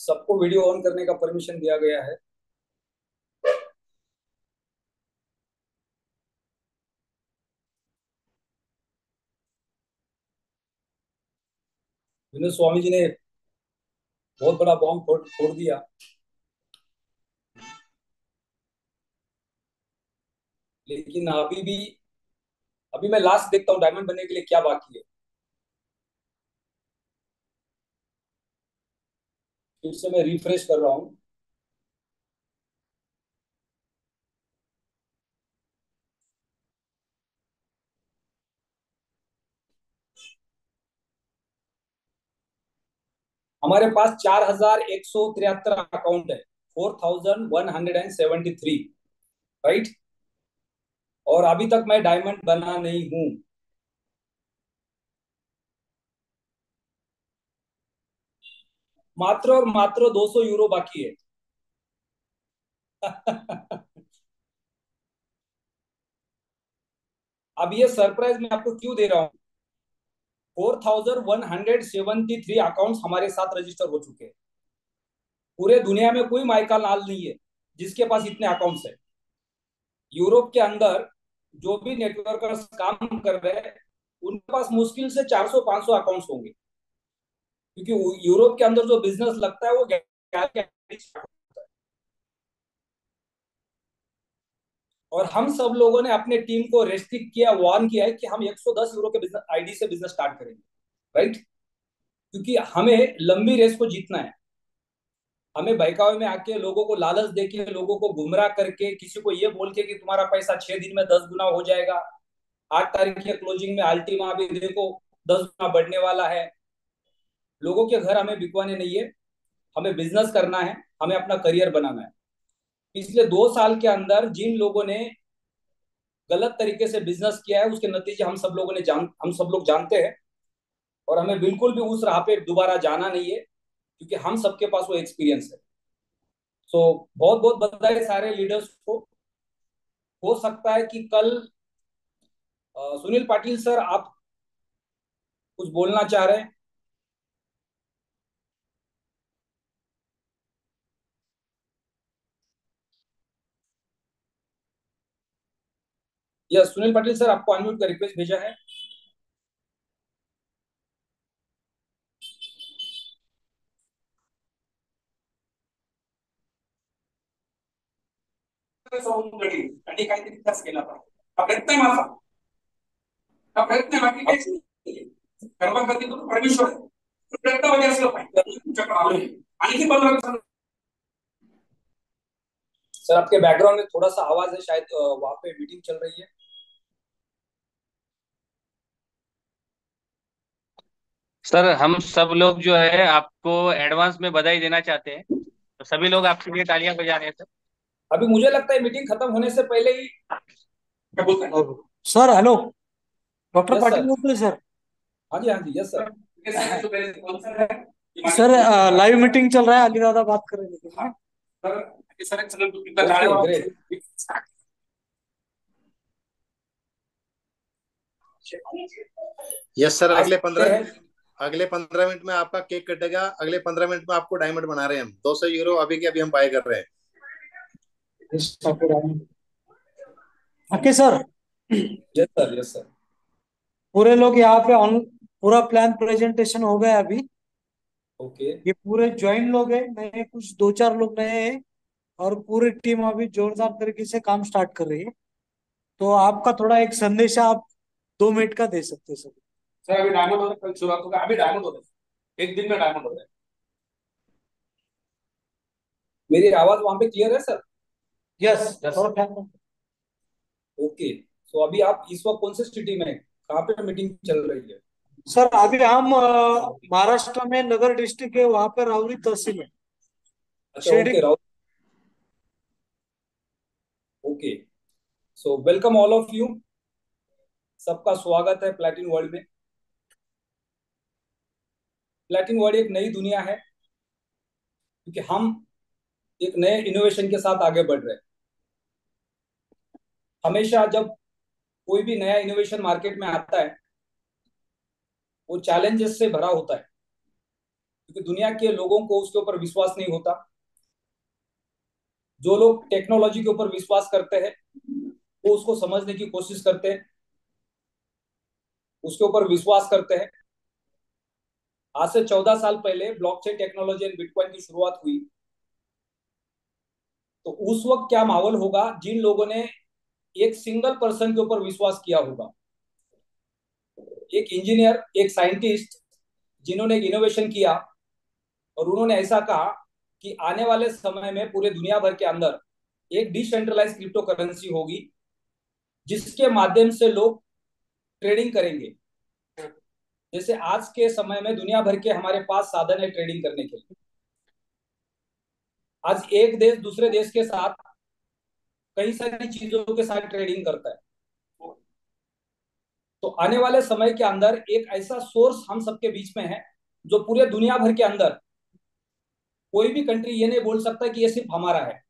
सबको video on करने का परमिशन दिया गया है। विनोद स्वामी जी ने बहुत बड़ा बॉम्ब फोड़ फोड़ दिया। लेकिन अभी मैं लास्ट देखता हूँ डायमंड बनने के लिए क्या बाकी है। फिर से मैं रिफ्रेश कर रहा हूँ। हमारे पास 4173 अकाउंट है। 4173। राइट। और अभी तक मैं डायमंड बना नहीं हूँ। मात्र और मात्र 200 यूरो बाकी है। अब ये सरप्राइज मैं आपको क्यों दे रहा हूँ। 4173 अकाउंट्स हमारे साथ रजिस्टर हो चुके हैं। पूरे दुनिया में कोई माइका लाल नहीं है जिसके पास इतने अकाउंट्स है। यूरोप के अंदर जो भी नेटवर्कर्स काम कर रहे हैं उनके पास मुश्किल से 400-500 अकाउंट्स होंगे। क्योंकि यूरोप के अंदर जो बिजनेस लगता है वो और हम सब लोगों ने अपने टीम को रेस्ट्रिक्ट किया, वार्न किया है कि हम 110 यूरो के बिजनेस आईडी से बिजनेस स्टार्ट करेंगे। राइट। क्योंकि हमें लंबी रेस को जीतना है। हमें बहकावे में आके लोगों को लालच देके लोगों को गुमराह करके किसी को ये बोल के कि तुम्हारा पैसा 6 दिन में 10 गुना हो जाएगा। 8 तारीख के क्लोजिंग में अल्टीमा अभी देखो 10 गुना बढ़ने वाला है। लोगों के घर हमें बिकवाने नहीं है। हमें बिजनेस करना है। हमें अपना करियर बनाना है। पिछले 2 साल के अंदर जिन लोगों ने गलत तरीके से बिजनेस किया है उसके नतीजे हम सब लोग जानते हैं। और हमें बिल्कुल भी उस राह पे दोबारा जाना नहीं है क्योंकि हम सबके पास वो एक्सपीरियंस है। सो बहुत बहुत बधाई सारे लीडर्स को। हो सकता है कि कल सुनील पाटिल सर आप कुछ बोलना चाह रहे हैं। या सुनील पाटिल सर आपको अनम्यूट का रिक्वेस्ट भेजा है। आणि काहीतरी विकास केला पाहिजे हा प्रयत्न आहे माझा. हा प्रयत्न आहे बाकी काहीच नाही. कर्मकर्ते तो परमेश्वर आहे. प्रयत्नामध्ये असलं पाहिजे तुमच्याकडे आलोय. आणखी 15 सर आपके बैकग्राउंड में थोड़ा सा आवाज है शायद वहां पे मीटिंग चल रही है। सर हम सब लोग जो है आपको एडवांस में बधाई देना चाहते हैं। तो सभी लोग आपके लिए तालियां बजा रहे हैं सर। अभी मुझे लगता है मीटिंग खत्म होने से पहले ही क्या बोलते हैं। Sir hello, doctor yes Patil sir. बोल रहे हैं सर। हाँ जी yes sir. Sir live meeting चल रहा है, अली दादा बात कर रहे हैं। Okay great. Yes sir. आज संडे है। अगले 15 मिनट में आपका केक कटेगा। अगले 15 मिनट में आपको डायमंड बना रहे हैं हम। 200 यूरो अभी के अभी हम बाय कर रहे हैं। Okay sir. Yes sir yes sir. पूरे लोग यहाँ पे ऑन, पूरा प्लान प्रेजेंटेशन हो गया अभी। ओके। ये पूरे ज्वाइन लोग हैं नए, कुछ दो चार लोग नए हैं और पूरी टीम अभी जोरदार तरीके से काम स्टार्ट कर रही है। तो आपका थोड़ा एक संदेश आप 2 मिनट का दे सकते हैं सर। सर अभी डायमंड होता है, कल शुरुआत होगा। अभी डायमंड होता है, एक दिन में डायमंड होता है। मेरी आवाज वहां पे क्लियर है सर। यस थोड़ा ओके। सो अभी आप इस वक्त कौन से सिटी में हैं? कहाँ पे मीटिंग चल रही है। सर अभी हम महाराष्ट्र में नगर डिस्ट्रिक्ट है, वहां पे रावरी तहसील है, अच्छा Shirdi. Okay Rahul. Okay. So welcome all of you. सबका स्वागत है प्लैटिन वर्ल्ड में। प्लैटिन वर्ल्ड एक नई दुनिया है क्योंकि हम एक नए इनोवेशन के साथ आगे बढ़ रहे हैं। हमेशा जब कोई भी नया इनोवेशन मार्केट में आता है वो चैलेंजेस से भरा होता है क्योंकि दुनिया के लोगों को उसके ऊपर विश्वास नहीं होता। जो लोग टेक्नोलॉजी के ऊपर विश्वास करते हैं वो उसको समझने की कोशिश करते हैं, उसके ऊपर विश्वास करते हैं। आज से 14 साल पहले ब्लॉकचेन टेक्नोलॉजी एंड बिटकॉइन की शुरुआत हुई, तो उस वक्त क्या माहौल होगा जिन लोगों ने एक सिंगल पर्सन के ऊपर विश्वास किया होगा, एक इंजीनियर, एक साइंटिस्ट, जिन्होंने एक इनोवेशन किया और उन्होंने ऐसा कहा कि आने वाले समय में पूरे दुनिया भर के अंदर एक डिसेंट्रलाइज क्रिप्टो करेंसी होगी जिसके माध्यम से लोग ट्रेडिंग करेंगे। जैसे आज के समय में दुनिया भर के हमारे पास साधन है ट्रेडिंग करने के लिए। आज एक देश दूसरे देश के साथ कई सारी चीजों के साथ ट्रेडिंग करता है। तो आने वाले समय के अंदर एक ऐसा सोर्स हम सबके बीच में है जो पूरे दुनिया भर के अंदर कोई भी कंट्री ये नहीं बोल सकता कि ये सिर्फ हमारा है।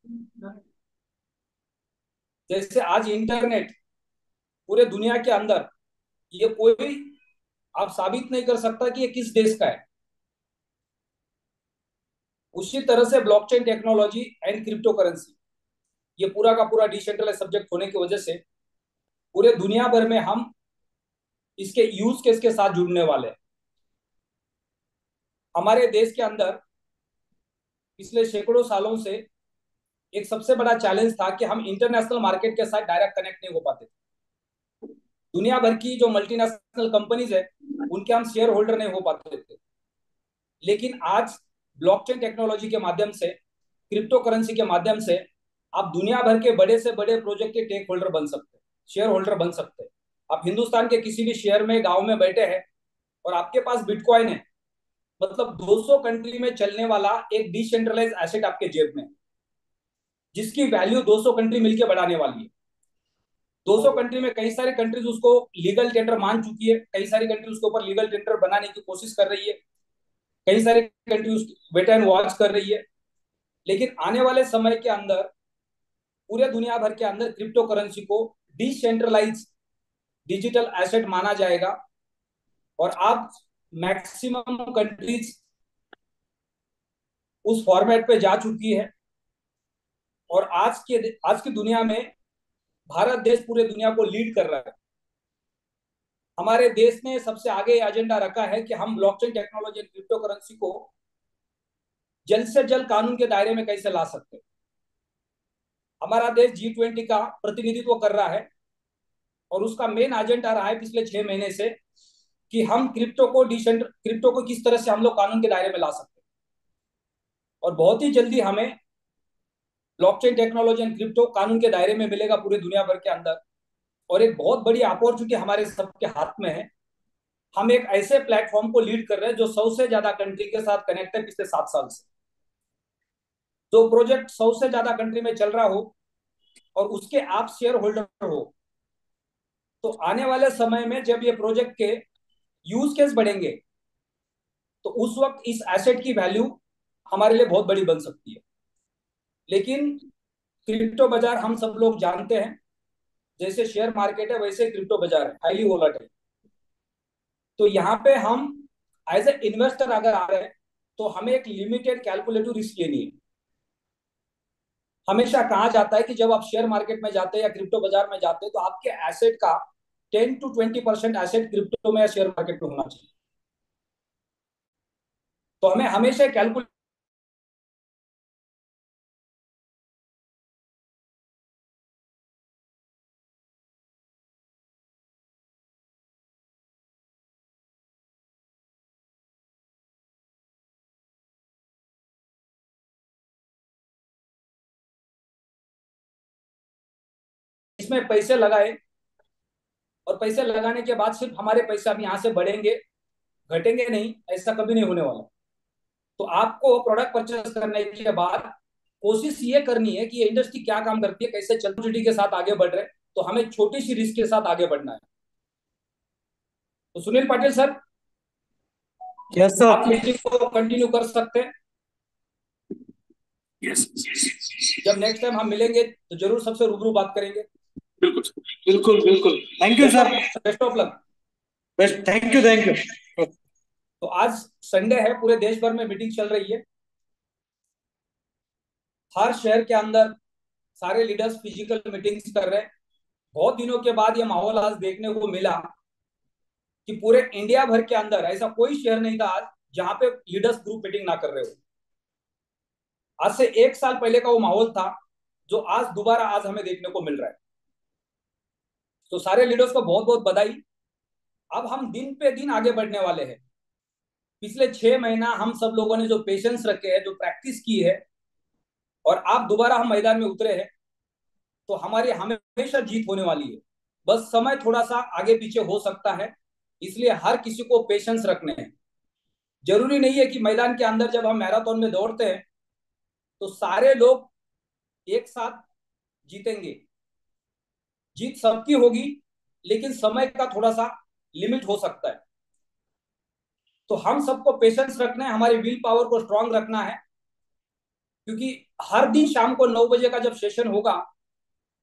जैसे आज इंटरनेट पूरे दुनिया के अंदर, ये कोई आप साबित नहीं कर सकता कि ये किस देश का है। उसी तरह से blockchain technology and crypto currency, ये पूरा का पूरा डिसेंट्रलाइज सब्जेक्ट होने की वजह से पूरे दुनिया भर में हम इसके यूज केस के साथ जुड़ने वाले हैं। हमारे देश के अंदर पिछले सैकड़ों सालों से एक सबसे बड़ा चैलेंज था कि हम इंटरनेशनल मार्केट के साथ डायरेक्ट कनेक्ट नहीं हो पाते थे। दुनिया भर की जो मल्टीनेशनल कंपनीज है उनके हम शेयर होल्डर नहीं हो पाते थे। लेकिन आज ब्लॉकचेन टेक्नोलॉजी के माध्यम से, क्रिप्टो करेंसी के माध्यम से आप दुनिया भर के बड़े से बड़े प्रोजेक्ट के टेक होल्डर बन सकते हैं, शेयर होल्डर बन सकते हैं। आप हिंदुस्तान के किसी भी शहर में, गांव में बैठे हैं और आपके पास बिटकॉइन है, मतलब 200 कंट्री में चलने वाला एक डिसेंट्रलाइज एसेट आपके जेब में है, जिसकी वैल्यू 200 कंट्री मिलकर बढ़ाने वाली है। 200 कंट्री में कई सारी कंट्रीज उसको लीगल टेंडर मान चुकी है, कई सारी कंट्री उसके ऊपर लीगल टेंडर बनाने की कोशिश कर रही है, कई सारी कंट्री वेट एंड वॉच कर रही है। लेकिन आने वाले समय के अंदर पूरे दुनिया भर के अंदर क्रिप्टो करेंसी को डिसेंट्रलाइज डिजिटल एसेट माना जाएगा और आप मैक्सिमम कंट्रीज उस फॉर्मेट पे जा चुकी है। और आज की दुनिया में भारत देश पूरे दुनिया को लीड कर रहा है। हमारे देश ने सबसे आगे एजेंडा रखा है कि हम blockchain technology and crypto currency को जल्द से जल्द कानून के दायरे में कैसे ला सकते हैं। हमारा देश G20 का प्रतिनिधित्व कर रहा है और उसका मेन एजेंडा रहा है पिछले 6 महीने से कि हम क्रिप्टो को किस तरह से हम लोग कानून के दायरे में ला सकते हैं। और बहुत ही जल्दी हमें ब्लॉकचेन टेक्नोलॉजी एंड क्रिप्टो कानून के दायरे में मिलेगा पूरे दुनिया भर के अंदर। और एक बहुत बड़ी अपॉर्चुनिटी हमारे सबके हाथ में है। हम एक ऐसे प्लेटफॉर्म को लीड कर रहे हैं जो 100 से ज्यादा कंट्री के साथ कनेक्ट है पिछले 7 साल से। जो प्रोजेक्ट 100 से ज्यादा कंट्री में चल रहा हो और उसके आप शेयर होल्डर हो, तो आने वाले समय में जब ये प्रोजेक्ट के यूज केस बढ़ेंगे तो उस वक्त इस एसेट की वैल्यू हमारे लिए बहुत बड़ी बन सकती है। लेकिन क्रिप्टो बाजार हम सब लोग जानते हैं, जैसे शेयर मार्केट है वैसे क्रिप्टो बाजार है, हाईली वोलेटाइल। तो यहाँ पे हम एज ए इन्वेस्टर अगर आ रहे हैं तो हमें एक लिमिटेड कैलकुलेटिव रिस्क लेनी है। हमेशा कहा जाता है कि जब आप शेयर मार्केट में जाते हैं या क्रिप्टो बाजार में जाते हैं तो आपके एसेट का 10 to 20% एसेट क्रिप्टो में या शेयर मार्केट में होना चाहिए। तो हमें हमेशा कैलकुलेट इसमें पैसे लगाए और पैसे लगाने के बाद सिर्फ हमारे पैसे अब यहाँ से बढ़ेंगे, घटेंगे नहीं, ऐसा कभी नहीं होने वाला। तो आपको प्रोडक्ट परचेस करने के बाद कोशिश ये करनी है कि ये इंडस्ट्री क्या काम करती है, कैसे चलती के साथ आगे बढ़ रहे, तो हमें छोटी सी रिस्क के साथ आगे बढ़ना है। तो Sunil Patil sir, yes sir, आप मीटिंग को कंटिन्यू कर सकते हैं। जब नेक्स्ट टाइम हम मिलेंगे तो जरूर सबसे रूबरू बात करेंगे। बिल्कुल बिल्कुल बिल्कुल। Thank you sir, best of luck. Best, thank you. तो आज संडे है, पूरे देश भर में मीटिंग चल रही है। हर शहर के अंदर सारे लीडर्स फिजिकल मीटिंग्स कर रहे हैं। बहुत दिनों के बाद ये माहौल आज देखने को मिला कि पूरे इंडिया भर के अंदर ऐसा कोई शहर नहीं था आज जहां पे लीडर्स ग्रुप मीटिंग ना कर रहे हो। आज से 1 साल पहले का वो माहौल था जो आज दोबारा आज हमें देखने को मिल रहा है। तो सारे लीडर्स को बहुत बहुत बधाई। अब हम दिन पे दिन आगे बढ़ने वाले हैं। पिछले 6 महीना हम सब लोगों ने जो पेशेंस रखे हैं, जो प्रैक्टिस की है, और आप दोबारा हम मैदान में उतरे हैं, तो हमारी हमेशा जीत होने वाली है। बस समय थोड़ा सा आगे पीछे हो सकता है, इसलिए हर किसी को पेशेंस रखने हैं। जरूरी नहीं है कि मैदान के अंदर जब हम मैराथन में दौड़ते हैं तो सारे लोग एक साथ जीतेंगे। जीत सबकी होगी, लेकिन समय का थोड़ा सा लिमिट हो सकता है। तो हम सबको पेशेंस रखना है, हमारी विल पावर को स्ट्रांग रखना है, क्योंकि हर दिन शाम को 9 बजे का जब सेशन होगा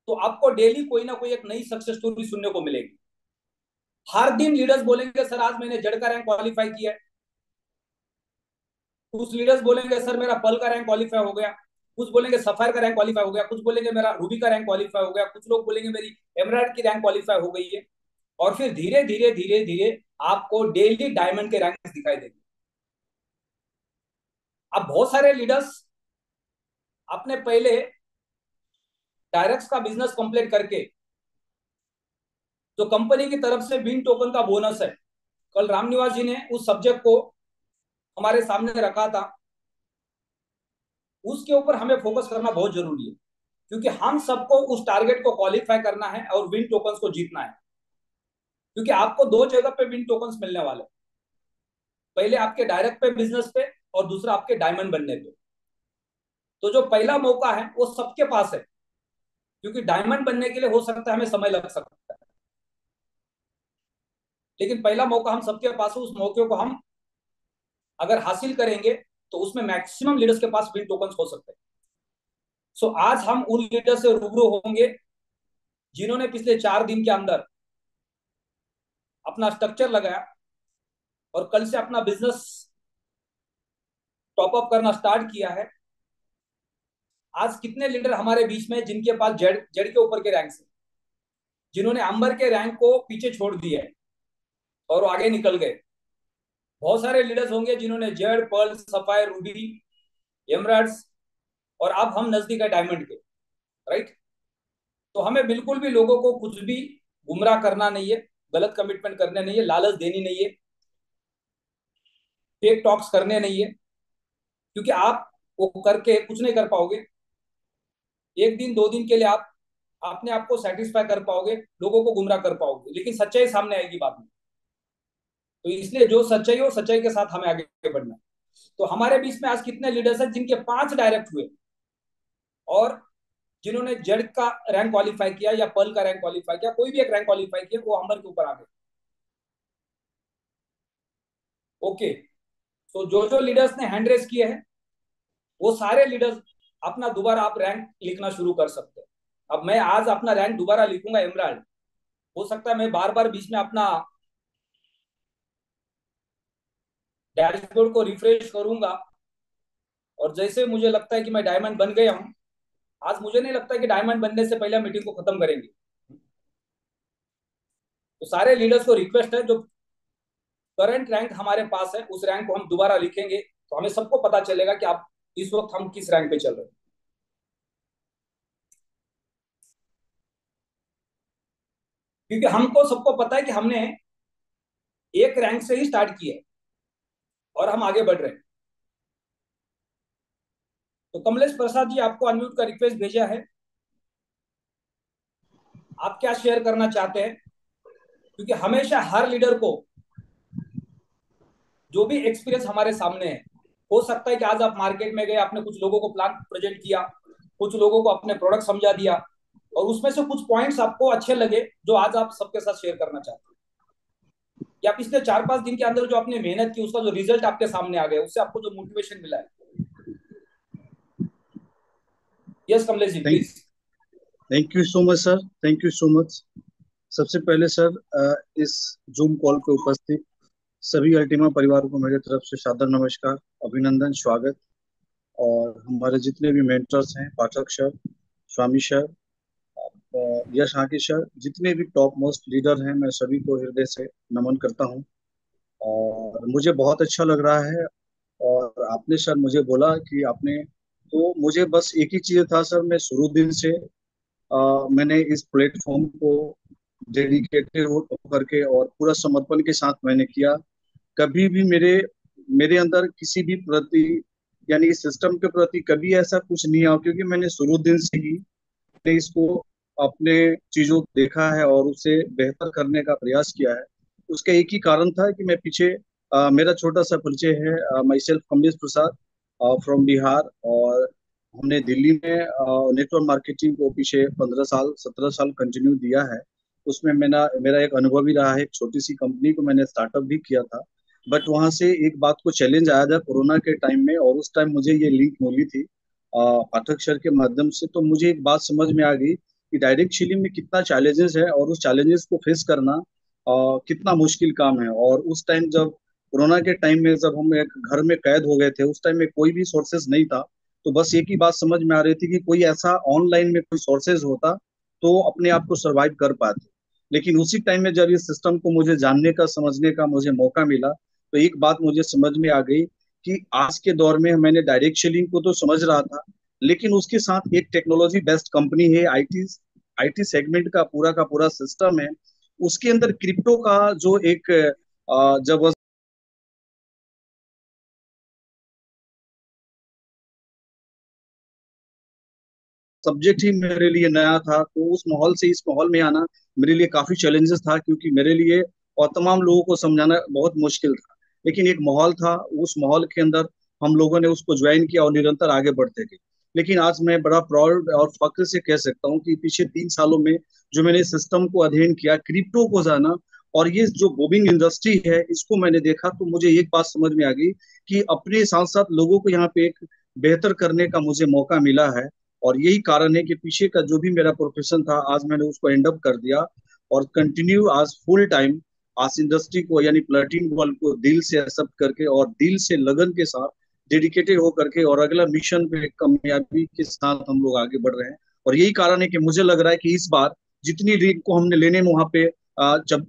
तो आपको डेली कोई ना कोई एक नई सक्सेस स्टोरी सुनने को मिलेगी। हर दिन लीडर्स बोलेंगे सर आज मैंने जेड का रैंक क्वालिफाई किया है, कुछ लीडर्स बोलेंगे सर मेरा पल का रैंक क्वालिफाई हो गया, कुछ बोलेंगे सफायर का रैंक क्वालिफाई हो गया, कुछ बोलेंगे मेरा रूबी का रैंक क्वालिफाई हो गया, कुछ लोग बोलेंगे मेरी एमराल्ड की रैंक क्वालिफाई हो गई है। और फिर धीरे धीरे धीरे धीरे आपको डेली डायमंड के रैंक दिखाई देंगे। अब बहुत सारे लीडर्स अपने पहले डायरेक्ट का बिजनेस कंप्लीट करके जो कंपनी की तरफ से विन टोकन का बोनस है, कल रामनिवास जी ने उस सब्जेक्ट को हमारे सामने रखा था, उसके ऊपर हमें फोकस करना बहुत जरूरी है, क्योंकि हम सबको उस टारगेट को क्वालिफाई करना है और विन टोकन्स को जीतना है। क्योंकि आपको दो जगह पे विन टोकन्स मिलने वाले, पहले आपके डायरेक्ट पे बिजनेस पे और दूसरा आपके डायमंड बनने पे। तो जो पहला मौका है वो सबके पास है, क्योंकि डायमंड बनने के लिए हो सकता है हमें समय लग सकता है, लेकिन पहला मौका हम सबके पास है। उस मौके को हम अगर हासिल करेंगे तो उसमें मैक्सिमम लीडर्स के पास विन टोकन्स हो सकते हैं। सो आज हम उन लीडर से रूबरू होंगे जिन्होंने पिछले 4 दिन के अंदर अपना स्ट्रक्चर लगाया और कल से अपना बिजनेस टॉप अप करना स्टार्ट किया है। आज कितने लीडर हमारे बीच में जिनके पास जेड जेड के ऊपर के रैंक है, जिन्होंने अंबर के रैंक को पीछे छोड़ दिया है और वो आगे निकल गए। बहुत सारे लीडर्स होंगे जिन्होंने jade, pearl, sapphire, ruby, emeralds, और अब हम नजदीक है डायमंड के, राइट। तो हमें बिल्कुल भी लोगों को कुछ भी गुमराह करना नहीं है, गलत कमिटमेंट करने नहीं है, लालच देनी नहीं है, फेक टॉक्स करने नहीं है, क्योंकि आप वो करके कुछ नहीं कर पाओगे। एक दिन 2 दिन के लिए आप अपने आप को सेटिस्फाई कर पाओगे, लोगों को गुमराह कर पाओगे, लेकिन सच्चाई सामने आएगी बाद में। तो इसलिए जो सच्चाई हो, सच्चाई के साथ हमें आगे बढ़ना है। तो हमारे बीच में आज कितने लीडर्स हैं जिनके 5 डायरेक्ट हुए और जिन्होंने जेड का रैंक क्वालिफाई किया या पर्ल का रैंक क्वालिफाई किया, कोई भी एक रैंक क्वालिफाई किया, वो अंबर के ऊपर आ गए। ओके, तो जो जो लीडर्स ने हैंड रेस किए हैं वो सारे लीडर्स अपना दोबारा आप रैंक लिखना शुरू कर सकते हैं। अब मैं आज अपना रैंक दोबारा लिखूंगा एमराल्ड, हो सकता है मैं बार बार बीच में अपना डैशबोर्ड को रिफ्रेश करूंगा, और जैसे मुझे लगता है कि मैं डायमंड बन गया हूं, आज मुझे नहीं लगता कि डायमंड बनने से पहले मीटिंग को खत्म करेंगे। तो सारे लीडर्स को रिक्वेस्ट है, जो करंट रैंक हमारे पास है उस रैंक को हम दोबारा लिखेंगे, तो हमें सबको पता चलेगा कि आप इस वक्त हम किस रैंक पे चल रहे हैं। क्योंकि हमको सबको पता है कि हमने एक रैंक से ही स्टार्ट किया है और हम आगे बढ़ रहे हैं। तो कमलेश प्रसाद जी, आपको अनम्यूट का रिक्वेस्ट भेजा है, आप क्या शेयर करना चाहते हैं? क्योंकि हमेशा हर लीडर को जो भी एक्सपीरियंस हमारे सामने है, हो सकता है कि आज आप मार्केट में गए, आपने कुछ लोगों को प्लान प्रेजेंट किया, कुछ लोगों को अपने प्रोडक्ट समझा दिया, और उसमें से कुछ पॉइंट्स आपको अच्छे लगे जो आज आप सबके साथ शेयर करना चाहते हैं, या पिछले 4-5 दिन के अंदर जो आपने मेहनत की उसका जो रिजल्ट आपके सामने आ गया, उससे आपको जो मोटिवेशन मिला है। Yes Kamlesh ji, please. Thank you so much sir, thank you so much. सबसे पहले सर इस जूम कॉल पे उपस्थित सभी अल्टीमा परिवार को मेरे तरफ से सादर नमस्कार, अभिनंदन, स्वागत। और हमारे जितने भी मेंटर्स हैं, पाठक सर, स्वामी सर, यश आके सर, जितने भी टॉप मोस्ट लीडर हैं, मैं सभी को हृदय से नमन करता हूं। और मुझे बहुत अच्छा लग रहा है। और आपने सर मुझे बोला कि आपने, तो मुझे बस एक ही चीज था सर, मैं शुरू दिन से मैंने इस प्लेटफॉर्म को डेडिकेटेड होकर के और पूरा समर्पण के साथ मैंने किया। कभी भी मेरे मेरे अंदर किसी भी प्रति, यानी इस सिस्टम के प्रति कभी ऐसा कुछ नहीं आया, क्योंकि मैंने शुरू दिन से ही मैंने इसको अपने चीजों को देखा है और उसे बेहतर करने का प्रयास किया है। उसका एक ही कारण था कि मैं पीछे, मेरा छोटा सा परिचय है, my self Kamlesh Prasad from Bihar. और हमने दिल्ली में नेटवर्क मार्केटिंग को पीछे 15 साल 17 साल कंटिन्यू दिया है। उसमें मेरा मेरा एक अनुभव भी रहा है। एक छोटी सी कंपनी को मैंने स्टार्टअप भी किया था। बट वहां से एक बात को चैलेंज आया था कोरोना के टाइम में, और उस टाइम मुझे ये लिंक मिली थी पाठक सर के माध्यम से। तो मुझे एक बात समझ में आ गई कि डायरेक्ट सेलिंग में कितना चैलेंजेस है और उस चैलेंजेस को फेस करना कितना मुश्किल काम है। और उस टाइम जब कोरोना के टाइम में जब हम एक घर में कैद हो गए थे, उस टाइम में कोई भी सोर्सेज नहीं था। तो बस एक ही बात समझ में आ रही थी कि कोई ऐसा ऑनलाइन में कोई सोर्सेज होता तो अपने आप को सरवाइव कर पाते। लेकिन उसी टाइम में जब इस सिस्टम को मुझे जानने का, समझने का मुझे मौका मिला, तो एक बात मुझे समझ में आ गई कि आज के दौर में मैंने डायरेक्ट सेलिंग को तो समझ रहा था, लेकिन उसके साथ एक टेक्नोलॉजी बेस्ड कंपनी है, आईटी आईटी सेगमेंट का पूरा सिस्टम है। उसके अंदर क्रिप्टो का जो एक जब सब्जेक्ट ही मेरे लिए नया था, तो उस माहौल से इस माहौल में आना मेरे लिए काफी चैलेंजेस था, क्योंकि मेरे लिए और तमाम लोगों को समझाना बहुत मुश्किल था। लेकिन एक माहौल था, उस माहौल के अंदर हम लोगों ने उसको ज्वाइन किया और निरंतर आगे बढ़ते गए। लेकिन आज मैं बड़ा प्राउड और फख्र से कह सकता हूँ कि पिछले 3 सालों में जो मैंने सिस्टम को अध्ययन किया, क्रिप्टो को जाना, और ये जो बोबिंग इंडस्ट्री है इसको मैंने देखा, तो मुझे एक बात समझ में आ गई कि अपने साथ साथ लोगों को यहाँ पे एक बेहतर करने का मुझे मौका मिला है। और यही कारण है कि पीछे का जो भी मेरा प्रोफेशन था, आज मैंने उसको एंड अप कर दिया और कंटिन्यू आज फुल टाइम आज इंडस्ट्री को, यानी प्लेटिन वर्ल्ड को दिल से एक्सेप्ट करके और दिल से लगन के साथ डेडिकेटेड होकर के और अगला मिशन पे कामयाबी के साथ हम लोग आगे बढ़ रहे हैं। और यही कारण है कि मुझे लग रहा है कि इस बार जितनी लीग को हमने लेने में वहां पे जब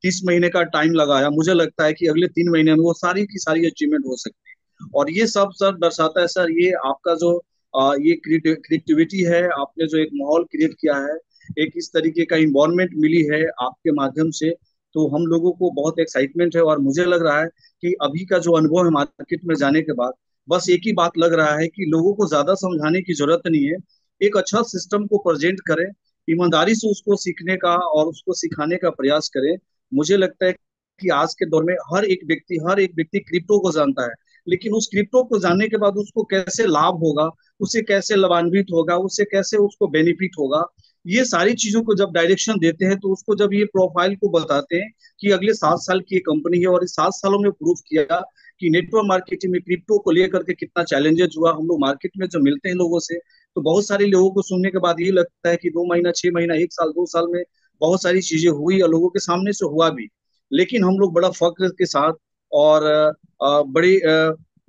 30 महीने का टाइम लगाया, मुझे लगता है कि अगले 3 महीने में वो सारी की सारी अचीवमेंट हो सकती है। और ये सब सर दर्शाता है सर, ये आपका जो ये क्रिएटिविटी है, आपने जो एक माहौल क्रिएट किया है, एक इस तरीके का इन्वायरमेंट मिली है आपके माध्यम से, तो हम लोगों को बहुत एक्साइटमेंट है। और मुझे लग रहा है कि अभी का जो अनुभव है मार्केट में जाने के बाद, बस एक ही बात लग रहा है कि लोगों को ज्यादा समझाने की जरूरत नहीं है। एक अच्छा सिस्टम को प्रेजेंट करें, ईमानदारी से उसको सीखने का और उसको सिखाने का प्रयास करें। मुझे लगता है कि आज के दौर में हर एक व्यक्ति क्रिप्टो को जानता है, लेकिन उस क्रिप्टो को जानने के बाद उसको कैसे लाभ होगा, उसे कैसे लाभान्वित होगा, उससे कैसे उसको बेनिफिट होगा, ये सारी चीजों को जब डायरेक्शन देते हैं, तो उसको जब ये प्रोफाइल को बताते हैं कि अगले 7 साल की कंपनी है और इस 7 सालों में प्रूव किया कि नेटवर्क मार्केटिंग में क्रिप्टो को लेकर के कितना चैलेंजेस हुआ। हम लोग मार्केट में जो मिलते हैं लोगों से, तो बहुत सारे लोगों को सुनने के बाद ये लगता है कि 2 महीना 6 महीना 1 साल 2 साल में बहुत सारी चीजें हुई और लोगों के सामने से हुआ भी। लेकिन हम लोग बड़ा फख्र के साथ और बड़ी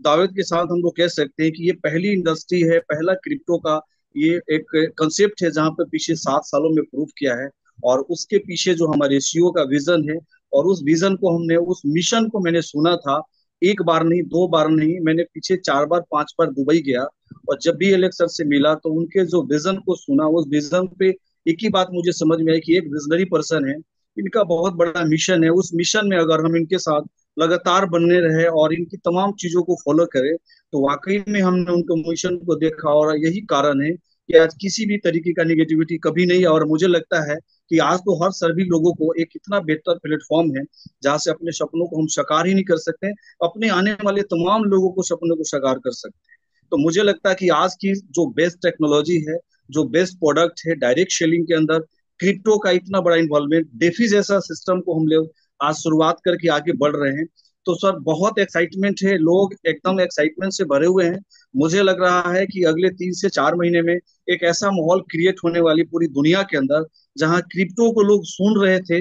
दावत के साथ हम लोग कह सकते हैं कि ये पहली इंडस्ट्री है, पहला क्रिप्टो का ये एक कंसेप्ट है जहाँ पे पीछे 7 सालों में प्रूव किया है। और उसके पीछे जो हमारे सीईओ का विजन है, और उस विजन को हमने, उस मिशन को मैंने सुना था, एक बार नहीं, 2 बार नहीं, मैंने पीछे 4 बार 5 बार दुबई गया। और जब भी एलेक्स सर से मिला तो उनके जो विजन को सुना, उस विजन पे एक ही बात मुझे समझ में आई कि एक विजनरी पर्सन है, इनका बहुत बड़ा मिशन है। उस मिशन में अगर हम इनके साथ लगातार बनने रहे और इनकी तमाम चीजों को फॉलो करें, तो वाकई में हमने उनके मिशन को देखा। और यही कारण है कि आज किसी भी तरीके का निगेटिविटी कभी नहीं है। और मुझे लगता है कि आज तो हर सभी लोगों को एक इतना बेहतर प्लेटफॉर्म है जहां से अपने सपनों को हम साकार ही नहीं कर सकते, अपने आने वाले तमाम लोगों को सपनों को साकार कर सकते हैं। तो मुझे लगता है कि आज की जो बेस्ट टेक्नोलॉजी है, जो बेस्ट प्रोडक्ट है डायरेक्ट सेलिंग के अंदर, क्रिप्टो का इतना बड़ा इन्वॉल्वमेंट, डेफी जैसा सिस्टम को हम लोग आज शुरुआत करके आगे बढ़ रहे हैं, तो सर बहुत एक्साइटमेंट है, लोग एकदम एक्साइटमेंट से भरे हुए हैं। मुझे लग रहा है कि अगले 3 से 4 महीने में एक ऐसा माहौल क्रिएट होने वाली पूरी दुनिया के अंदर, जहां क्रिप्टो को लोग सुन रहे थे,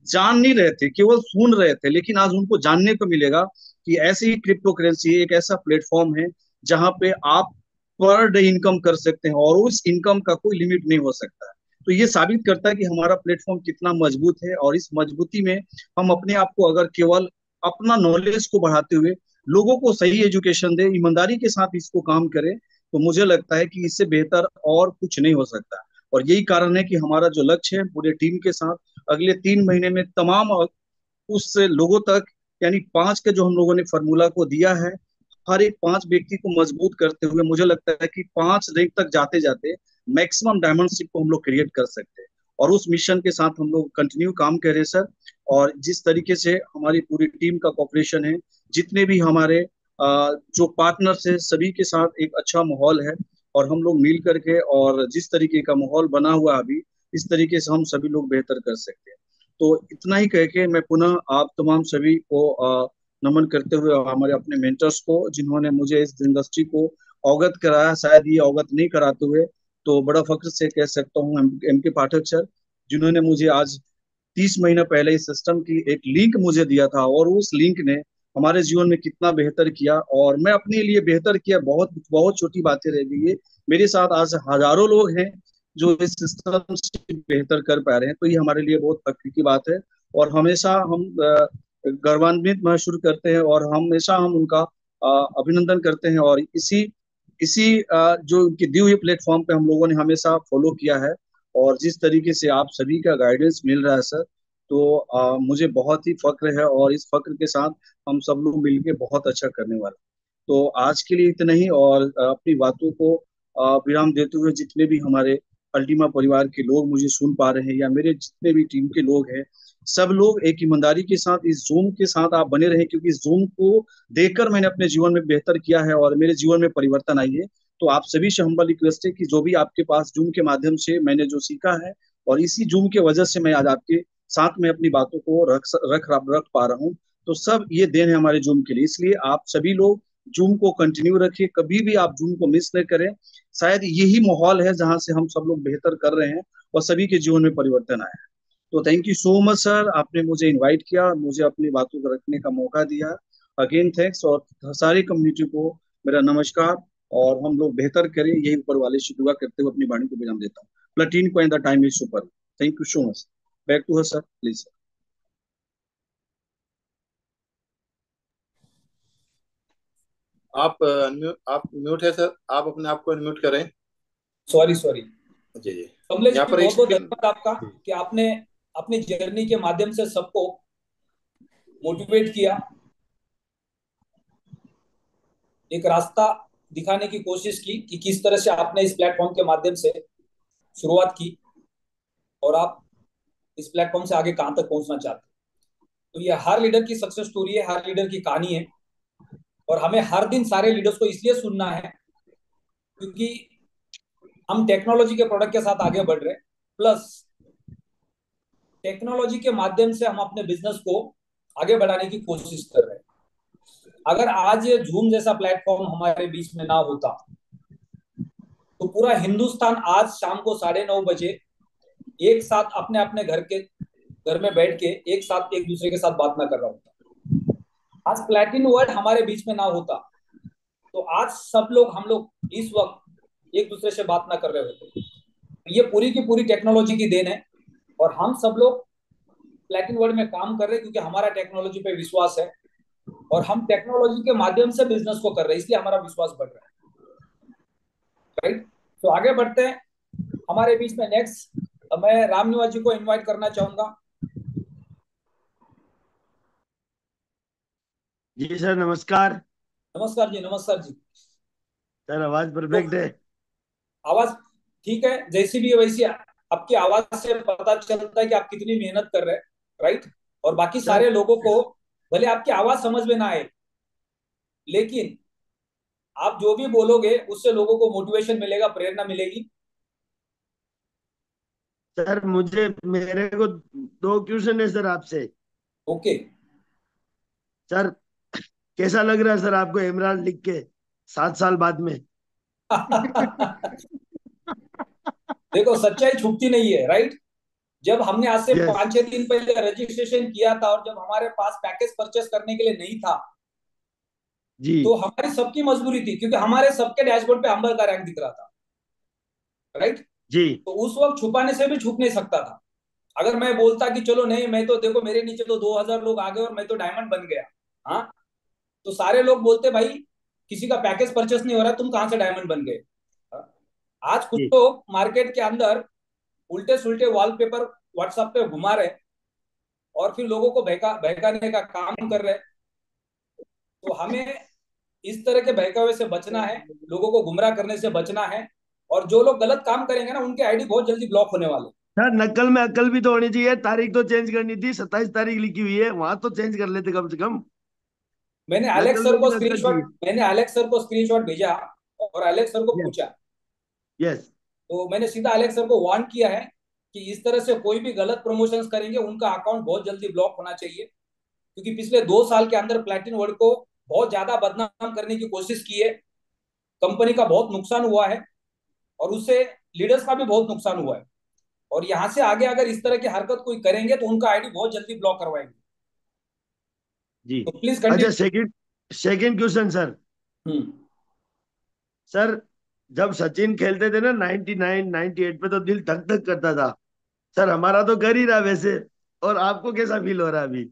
जान नहीं रहे थे, केवल सुन रहे थे, लेकिन आज उनको जानने को मिलेगा कि ऐसी ही क्रिप्टो करेंसी एक ऐसा प्लेटफॉर्म है जहां पे आप पर डे इनकम कर सकते हैं और उस इनकम का कोई लिमिट नहीं हो सकता है। तो ये साबित करता है कि हमारा प्लेटफॉर्म कितना मजबूत है, और इस मजबूती में हम अपने आप को अगर केवल अपना नॉलेज को बढ़ाते हुए लोगों को सही एजुकेशन दे, ईमानदारी के साथ इसको काम करें, तो मुझे लगता है कि इससे बेहतर और कुछ नहीं हो सकता। और यही कारण है कि हमारा जो लक्ष्य है पूरे टीम के साथ, अगले 3 महीने में तमाम उस लोगों तक, यानी 5 के जो हम लोगों ने फॉर्मूला को दिया है, हर एक 5 व्यक्ति को मजबूत करते हुए मुझे लगता है कि 5 रैंक तक जाते जाते मैक्सिमम डायमंडशिप को हम लोग क्रिएट कर सकते हैं। और उस मिशन के साथ हम लोग कंटिन्यू काम कर रहे हैं सर। और जिस तरीके से हमारी पूरी टीम का कॉपरेशन है, जितने भी हमारे जो पार्टनर्स है, सभी के साथ एक अच्छा माहौल है, और हम लोग मिल करके, और जिस तरीके का माहौल बना हुआ है अभी, इस तरीके से हम सभी लोग बेहतर कर सकते हैं। तो इतना ही कह के मैं पुनः आप तमाम सभी को नमन करते हुए, और हमारे अपने मेंटर्स को जिन्होंने मुझे इस इंडस्ट्री को अवगत कराया, शायद ये अवगत नहीं कराते हुए तो बड़ा फख्र से कह सकता हूँ, एम के पाठक सर, जिन्होंने मुझे आज 30 महीना पहले इस सिस्टम की एक लिंक मुझे दिया था, और उस लिंक ने हमारे जीवन में कितना बेहतर किया, और मैं अपने लिए बेहतर किया। बहुत बहुत छोटी बातें रह गई है, मेरे साथ आज हजारों लोग हैं जो इस सिस्टम से बेहतर कर पा रहे हैं, तो ये हमारे लिए बहुत फख्र की बात है। और हमेशा हम गौरवान्वित महसूस करते हैं, और हमेशा हम उनका अभिनंदन करते हैं, और इसी इसी जो उनकी दी हुई प्लेटफॉर्म पे हम लोगों ने हमेशा फॉलो किया है। और जिस तरीके से आप सभी का गाइडेंस मिल रहा है सर, तो मुझे बहुत ही फक्र है, और इस फक्र के साथ हम सब लोग मिलके बहुत अच्छा करने वाले हैं। तो आज के लिए इतना ही, और अपनी बातों को विराम देते हुए, जितने भी हमारे अल्टीमा परिवार के लोग मुझे सुन पा रहे हैं, या मेरे जितने भी टीम के लोग हैं, सब लोग एक ईमानदारी के साथ इस जूम के साथ आप बने रहें, क्योंकि इस जूम को देखकर मैंने अपने जीवन में बेहतर किया है और मेरे जीवन में परिवर्तन आई है। तो आप सभी से हम्बल रिक्वेस्ट है कि जो भी आपके पास जूम के माध्यम से मैंने जो सीखा है, और इसी जूम के वजह से मैं आज आपके साथ में अपनी बातों को रख पा रहा हूँ, तो सब ये देन है हमारे जूम के लिए। इसलिए आप सभी लोग जूम को कंटिन्यू रखिए, कभी भी आप जूम को मिस न करें। शायद यही माहौल है जहां से हम सब लोग बेहतर कर रहे हैं और सभी के जीवन में परिवर्तन आया है। तो thank you so much sir, आपने मुझे इनवाइट किया, मुझे अपनी बातों को रखने का मौका दिया। अगेन थैंक्स, और सारी कम्युनिटी को मेरा नमस्कार। और हम लोग बेहतर करें, यही ऊपर वाले से दुआ करते हुए अपनी वाणी को विराम देता हूँ। प्लेटिन को the time is super. Thank you so much. Back to her sir, please. आप म्यूट है सर, आप अपने आप को अनम्यूट करें। Sorry sorry. जी जी। कमलेश यहाँ जी, पर एक बहुत बहुत सेकंड। धन्यवाद आपका कि आपने अपनी जर्नी के माध्यम से सबको मोटिवेट किया, एक रास्ता दिखाने की कोशिश की कि किस तरह से आपने इस प्लेटफॉर्म के माध्यम से शुरुआत की और आप इस प्लेटफॉर्म से आगे कहां तक पहुंचना चाहते हैं। तो ये हर लीडर की सक्सेस स्टोरी है, हर लीडर की कहानी है, और हमें हर दिन सारे लीडर्स को इसलिए सुनना है क्योंकि हम टेक्नोलॉजी के प्रोडक्ट के साथ आगे बढ़ रहे हैं, प्लस टेक्नोलॉजी के माध्यम से हम अपने बिजनेस को आगे बढ़ाने की कोशिश कर रहे हैं। अगर आज ये जूम जैसा प्लेटफॉर्म हमारे बीच में ना होता तो पूरा हिंदुस्तान आज शाम को 9:30 बजे एक साथ अपने अपने घर में बैठ के एक साथ एक दूसरे के साथ बात ना कर रहा होता। आज प्लेटिन वर्ड हमारे बीच में ना होता तो आज सब लोग हम लोग इस वक्त एक दूसरे से बात ना कर रहे होते। ये पूरी की पूरी टेक्नोलॉजी की देन है, और हम सब लोग प्लेटिन वर्ड में काम कर रहे हैं क्योंकि हमारा टेक्नोलॉजी पे विश्वास है, और हम टेक्नोलॉजी के माध्यम से बिजनेस को कर रहे हैं, इसलिए हमारा विश्वास बढ़ रहा है। राइट, तो आगे बढ़ते हैं। हमारे बीच में नेक्स्ट मैं राम निवास जी को इनवाइट करना चाहूंगा। जी सर, नमस्कार। नमस्कार जी, नमस्कार जी। सर आवाज तो परफेक्ट है? आवाज ठीक है, जैसी भी है वैसी। आपकी आवाज से पता चलता है कि आप कितनी मेहनत कर रहे हैं। राइट, और बाकी सर सारे लोगों को भले आपकी आवाज समझ में ना आए, लेकिन आप जो भी बोलोगे उससे लोगों को मोटिवेशन मिलेगा, प्रेरणा मिलेगी। सर मेरे को 2 क्वेश्चन है सर आपसे। ओके। सर कैसा लग रहा है सर आपको इमरान लिख के 7 साल बाद में? देखो, सच्चाई छुपती नहीं है। राइट, जब हमने आज से यस 5-6 दिन पहले रजिस्ट्रेशन किया था और जब हमारे पास पैकेज परचेस करने के लिए नहीं था, जी तो हमारी सबकी मजबूरी थी, क्योंकि हमारे सबके डैशबोर्ड पे अंबर का रैंक दिख रहा था, राइट। जी तो उस वक्त छुपाने से भी छुप नहीं सकता था। अगर मैं बोलता कि चलो नहीं, मैं तो देखो मेरे नीचे तो 2000 लोग आ गए और मैं तो डायमंड बन गया, हाँ, तो सारे लोग बोलते भाई किसी का पैकेज परचेस नहीं हो रहा, तुम कहां से डायमंड बन गए। हाँ? आज कुछ जी लोग मार्केट के अंदर उल्टे सुल्टे वॉलपेपर व्हाट्सएप पे घुमा रहे और फिर लोगों को बहकाने का काम कर रहे। तो हमें इस तरह के बहकावे से बचना है, लोगों को गुमराह करने से बचना है। और जो लोग गलत काम करेंगे ना, उनके आईडी बहुत जल्दी ब्लॉक होने वाले। सर, नकल में अकल भी तो होनी चाहिए। तारीख तो चेंज करनी थी, 27 तारीख लिखी हुई है, वहां तो चेंज कर लेते कम से कम। नकल में भी अकल चाहिए। मैंने एलेक्स सर को स्क्रीनशॉट भेजा और एलेक्स सर को यस पूछा। यस तो मैंने सीधा एलेक्स सर को वार्न किया है कि इस तरह से कोई भी गलत प्रमोशंस करेंगे उनका अकाउंट बहुत जल्दी ब्लॉक होना चाहिए, क्योंकि पिछले 2 साल के अंदर प्लेटिन वर्ल्ड को बहुत ज्यादा बदनाम करने की कोशिश की है। कंपनी का बहुत नुकसान हुआ है और उससे लीडर्स का भी बहुत नुकसान हुआ है। और यहां से आगे अगर इस तरह की हरकत कोई करेंगे तो उनका आईडी बहुत जल्दी ब्लॉक करवाएंगे। जी। तो प्लीज अच्छा, continue. Second second question sir. Hmm. Sir, जब सचिन खेलते थे ना 99 98 पे, तो दिल धक धक करता था। सर, हमारा तो कर ही रहा वैसे। और आपको कैसा फील हो रहा है अभी?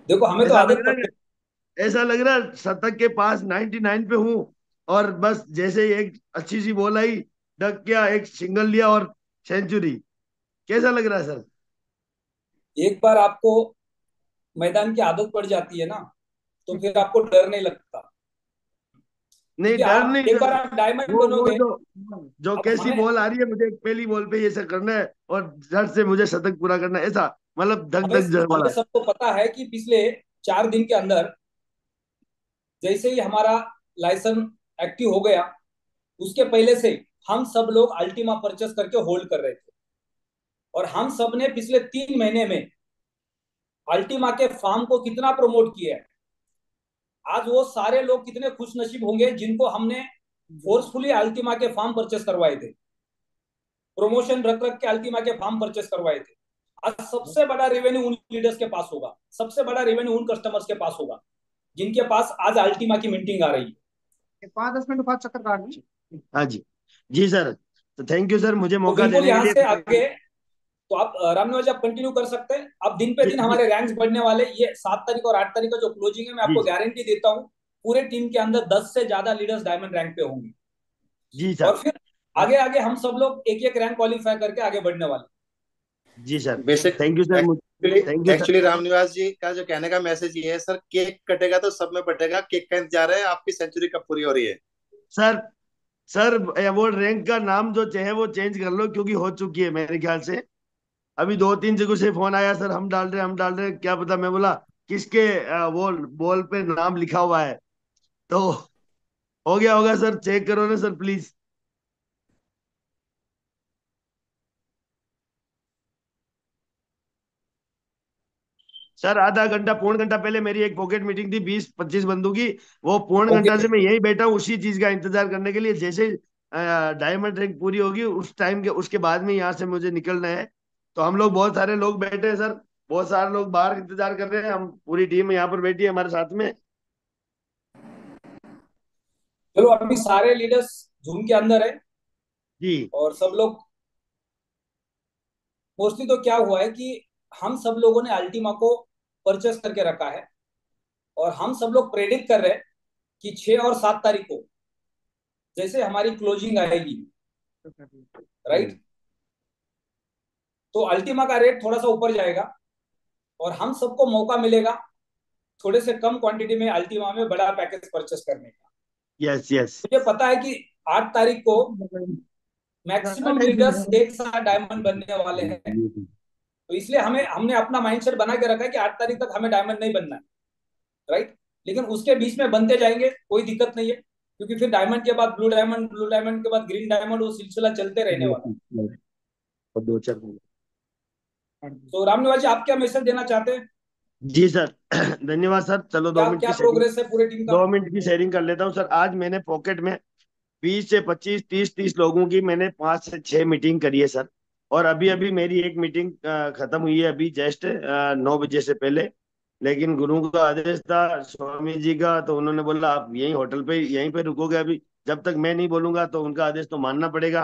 देखो हमें तो ऐसा लग आदत रहा पड़ गई। है ऐसा लग रहा है शतक के पास 99 पे हूँ। और बस जैसे ही एक अच्छी सी बॉल आई, डक किया, एक सिंगल लिया और सेंचुरी। कैसा लग रहा है सर? एक बार आपको मैदान की आदत पड़ जाती है ना, तो फिर आपको डर नहीं लगता। नहीं, क्योंकि डर आप नहीं एक बार सर। आप डायमंड वो बनोगे। जो जो अब कैसी हमें बॉल आ रही है, मुझे पहली बॉल पे ये सब करना है और झट से मुझे शतक पूरा करना है, ऐसा मतलब धक हमें धक जड़ हमें वाला। सबको पता है कि पिछले 4 दिन के अंदर जैसे ही हमारा लाइसेंस एक्टिव हो गया, उसके पहले से हम सब लोग अल्टीमा परचेस करके होल्ड कर रहे थे। और हम सब ने पिछले 3 महीने में अल्टीमा के फार्म को कितना प्रमोट किया है। आज वो सारे लोग कितने खुश नसीब होंगे जिनको हमने फोर्सफुली अल्टीमा के फार्म परचेस करवाए थे, प्रमोशन रख रख के अल्टीमा के फार्म परचेस करवाए थे। आज सबसे बड़ा रेवेन्यू उन लीडर्स के पास होगा, सबसे बड़ा रेवेन्यू उन कस्टमर्स के पास होगा जिनके पास आज अल्टीमा की मिंटिंग आ रही है। 5-10 मिनट बाद चक्कर काट दें। हाँ जी। जी सर। तो थैंक यू सर, मुझे तो मौका बिल्कुल देने के यहाँ लिए। से आगे तो आप रामनिवास जी आप कंटिन्यू कर सकते हैं। अब दिन पे जी दिन जी हमारे रैंक्स बढ़ने वाले। ये 7 तारीख और 8 तारीख का जो क्लोजिंग है, मैं जी आपको गारंटी देता हूँ पूरे टीम के अंदर 10 से ज्यादा लीडर्स डायमंड रैंक पे होंगे। जी और सर। फिर आगे आगे हम सब लोग एक एक रैंक क्वालिफाई करके आगे बढ़ने वाले। जी sir. Basic thank you sir. Actually thank you sir. Actually Ramniwas ji का जो कहने का मैसेज ये है सर, केक कटेगा तो सब में बटेगा। केक का इंतजार है, आपकी सेंचुरी कब पूरी हो रही है? सर सर, अवार्ड रैंक का नाम जो चाहे वो चेंज कर लो, क्योंकि हो चुकी है मेरे ख्याल से। अभी 2-3 जगह से फोन आया, सर हम डाल रहे हैं, हम डाल रहे हैं, क्या पता। मैं बोला किसके वो बॉल पे नाम लिखा हुआ है। तो हो गया होगा सर, चेक करो ना सर प्लीज। सर, आधा घंटा पौन घंटा पहले मेरी एक पॉकेट मीटिंग थी 20-25 बंदों की। वो पौन घंटा ओके। से मैं यही बैठा हूँ उसी चीज का इंतजार करने के लिए। जैसे डायमंड रैंक पूरी होगी उस टाइम के उसके बाद में यहाँ से मुझे निकलना है। तो हम लोग बहुत सारे लोग बैठे हैं सर। बहुत सारे लोग बाहर इंतजार कर रहे हैं। हम पूरी टीम यहाँ पर बैठी है हमारे साथ में। चलो अभी सारे लीडर्स जूम के अंदर है जी और सब लोग मोस्टली। तो क्या हुआ है कि हम सब लोगों ने अल्टीमा को परचेस करके रखा है और हम सब लोग प्रेडिक्ट कर रहे हैं कि 6 और 7 तारीख को जैसे हमारी क्लोजिंग आएगी, राइट, तो अल्टीमा का रेट थोड़ा सा ऊपर जाएगा और हम सबको मौका मिलेगा थोड़े से कम क्वांटिटी में अल्टीमा में बड़ा पैकेज परचेस करने का। Yes yes. मुझे पता है कि 8 तारीख को मैक्सिमम लीडर्स एक साथ डायमंड बनने वाले हैं। तो इसलिए हमें हमने अपना माइंडसेट बना के रखा है कि 8 तारीख तक हमें डायमंड नहीं बनना है, राइट। लेकिन उसके बीच में बनते जाएंगे, कोई दिक्कत नहीं है, क्योंकि फिर डायमंड के बाद ब्लू डायमंड, ब्लू डायमंड के बाद ग्रीन डायमंड, वो सिलसिला चलते रहने वाला और 2-4। है। तो रामनिवास जी आप क्या मैसेज देना चाहते हैं? जी सर। धन्यवाद सर। चलो दो क्या मिनट क्या की शेयरिंग। प्रोग्रेस है पूरे टीम का? 2 मिनट की शेयरिंग कर लेता हूँ सर। आज मैंने पॉकेट में 20 से 25, 30 लोगों की मैंने 5 से 6 मीटिंग करी है सर। और अभी अभी मेरी एक मीटिंग खत्म हुई है अभी जस्ट 9 बजे से पहले। लेकिन गुरु का आदेश था स्वामी जी का, तो उन्होंने बोला आप यहीं होटल पे यहीं पे रुकोगे अभी, जब तक मैं नहीं बोलूंगा तो उनका आदेश तो मानना पड़ेगा,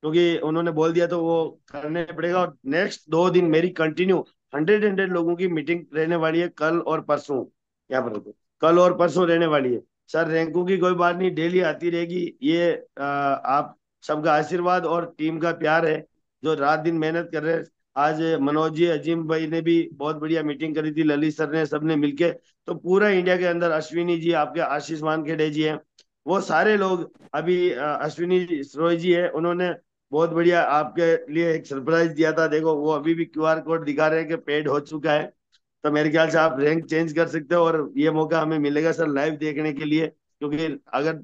क्योंकि उन्होंने बोल दिया तो वो करने पड़ेगा। और नेक्स्ट 2 दिन मेरी कंटिन्यू 100 लोगों की मीटिंग रहने वाली है, कल और परसों। यहाँ पर रुको, कल और परसों रहने वाली है सर। रैंकों की कोई बात नहीं, डेली आती रहेगी ये। आप सबका आशीर्वाद और टीम का प्यार है जो रात दिन मेहनत कर रहे हैं। आज मनोज जी, अजीम भाई ने भी बहुत बढ़िया मीटिंग करी थी, ललित सर ने, सबने मिलके। तो पूरा इंडिया के अंदर अश्विनी जी, आपके आशीष वानखेड़े जी हैं, वो सारे लोग। अभी अश्विनी रॉय जी है, उन्होंने बहुत बढ़िया आपके लिए एक सरप्राइज दिया था, देखो वो अभी भी क्यूआर कोड दिखा रहे हैं कि पेड हो चुका है। तो मेरे ख्याल से आप रैंक चेंज कर सकते हो, और ये मौका हमें मिलेगा सर लाइव देखने के लिए, क्योंकि अगर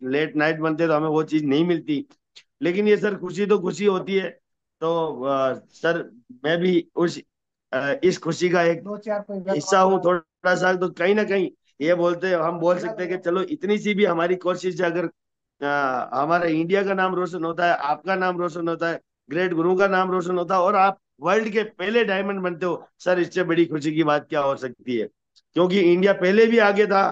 लेट नाइट बनते तो हमें वो चीज नहीं मिलती। लेकिन ये सर खुशी तो खुशी होती है। तो सर मैं भी उस इस खुशी का एक हिस्सा हूँ थोड़ा सा। तो कहीं ना कहीं ये बोलते हम बोल सकते हैं कि चलो इतनी सी भी हमारी कोशिश है, अगर हमारा इंडिया का नाम रोशन होता है, आपका नाम रोशन होता है, ग्रेट गुरु का नाम रोशन होता है, और आप वर्ल्ड के पहले डायमंड बनते हो सर, इससे बड़ी खुशी की बात क्या हो सकती है। क्योंकि इंडिया पहले भी आगे था,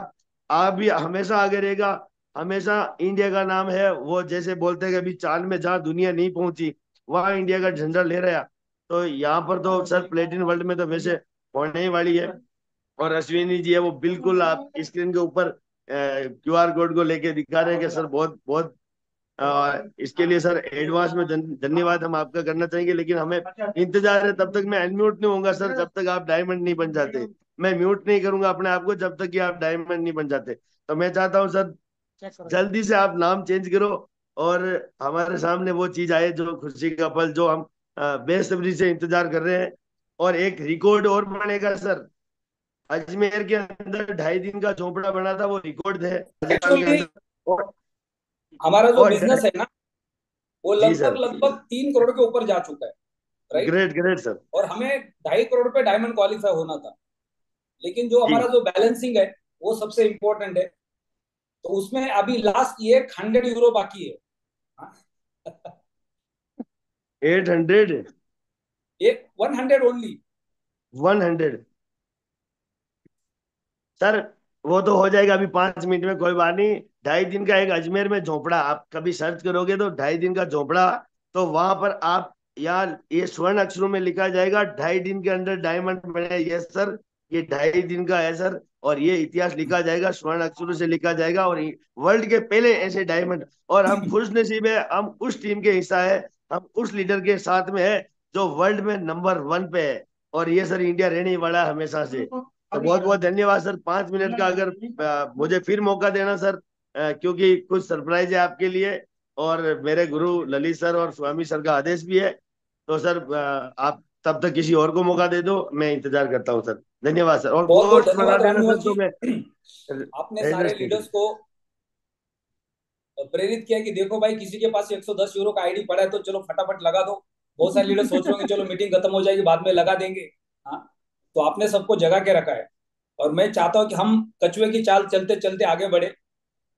आप भी हमेशा आगे रहेगा। हमेशा इंडिया का नाम है, वो जैसे बोलते हैं कि अभी चांद में जहाँ दुनिया नहीं पहुंची वहां इंडिया का झंडा ले रहा। तो यहाँ पर तो सर प्लेटिन वर्ल्ड में तो वैसे होने ही वाली है। और अश्विनी जी है वो बिल्कुल आप स्क्रीन के ऊपर क्यूआर कोड को लेके दिखा रहे हैं कि सर बहुत बहुत इसके लिए सर एडवांस में धन्यवाद हम आपका करना चाहेंगे। लेकिन हमें इंतजार है, तब तक मैं अनम्यूट नहीं होऊंगा सर जब तक आप डायमंड नहीं बन जाते। मैं म्यूट नहीं करूंगा अपने आप को जब तक कि आप डायमंड नहीं बन जाते। तो मैं चाहता हूँ सर जल्दी से आप नाम चेंज करो, और हमारे सामने वो चीज आए जो खुशी का पल, जो हम बेसब्री से इंतजार कर रहे हैं। और एक रिकॉर्ड और बनेगा सर, अजमेर के अंदर 2.5 दिन का झोपड़ा बना था, वो रिकॉर्ड है के एक्चुअली अंदर। और हमारा जो और बिजनेस है ना, वो जी लगभग सर, लगभग 3 करोड़ के ऊपर जा चुका है, राइट। Great great sir. और हमें 2.5 करोड़ पे डायमंड क्वालिफाई होना था, लेकिन जो हमारा जी, जो बैलेंसिंग है वो सबसे इम्पोर्टेंट है। तो उसमें अभी लास्ट ये 100 यूरो बाकी है। हाँ? 800, ये 100 ओनली। 100 सर, वो तो हो जाएगा अभी 5 मिनट में, कोई बात नहीं। 2.5 दिन का एक अजमेर में झोपड़ा आप कभी सर्च करोगे तो 2.5 दिन का झोपड़ा, तो वहां पर आप यार ये स्वर्ण अक्षरों में लिखा जाएगा 2.5 दिन के अंदर डायमंड बने। यस सर, ये 2.5 दिन का है सर, और ये इतिहास लिखा जाएगा, स्वर्ण अक्षरों से लिखा जाएगा, और वर्ल्ड के पहले ऐसे डायमंड। और हम खुश नसीब है, हम उस टीम के हिस्सा है, हम उस लीडर के साथ में है जो वर्ल्ड में नंबर 1 पे है। और ये सर इंडिया रहने ही वाला है हमेशा से। तो बहुत बहुत धन्यवाद सर। 5 मिनट का अगर मुझे फिर मौका देना सर, क्योंकि कुछ सरप्राइज है आपके लिए, और मेरे गुरु ललित सर और स्वामी सर का आदेश भी है। तो सर आप तब तक किसी और को मौका दे दो, मैं इंतजार करता हूँ सर। धन्यवाद सर, और बहुत बहुत पोस्ट बना धन्यवाद देना रामनिवास सर जी। तो मैं आपने एड्रेस सारे दे दूँ। लीडर्स को प्रेरित किया कि देखो भाई, किसी के पास 110 यूरो का आईडी पड़ा है तो चलो फटाफट लगा दो। बहुत सारे लीडर सोच रहे होंगे चलो मीटिंग खत्म हो जाएगी बाद में लगा देंगे। हाँ, तो आपने सबको जगा के रखा है। और मैं चाहता हूँ कि हम कछुए की चाल चलते चलते आगे बढ़े,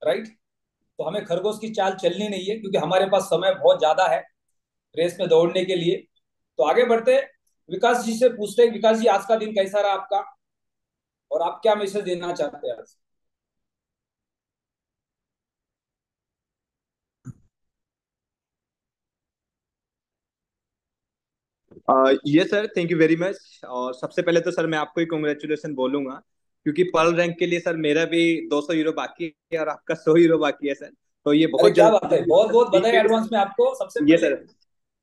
राइट। तो हमें खरगोश की चाल चलनी नहीं है, क्योंकि हमारे पास समय बहुत ज्यादा है रेस में दौड़ने के लिए। तो आगे बढ़ते, विकास जी से पूछते हैं। विकास जी, आज का दिन कैसा रहा आपका, और आप क्या मैसेज देना चाहते हैं आज? ये sir, thank you very much. और सबसे पहले तो सर मैं आपको ही कॉन्ग्रेचुलेसन बोलूंगा, क्योंकि पर्ल रैंक के लिए सर मेरा भी 200 यूरो बाकी है और आपका 100 यूरो बाकी है सर। तो ये अरे बहुत क्या बात है, जल्दी बहुत सर बहुत बधाई स्पीड। एडवांस में आपको। सबसे ये पहले सर,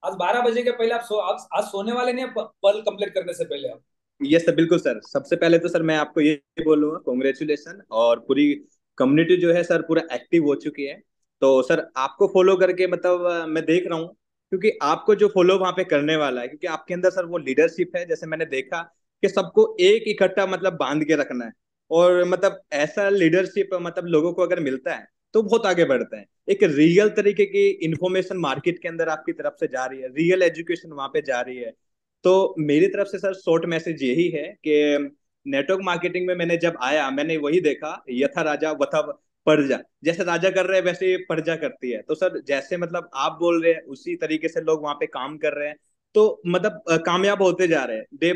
आज 12 बजे के पहले आज सोने वाले नहीं, पल कंप्लीट करने से पहले आप। ये सर बिल्कुल सर। सबसे पहले तो सर मैं आपको ये बोलूंगा कॉन्ग्रेचुलेसन। और पूरी कम्युनिटी जो है सर पूरा एक्टिव हो चुकी है। तो सर आपको फॉलो करके मतलब मैं देख रहा हूँ, क्योंकि आपको जो फॉलो वहां पे करने वाला है, क्योंकि आपके अंदर सर वो लीडरशिप है, जैसे मैंने देखा कि सबको एक इकट्ठा मतलब बांध के रखना है। और मतलब ऐसा लीडरशिप मतलब लोगों को अगर मिलता है तो बहुत आगे बढ़ते हैं। एक रियल तरीके की इंफॉर्मेशन मार्केट के अंदर आपकी तरफ से जा रही है, रियल एजुकेशन वहां पे जा रही है। तो मेरी तरफ से सर शॉर्ट मैसेज यही है कि नेटवर्क मार्केटिंग में मैंने जब आया, मैंने वही देखा, यथा राजा वथा प्रजा। जैसे राजा कर रहे हैं वैसे ही प्रजा करती है। तो सर जैसे मतलब आप बोल रहे हैं उसी तरीके से लोग वहां पे काम कर रहे हैं। तो मतलब कामयाब होते जा रहे हैं, डे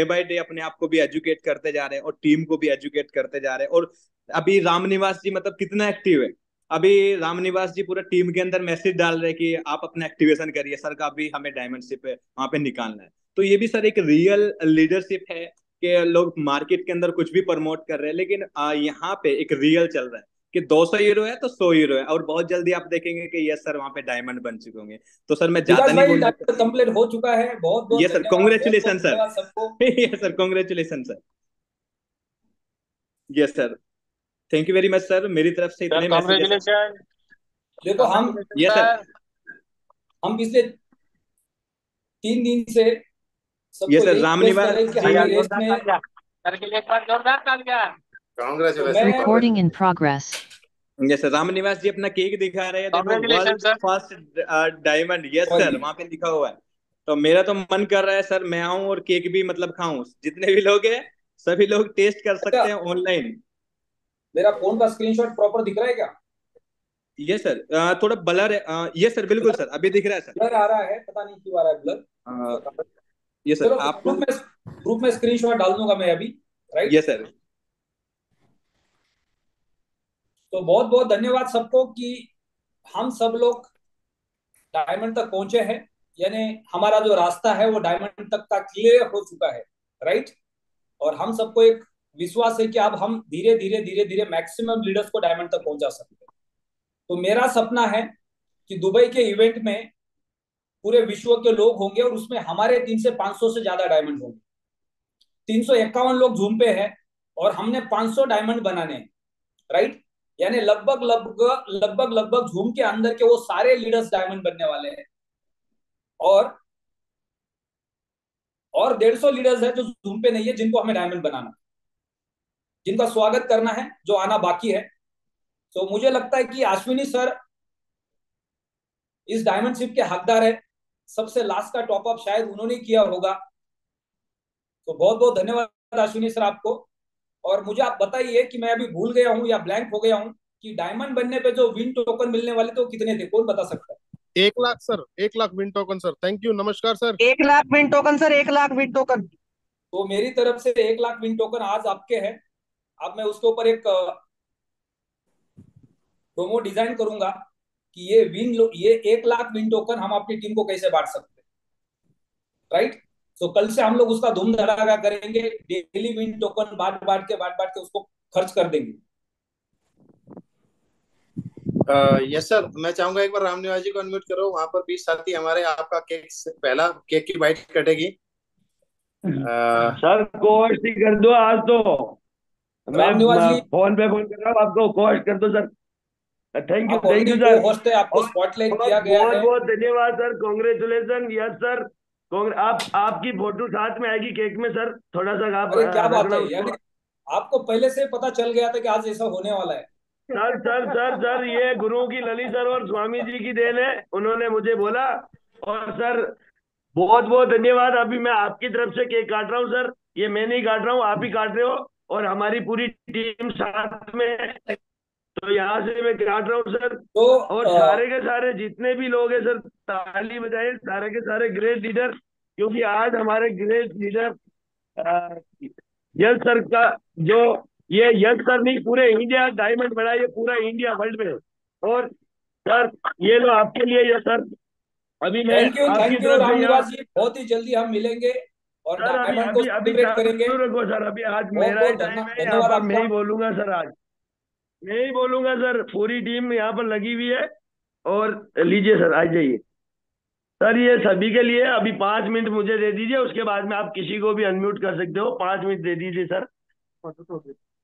बाय डे अपने आप को भी एजुकेट करते जा रहे हैं और टीम को भी एजुकेट करते जा रहे हैं। और अभी रामनिवास जी मतलब कितना एक्टिव है। अभी रामनिवास जी पूरा टीम के अंदर मैसेज डाल रहे हैं कि आप अपना एक्टिवेशन करिए सर, का भी हमें डायमंडशिप है वहां पे निकालना है। तो ये भी सर एक रियल लीडरशिप है कि लोग मार्केट के अंदर कुछ भी प्रमोट कर रहे हैं, लेकिन यहाँ पे एक रियल चल रहा है कि 200 यूरो है तो 100 यूरो है, और बहुत जल्दी आप देखेंगे कि यस सर वहां पे डायमंड बन चुके होंगे। तो सर मैं ज्यादा विकास नहीं भाई, बोलना। डायमंड कंप्लीट हो चुका है। बहुत बहुत ये सर धन्यवाद, बहुत बहुत कॉन्ग्रेचुलेशन सर। धन्यवाद सबको। ये sir congratulation sir. Yes sir, thank you very much sir, मेरी तरफ से सर इतने मैसेजेस हैं। कॉन्ग्रेचुलेशन। देखो, कॉन्ग्रेचुलेशन यस सर। सर। हम पिछले 3 दिन से यस सबको सर यही रिक्वेस्ट कर रामनिवास रहे हैं कि जी। भैया हमें रेस जोरदार में। तालियां सर के लिए, एक बार जोरदार तालियां। तो कांग्रेचुलेसन मैं Recording in congratulation. progress. Yes sir Ramniwas ji अपना केक दिखा रहे हैं, देखो congratulation world sir. First diamond. Yes वही सर वहां पे लिखा हुआ है। तो मेरा तो मन कर रहा है सर मैं आऊं और केक भी मतलब खाऊं, जितने भी लोग हैं सभी लोग टेस्ट कर अच्छा, सकते हैं ऑनलाइन। मेरा फोन का स्क्रीनशॉट प्रॉपर दिख रहा है क्या? यस सर थोड़ा ब्लर है। यस सर बिल्कुल ब्लर सर अभी दिख रहा है ब्लर आ रहा है, पता नहीं क्यों आ रहा है ब्लर। सर। यस सर चलो, आप। ग्रुप में स्क्रीनशॉट डाल दूंगा मैं अभी। राइट। Yes sir. तो बहुत बहुत धन्यवाद सबको कि हम सब लोग डायमंड तक पहुंचे हैं। यानी हमारा जो रास्ता है वो डायमंड तक का क्लियर हो चुका है। राइट। और हम सबको एक विश्वास है कि अब हम धीरे धीरे धीरे धीरे मैक्सिमम लीडर्स को डायमंड तक पहुंचा सकते हैं। तो मेरा सपना है कि दुबई के इवेंट में पूरे विश्व के लोग होंगे और उसमें हमारे टीम से 500 से ज्यादा डायमंड होंगे। 351 लोग जूम पे हैं और हमने 500 डायमंड बनाने हैं। राइट। यानी लगभग लगभग लगभग लगभग जूम के अंदर के वो सारे लीडर्स डायमंड बनने वाले हैं। और 150 लीडर्स है जो जूम पे नहीं है, जिनको हमें डायमंड बनाना, जिनका स्वागत करना है, जो आना बाकी है। तो मुझे लगता है कि अश्विनी सर इस डायमंडशिप के हकदार है। सबसे लास्ट का टॉपअप शायद उन्होंने किया होगा। तो बहुत बहुत धन्यवाद अश्विनी सर आपको। और मुझे आप बताइए कि मैं अभी भूल गया हूं या ब्लैंक हो गया हूं कि डायमंड बनने पे जो विन टोकन मिलने वाले थे वो कितने थे, कौन बता सकता है? 1 lakh sir, 1 lakh win token sir. Thank you, नमस्कार sir. 1 lakh win token sir, 1 lakh win token. तो मेरी तरफ से 1 लाख विन टोकन आज आपके हैं। अब मैं उसके ऊपर एक प्रोमो डिजाइन करूंगा कि ये 1 लाख विन टोकन हम अपनी टीम को कैसे बांट सकते हैं। राइट। तो कल से हम लोग उसका धूम धड़ाका करेंगे। डेली विन टोकन बांट बांट के उसको खर्च कर देंगे। यस सर, मैं चाहूंगा एक बार रामनिवास जी को अनम्यूट करो, वहां पर 20 साथी हमारे आपका केक पहला केक की बाइट कटेगी। सर कोस्ट ही कर दो आज तो। मैं रामनिवास जी, फोन पे फोन कर रहा हूँ, आपको कोस्ट कर दो सर। आप थैंक ऑलरेडी यू को सर। होस्ट है, आपको और स्पॉटलाइट बहुत किया गया बहुत है। बहुत धन्यवाद सर, कॉन्ग्रेचुलेशन। Yes sir. आप आपकी फोटो साथ में आएगी केक में सर, थोड़ा सा आप अरे क्या बात रखना है, उसको। यानी आपको पहले से पता चल गया था कि आज ऐसा होने वाला है। सर ये गुरु की ललित सर और स्वामी जी की देन है, उन्होंने मुझे बोला। और सर बहुत बहुत धन्यवाद। अभी मैं आपकी तरफ से केक काट रहा हूँ सर, ये मैं नहीं काट रहा हूँ, आप ही काट रहे हो। और हमारी पूरी टीम साथ में है, तो यहाँ से मैं काट रहा हूँ सर। तो और सारे के सारे जितने भी लोग हैं सर, ताली बजाए, सारे के सारे ग्रेट लीडर। क्योंकि आज हमारे ग्रेट लीडर यश सर का जो, ये यश सर नहीं, पूरे इंडिया डायमंड बना, ये पूरा इंडिया वर्ल्ड में। और सर ये लो आपके लिए ये सर, अभी मैं आपकी थैंक यू तरफ से यहाँ। रामनिवास जी, बहुत ही जल्दी हम मिलेंगे और सर अभी डायमंड को अभी अभी सेलिब्रेट करेंगे। चालू रखो सर, अभी आज बहुत मेरा ही बहुत टाइम है यहाँ धन्यवाद पर, मैं आपका। ही बोलूंगा सर आज, मैं ही बोलूंगा सर। पूरी टीम यहाँ पर लगी हुई है। और लीजिए सर, आ जाइए सर, ये सभी के लिए। अभी 5 मिनट मुझे दे दीजिए, उसके बाद में आप किसी को भी अनम्यूट कर सकते हो। 5 मिनट दे दीजिए सर।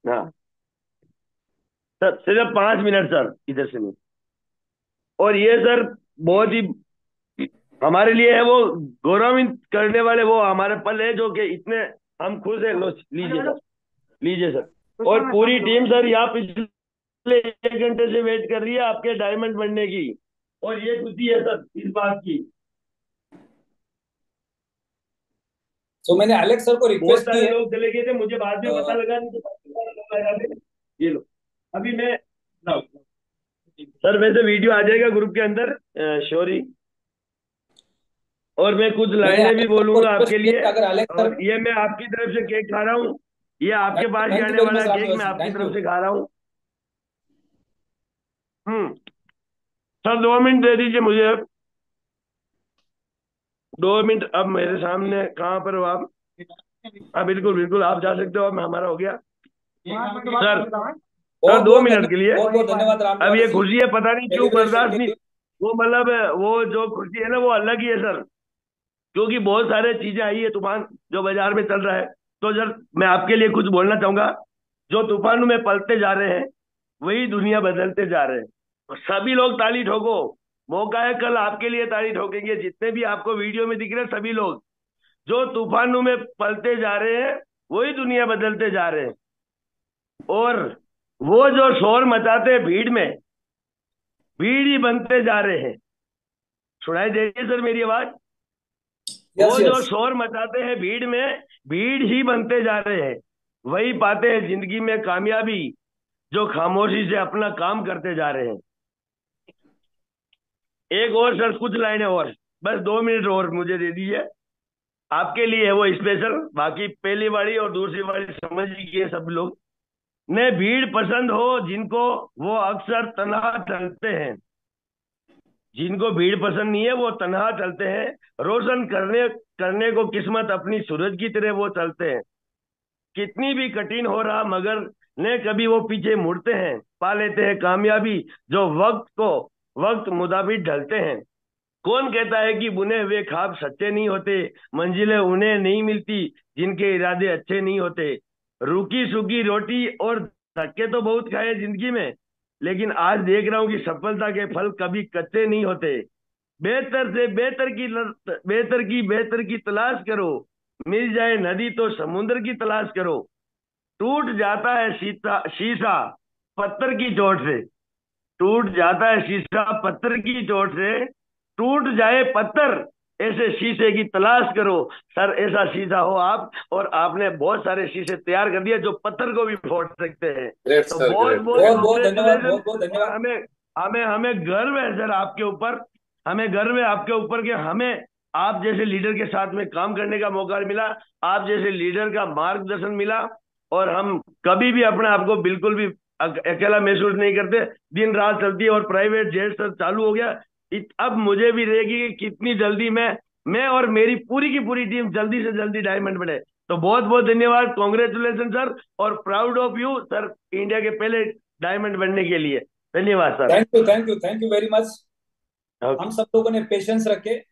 हाँ सर, सिर्फ 5 मिनट सर, इधर से नहीं। और ये सर बहुत ही हमारे लिए है, वो गौरवित करने वाले वो हमारे पल है, जो कि इतने हम खुश हैं। लो लीजिए सर, लीजिए सर। और पूरी टीम सर यहाँ पिछले 1 घंटे से वेट कर रही है आपके डायमंड बनने की। और ये खुशी है सर इस बात की। तो मैंने एलेक्स सर को बहुत रिक्वेस्ट की सारे है। लोग चले गए थे, मुझे बाद में पता लगा, नहीं तो पता लगा दे। ये लो, अभी मैं लाओ। सर वैसे वीडियो आ जाएगा ग्रुप के अंदर, श्योर ही। और मैं कुछ मैंने लाइनें भी आलेख सर को बोलूंगा रिक्वेस्ट आपके किया लिए। कि अगर आलेख सर, और ये मैं आपकी तरफ से केक खा रहा हूँ, ये आपके पास ही थैंक यू आने वेरी वाला मच केक मैं रामनिवास जी, आपकी थैंक तरफ यू। से खा रहा हूँ। हम्म। सर 2 मिनट दे दीजिए मुझे, 2 मिनट। अब मेरे सामने कहाँ पर हो आप? हाँ बिल्कुल बिल्कुल, आप जा सकते हो, अब हमारा हो गया सर। सर बहुत 2 मिनट के लिए। बहुत बहुत धन्यवाद अब ये रामनिवास जी, खुशी है, पता नहीं क्यों सेलिब्रेशन बर्दाश्त के नहीं, लिए। वो मतलब वो जो खुशी है ना वो अलग ही है सर, क्योंकि बहुत सारे चीजें आई है, तूफान जो बाजार में चल रहा है। तो सर मैं आपके लिए कुछ बोलना चाहूंगा। जो तूफानों में पलते जा रहे हैं वही दुनिया बदलते जा रहे हैं। तो सभी लोग ताली ठोको, मौका है कल आपके लिए ताली ठोकेंगे। जितने भी आपको वीडियो में दिख रहे हैं सभी लोग, जो तूफानों में पलते जा रहे हैं वही दुनिया बदलते जा रहे हैं। और वो जो शोर मचाते हैं भीड़ में, भीड़ ही बनते जा रहे हैं। सुनाई दे रही है सर मेरी आवाज? यस वो जो यस। शोर मचाते हैं भीड़ में, भीड़ ही बनते जा रहे हैं। वही पाते हैं जिंदगी में कामयाबी, जो खामोशी से अपना काम करते जा रहे हैं। एक और सर, कुछ लाइनें और, बस 2 मिनट और मुझे दे दीजिए। आपके लिए है वो स्पेशल, बाकी पहली वाली और दूसरी वाली समझ लीजिए सब लोग। ने भीड़ पसंद हो जिनको, वो अक्सर तन्हा चलते हैं। जिनको भीड़ पसंद नहीं है वो तन्हा चलते हैं। रोशन करने करने को किस्मत अपनी सूरज की तरह वो चलते हैं। कितनी भी कठिन हो रहा मगर ने कभी वो पीछे मुड़ते हैं। पा लेते हैं कामयाबी, जो वक्त मुताबिक ढलते हैं। कौन कहता है कि बुने हुए ख्वाब सच्चे नहीं होते? मंजिलें उन्हें नहीं मिलती जिनके इरादे अच्छे नहीं होते। रूखी सूखी रोटी और धक्के तो बहुत खाए जिंदगी में, लेकिन आज देख रहा हूं कि सफलता के फल कभी कच्चे नहीं होते। बेहतर से बेहतर की तलाश करो। मिल जाए नदी तो समुद्र की तलाश करो। टूट जाता है शीशा पत्थर की चोट से। टूट जाता है शीशा पत्थर की चोट से। टूट जाए पत्थर, ऐसे शीशे की तलाश करो। सर ऐसा शीशा हो आप, और आपने बहुत सारे शीशे तैयार कर दिए जो पत्थर को भी फोड़ सकते हैं। ग्रेट तो सर, बहुत ग्रेट बहुत बहुत ग्रेट। बहुत धन्यवाद, कॉन्ग्रेचुलेशन। बहुत बहुत और धन्यवाद। हमें हमें हमें गर्व है सर आपके ऊपर। हमें गर्व है आपके ऊपर कि हमें आप जैसे लीडर के साथ में काम करने का मौका मिला, आप जैसे लीडर का मार्गदर्शन मिला। और हम कभी भी अपने आप को बिल्कुल भी अकेला महसूस नहीं करते। दिन रात चलती है और प्राइवेट जेट सर चालू हो गया। अब मुझे भी रहेगी कि कितनी जल्दी मैं और मेरी पूरी की पूरी टीम जल्दी से जल्दी डायमंड बने। तो बहुत बहुत धन्यवाद, कॉन्ग्रेचुलेशन सर, और proud of you sir, India के पहले डायमंड बनने के लिए। धन्यवाद sir. Thank you thank you thank you very much. हम ओके। सब लोगों ने पेशेंस रखे,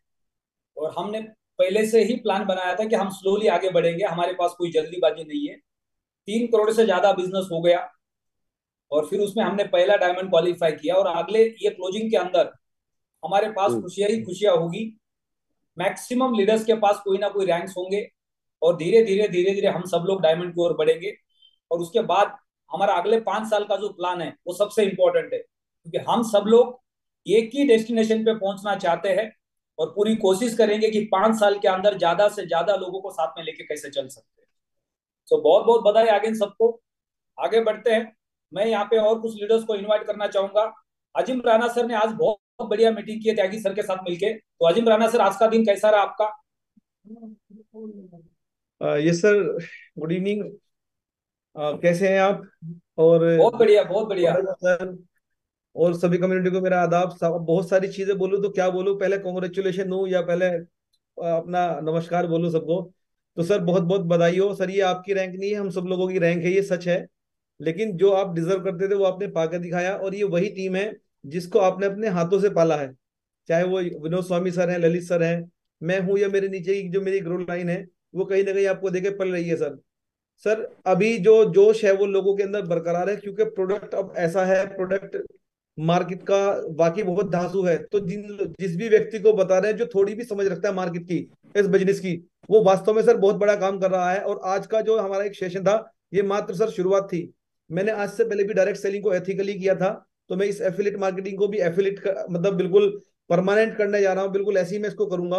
और हमने पहले से ही प्लान बनाया था कि हम स्लोली आगे बढ़ेंगे, हमारे पास कोई जल्दीबाजी नहीं है। 3 करोड़ से ज्यादा बिजनेस हो गया, और फिर उसमें हमने पहला डायमंड क्वालिफाई किया, और अगले ये क्लोजिंग के अंदर हमारे पास खुशियां ही खुशियां होगी। मैक्सिमम लीडर्स के पास कोई ना कोई रैंक्स होंगे, और धीरे धीरे हम सब लोग डायमंड की ओर बढ़ेंगे। और उसके बाद हमारा अगले 5 साल का जो प्लान है वो सबसे इंपॉर्टेंट है, क्योंकि हम सब लोग एक ही डेस्टिनेशन पे पहुंचना चाहते हैं, और पूरी कोशिश करेंगे कि 5 साल के अंदर ज्यादा से ज्यादा लोगों को साथ में लेके कैसे चल सकते हैं। तो बहुत बहुत बधाई आगे इन सबको। आगे बढ़ते हैं। मैं यहाँ पे और कुछ लीडर्स को इनवाइट करना चाहूंगा। अजीम राणा सर ने आज बहुत बढ़िया मीटिंग की है त्यागी सर के साथ मिलके। तो अजीम राणा सर, आज का दिन कैसा रहा आपका? Yes sir, good evening. कैसे हैं आप? और बहुत बढ़िया, बहुत बढ़िया। सर, और सभी कम्युनिटी को मेरा आदाब। बहुत सारी चीजें बोलूं तो क्या बोलूं, पहले कॉन्ग्रेचुलेशन दूं या पहले अपना नमस्कार बोलूं सबको? तो सर बहुत बहुत बधाई हो सर, ये आपकी रैंक नहीं है, हम सब लोगों की रैंक है, ये सच है। लेकिन जो आप डिजर्व करते थे वो आपने पाकर दिखाया, और ये वही टीम है जिसको आपने अपने हाथों से पाला है। चाहे वो विनोद स्वामी सर हैं, ललित सर हैं, मैं हूं, या मेरे नीचे की जो मेरी ग्रो लाइन है, वो कहीं ना कहीं आपको देखे पल रही है सर। सर अभी जो जोश है वो लोगों के अंदर बरकरार है, क्योंकि प्रोडक्ट अब ऐसा है, प्रोडक्ट मार्केट का वाकई बहुत धांसू है। तो जिस भी व्यक्ति को बता रहे हैं जो थोड़ी भी समझ रखता है मार्केट की, इस बिजनेस की, वो वास्तव में सर बहुत बड़ा काम कर रहा है। और आज का जो हमारा एक सेशन था, ये मात्र सर शुरुआत थी। मैंने आज से पहले भी डायरेक्ट सेलिंग को एथिकली किया था, तो मैं इस एफिलिएट मार्केटिंग को भी मतलब बिल्कुल परमानेंट करने जा रहा हूँ, बिल्कुल ऐसे ही मैं इसको करूंगा।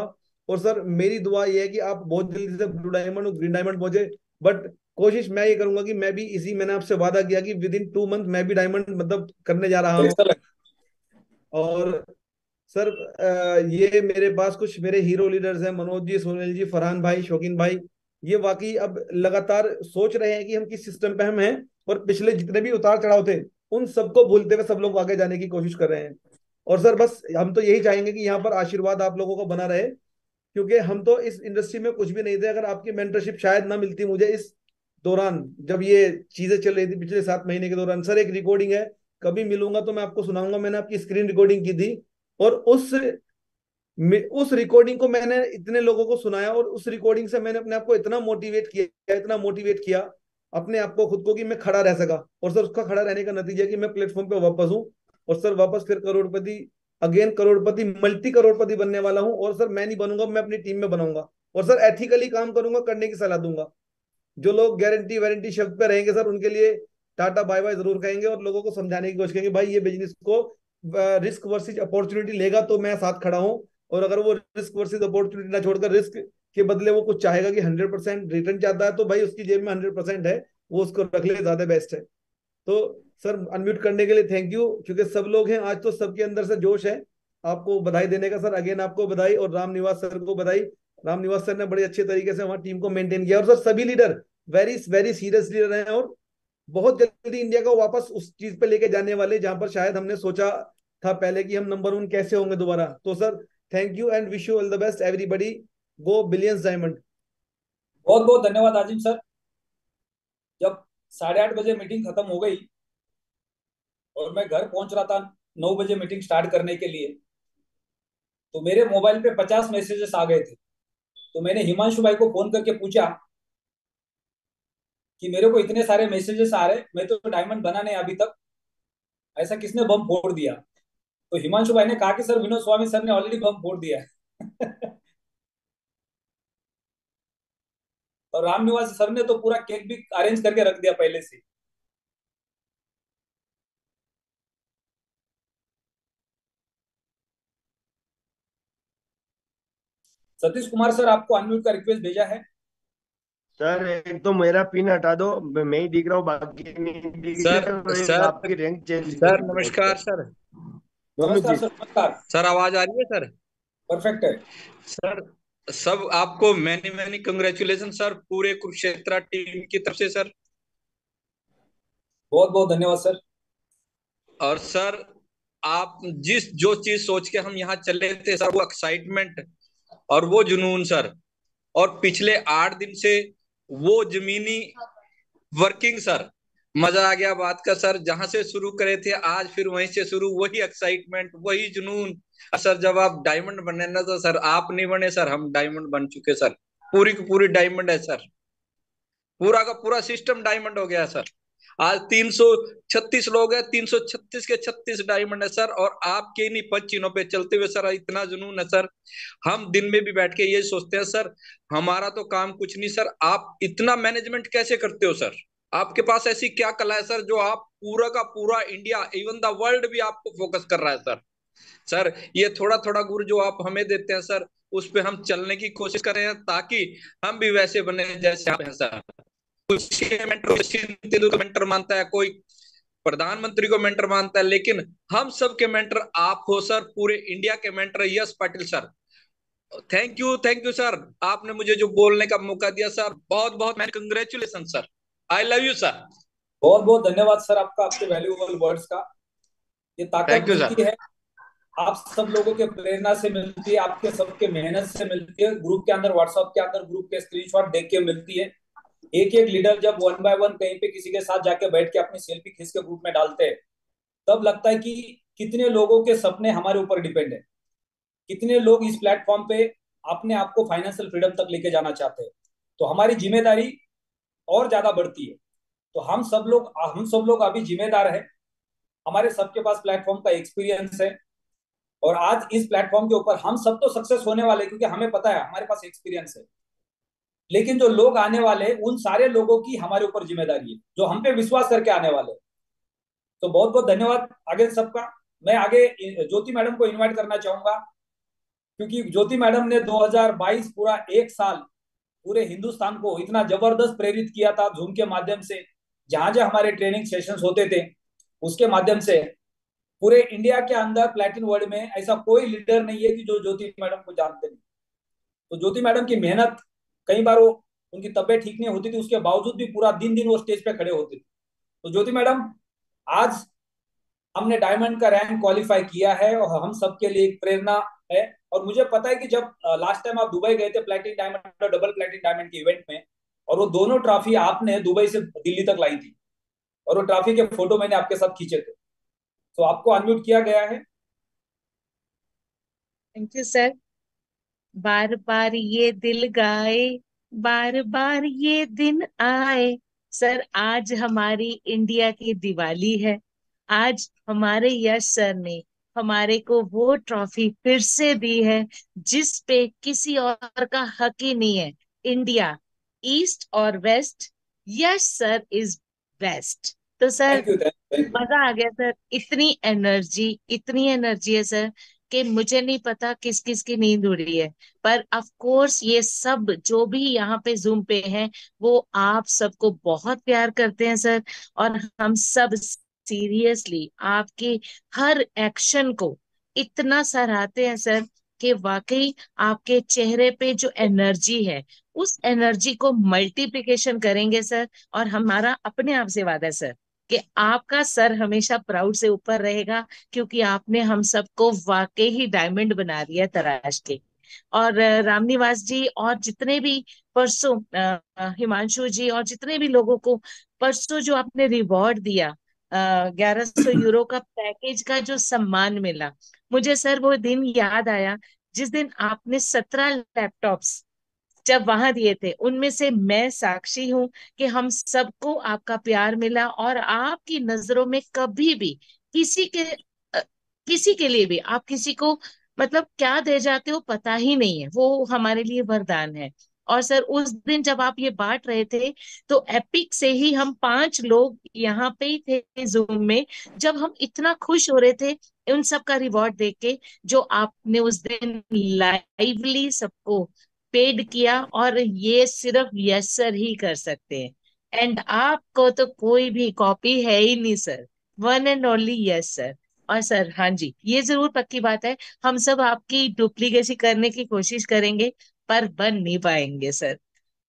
और सर मेरी दुआ ये है कि आप बहुत जल्दी से ब्लू डायमंड और ग्रीन डायमंड पहुंचे। बट कोशिश मैं ये करूंगा कि मैं भी इसी, मैंने आपसे वादा किया कि विद इन 2 मंथ मैं भी डायमंड मतलब करने जा रहा हूँ। Excellent. और सर ये मेरे पास कुछ मेरे हीरो लीडर्स हैं, मनोज जी, सोहेल जी, फरहान भाई, शौकीन भाई। ये वाकई अब लगातार सोच रहे हैं कि हम किस सिस्टम पे हम हैं, और पिछले जितने भी उतार चढ़ाव थे उन सबको भूलते हुए सब लोग आगे जाने की कोशिश कर रहे हैं। और सर बस हम तो यही चाहेंगे कि यहाँ पर आशीर्वाद आप लोगों का बना रहे, क्योंकि हम तो इस इंडस्ट्री में कुछ भी नहीं थे अगर आपकी मेंटरशिप शायद ना मिलती मुझे इस दौरान, जब ये चीजें चल रही थी पिछले 7 महीने के दौरान। सर एक रिकॉर्डिंग है, कभी मिलूंगा तो मैं आपको सुनाऊंगा, मैंने आपकी स्क्रीन रिकॉर्डिंग की थी, और उस रिकॉर्डिंग को मैंने इतने लोगों को सुनाया, और उस रिकॉर्डिंग से मैंने अपने आप को इतना मोटिवेट किया अपने आप को खुद को, कि मैं खड़ा रह सका। और सर उसका खड़ा रहने का नतीजा है कि मैं प्लेटफॉर्म पे वापस हूँ, और सर वापस फिर करोड़पति, अगेन करोड़पति, मल्टी करोड़पति बनने वाला हूँ। और सर मैं नहीं बनूंगा, मैं अपनी टीम में बनाऊंगा, और सर एथिकली काम करूंगा, करने की सलाह दूंगा। जो लोग गारंटी वारंटी शब्द पे रहेंगे सर उनके लिए टाटा बाय बाय जरूर कहेंगे, और लोगों को समझाने की कोशिश करेंगे भाई ये बिजनेस को रिस्क वर्सेस अपॉर्चुनिटी लेगा तो मैं साथ खड़ा हूं, और अगर वो रिस्क वर्सेस अपॉर्चुनिटी ना छोड़कर रिस्क के बदले वो कुछ चाहेगा कि 100% रिटर्न चाहता है, तो भाई उसकी जेब में 100% है, वो उसको रख ले, ज्यादा बेस्ट है। तो सर अनम्यूट करने के लिए थैंक यू, क्योंकि सब लोग हैं आज, तो सबके अंदर से जोश है आपको बधाई देने का। सर अगेन आपको बधाई, और राम निवास सर को बधाई। राम निवास सर ने बड़े अच्छे तरीके से हमारी टीम को मेंटेन किया, और सर सभी leader very very serious leader हैं, और बहुत जल्दी इंडिया को वापस उस चीज पे लेके जाने वाले जहां पर शायद हमने सोचा था पहले कि हम नंबर 1 कैसे होंगे दोबारा। तो sir thank you and wish you all the best everybody, go billions diamond. बहुत बहुत धन्यवाद आजिम सर। जब 8:30 बजे मीटिंग खत्म हो गई और मैं घर पहुंच रहा था 9 बजे मीटिंग स्टार्ट करने के लिए, तो मेरे मोबाइल पे 50 मैसेजेस आ गए थे। तो मैंने हिमांशु भाई को फोन करके पूछा कि मेरे को इतने सारे मैसेजेस आ रहे, मैं तो डायमंड बना नहीं अभी तक, ऐसा किसने बम फोड़ दिया? तो हिमांशु भाई ने कहा कि सर विनोद स्वामी सर ने ऑलरेडी बम फोड़ दिया है और रामनिवास सर ने तो पूरा केक भी अरेंज करके रख दिया पहले से। सतीश कुमार सर आपको अनम्यूट का रिक्वेस्ट भेजा है। सर एक तो मेरा पिन हटा दो, मैं ही दिख रहा हूँ, बाकी नहीं दिख सर रहा है, और एक सर आपकी रैंक चेंज सर करनी है नमस्कार सर। सर। रोमित नमस्कार जी। सर, नमस्कार। सर आवाज आ रही है सर? परफेक्ट है। सर सब आपको मैनी मैनी कंग्रेचुलेशन सर, पूरे कुरुक्षेत्र टीम की तरफ से सर। बहुत बहुत धन्यवाद सर। और सर आप जिस जो चीज सोच के हम यहाँ चले थे सर, वो एक्साइटमेंट और वो जुनून सर, और पिछले 8 दिन से वो जमीनी वर्किंग सर, मजा आ गया बात का सर। जहां से शुरू करे थे आज फिर वहीं से शुरू, वही एक्साइटमेंट वही जुनून। सर जब आप डायमंड बने ना, तो सर आप नहीं बने सर, हम डायमंड बन चुके सर। पूरी की पूरी डायमंड है सर, पूरा का पूरा सिस्टम डायमंड हो गया सर। आज 336 लोग हैं, 336 के 36 डायमंड है सर, और आपके इन्हीं पद चिन्हों पे चलते हुए सर इतना जुनून है सर। हम दिन में भी बैठ के ये सोचते हैं सर, हमारा तो काम कुछ नहीं सर, आप इतना मैनेजमेंट कैसे करते हो सर? आपके पास ऐसी क्या कला है सर, जो आप पूरा का पूरा इंडिया, इवन द वर्ल्ड भी आपको फोकस कर रहा है सर। सर ये थोड़ा थोड़ा गुरु जो आप हमें देते हैं सर, उस पे हम चलने की कोशिश कर रहे हैं, ताकि हम भी वैसे बने जैसे आप हैं सर। मेंटर सचिन तेंदुलकर को मेंटर मानता है, कोई प्रधानमंत्री को मेंटर मानता है, लेकिन हम सब के मेंटर आप हो सर, पूरे इंडिया के mentor Yash Patil sir. Thank you sir, आपने मुझे जो बोलने का मौका दिया सर, बहुत बहुत मैं congratulation sir, I love you sir. बहुत बहुत धन्यवाद सर आपका, आपके वैल्यूएबल वर्ड्स का। ये ताकत थैंक यू सर। मिलती है आप सब लोगों के प्रेरणा से, मिलती है आपके सबके मेहनत से, मिलती है ग्रुप के अंदर, व्हाट्सएप के अंदर ग्रुप के स्क्रीनशॉट देख के मिलती है। एक एक लीडर जब 1 बाय 1 कहीं पे किसी के साथ जाके बैठ के अपनी सेल्फी खींच के ग्रुप में डालते हैं, तब लगता है कि कितने लोगों के सपने हमारे ऊपर डिपेंड है, कितने लोग इस प्लेटफॉर्म पे अपने आप को फाइनेंशियल फ्रीडम तक लेके जाना चाहते हैं। तो हमारी जिम्मेदारी और ज्यादा बढ़ती है। तो हम सब लोग अभी जिम्मेदार है। हमारे सबके पास प्लेटफॉर्म का एक्सपीरियंस है, और आज इस प्लेटफॉर्म के ऊपर हम सब तो सक्सेस होने वाले हैं, क्योंकि हमें पता है हमारे पास एक्सपीरियंस है। लेकिन जो लोग आने वाले, उन सारे लोगों की हमारे ऊपर जिम्मेदारी है, जो हम पे विश्वास करके आने वाले। तो बहुत बहुत धन्यवाद आगे सबका। मैं आगे ज्योति मैडम को इनवाइट करना चाहूंगा, क्योंकि ज्योति मैडम ने 2022 पूरा एक साल पूरे हिंदुस्तान को इतना जबरदस्त प्रेरित किया था जूम के माध्यम से। जहां जहां हमारे ट्रेनिंग सेशंस होते थे, उसके माध्यम से पूरे इंडिया के अंदर प्लेटिन वर्ल्ड में ऐसा कोई लीडर नहीं है कि जो ज्योति मैडम को जानते नहीं। तो ज्योति मैडम की मेहनत, कई बार वो उनकी तबीयत ठीक नहीं होती थी, उसके बावजूद भी पूरा दिन दिन वो स्टेज पे खड़े होते थे। तो ज्योति मैडम, आज हमने डायमंड का रैंक क्वालिफाई किया है और हम सबके लिए एक प्रेरणा है। और मुझे पता है कि जब लास्ट टाइम आप दुबई गए थे प्लेटिन डायमंड और डबल प्लेटिन डायमंड के इवेंट में, और वो दोनों ट्रॉफी आपने दुबई से दिल्ली तक लाई थी, और वो ट्रॉफी के फोटो मैंने आपके साथ खींचे थे। तो आपको अनम्यूट किया गया है। Thank you sir. बार बार ये दिल गाए, बार बार ये दिन आए। सर आज हमारी इंडिया की दिवाली है। आज हमारे यश सर ने हमारे को वो ट्रॉफी फिर से दी है जिस पे किसी और का हक ही नहीं है। इंडिया, ईस्ट और west, Yash sir is best. तो sir thank you, thank you. मजा आ गया सर। इतनी एनर्जी है सर कि मुझे नहीं पता किस किस की नींद उड़ी है। पर ऑफ कोर्स ये सब जो भी यहाँ पे जूम पे हैं वो आप सबको बहुत प्यार करते हैं सर। और हम सब सीरियसली आपके हर एक्शन को इतना सराहते हैं सर कि वाकई आपके चेहरे पे जो एनर्जी है उस एनर्जी को मल्टीप्लिकेशन करेंगे सर। और हमारा अपने आप से वादा है सर कि आपका सर हमेशा प्राउड से ऊपर रहेगा, क्योंकि आपने हम सबको वाकई ही डायमंड बना दिया तराश के। और रामनिवास जी और जितने भी परसों हिमांशु जी और जितने भी लोगों को परसों जो आपने रिवॉर्ड दिया, 1100 यूरो का पैकेज का जो सम्मान मिला, मुझे सर वो दिन याद आया जिस दिन आपने 17 लैपटॉप्स जब वहां दिए थे। उनमें से मैं साक्षी हूँ कि हम सबको आपका प्यार मिला और आपकी नजरों में कभी भी किसी के किसी के लिए भी आप किसी को मतलब क्या दे जाते हो पता ही नहीं है, वो हमारे लिए वरदान है। और सर उस दिन जब आप ये बांट रहे थे तो एपिक से ही हम 5 लोग यहाँ पे ही थे जूम में, जब हम इतना खुश हो रहे थे उन सब का रिवॉर्ड देख के जो आपने उस दिन लाइवली सबको पेड किया। और ये सिर्फ यस सर ही कर सकते हैं, एंड आपको तो कोई भी कॉपी है ही नहीं sir, one and only yes sir. और सर हाँ जी, ये जरूर पक्की बात है, हम सब आपकी डुप्लीकेसी करने की कोशिश करेंगे पर बन नहीं पाएंगे sir.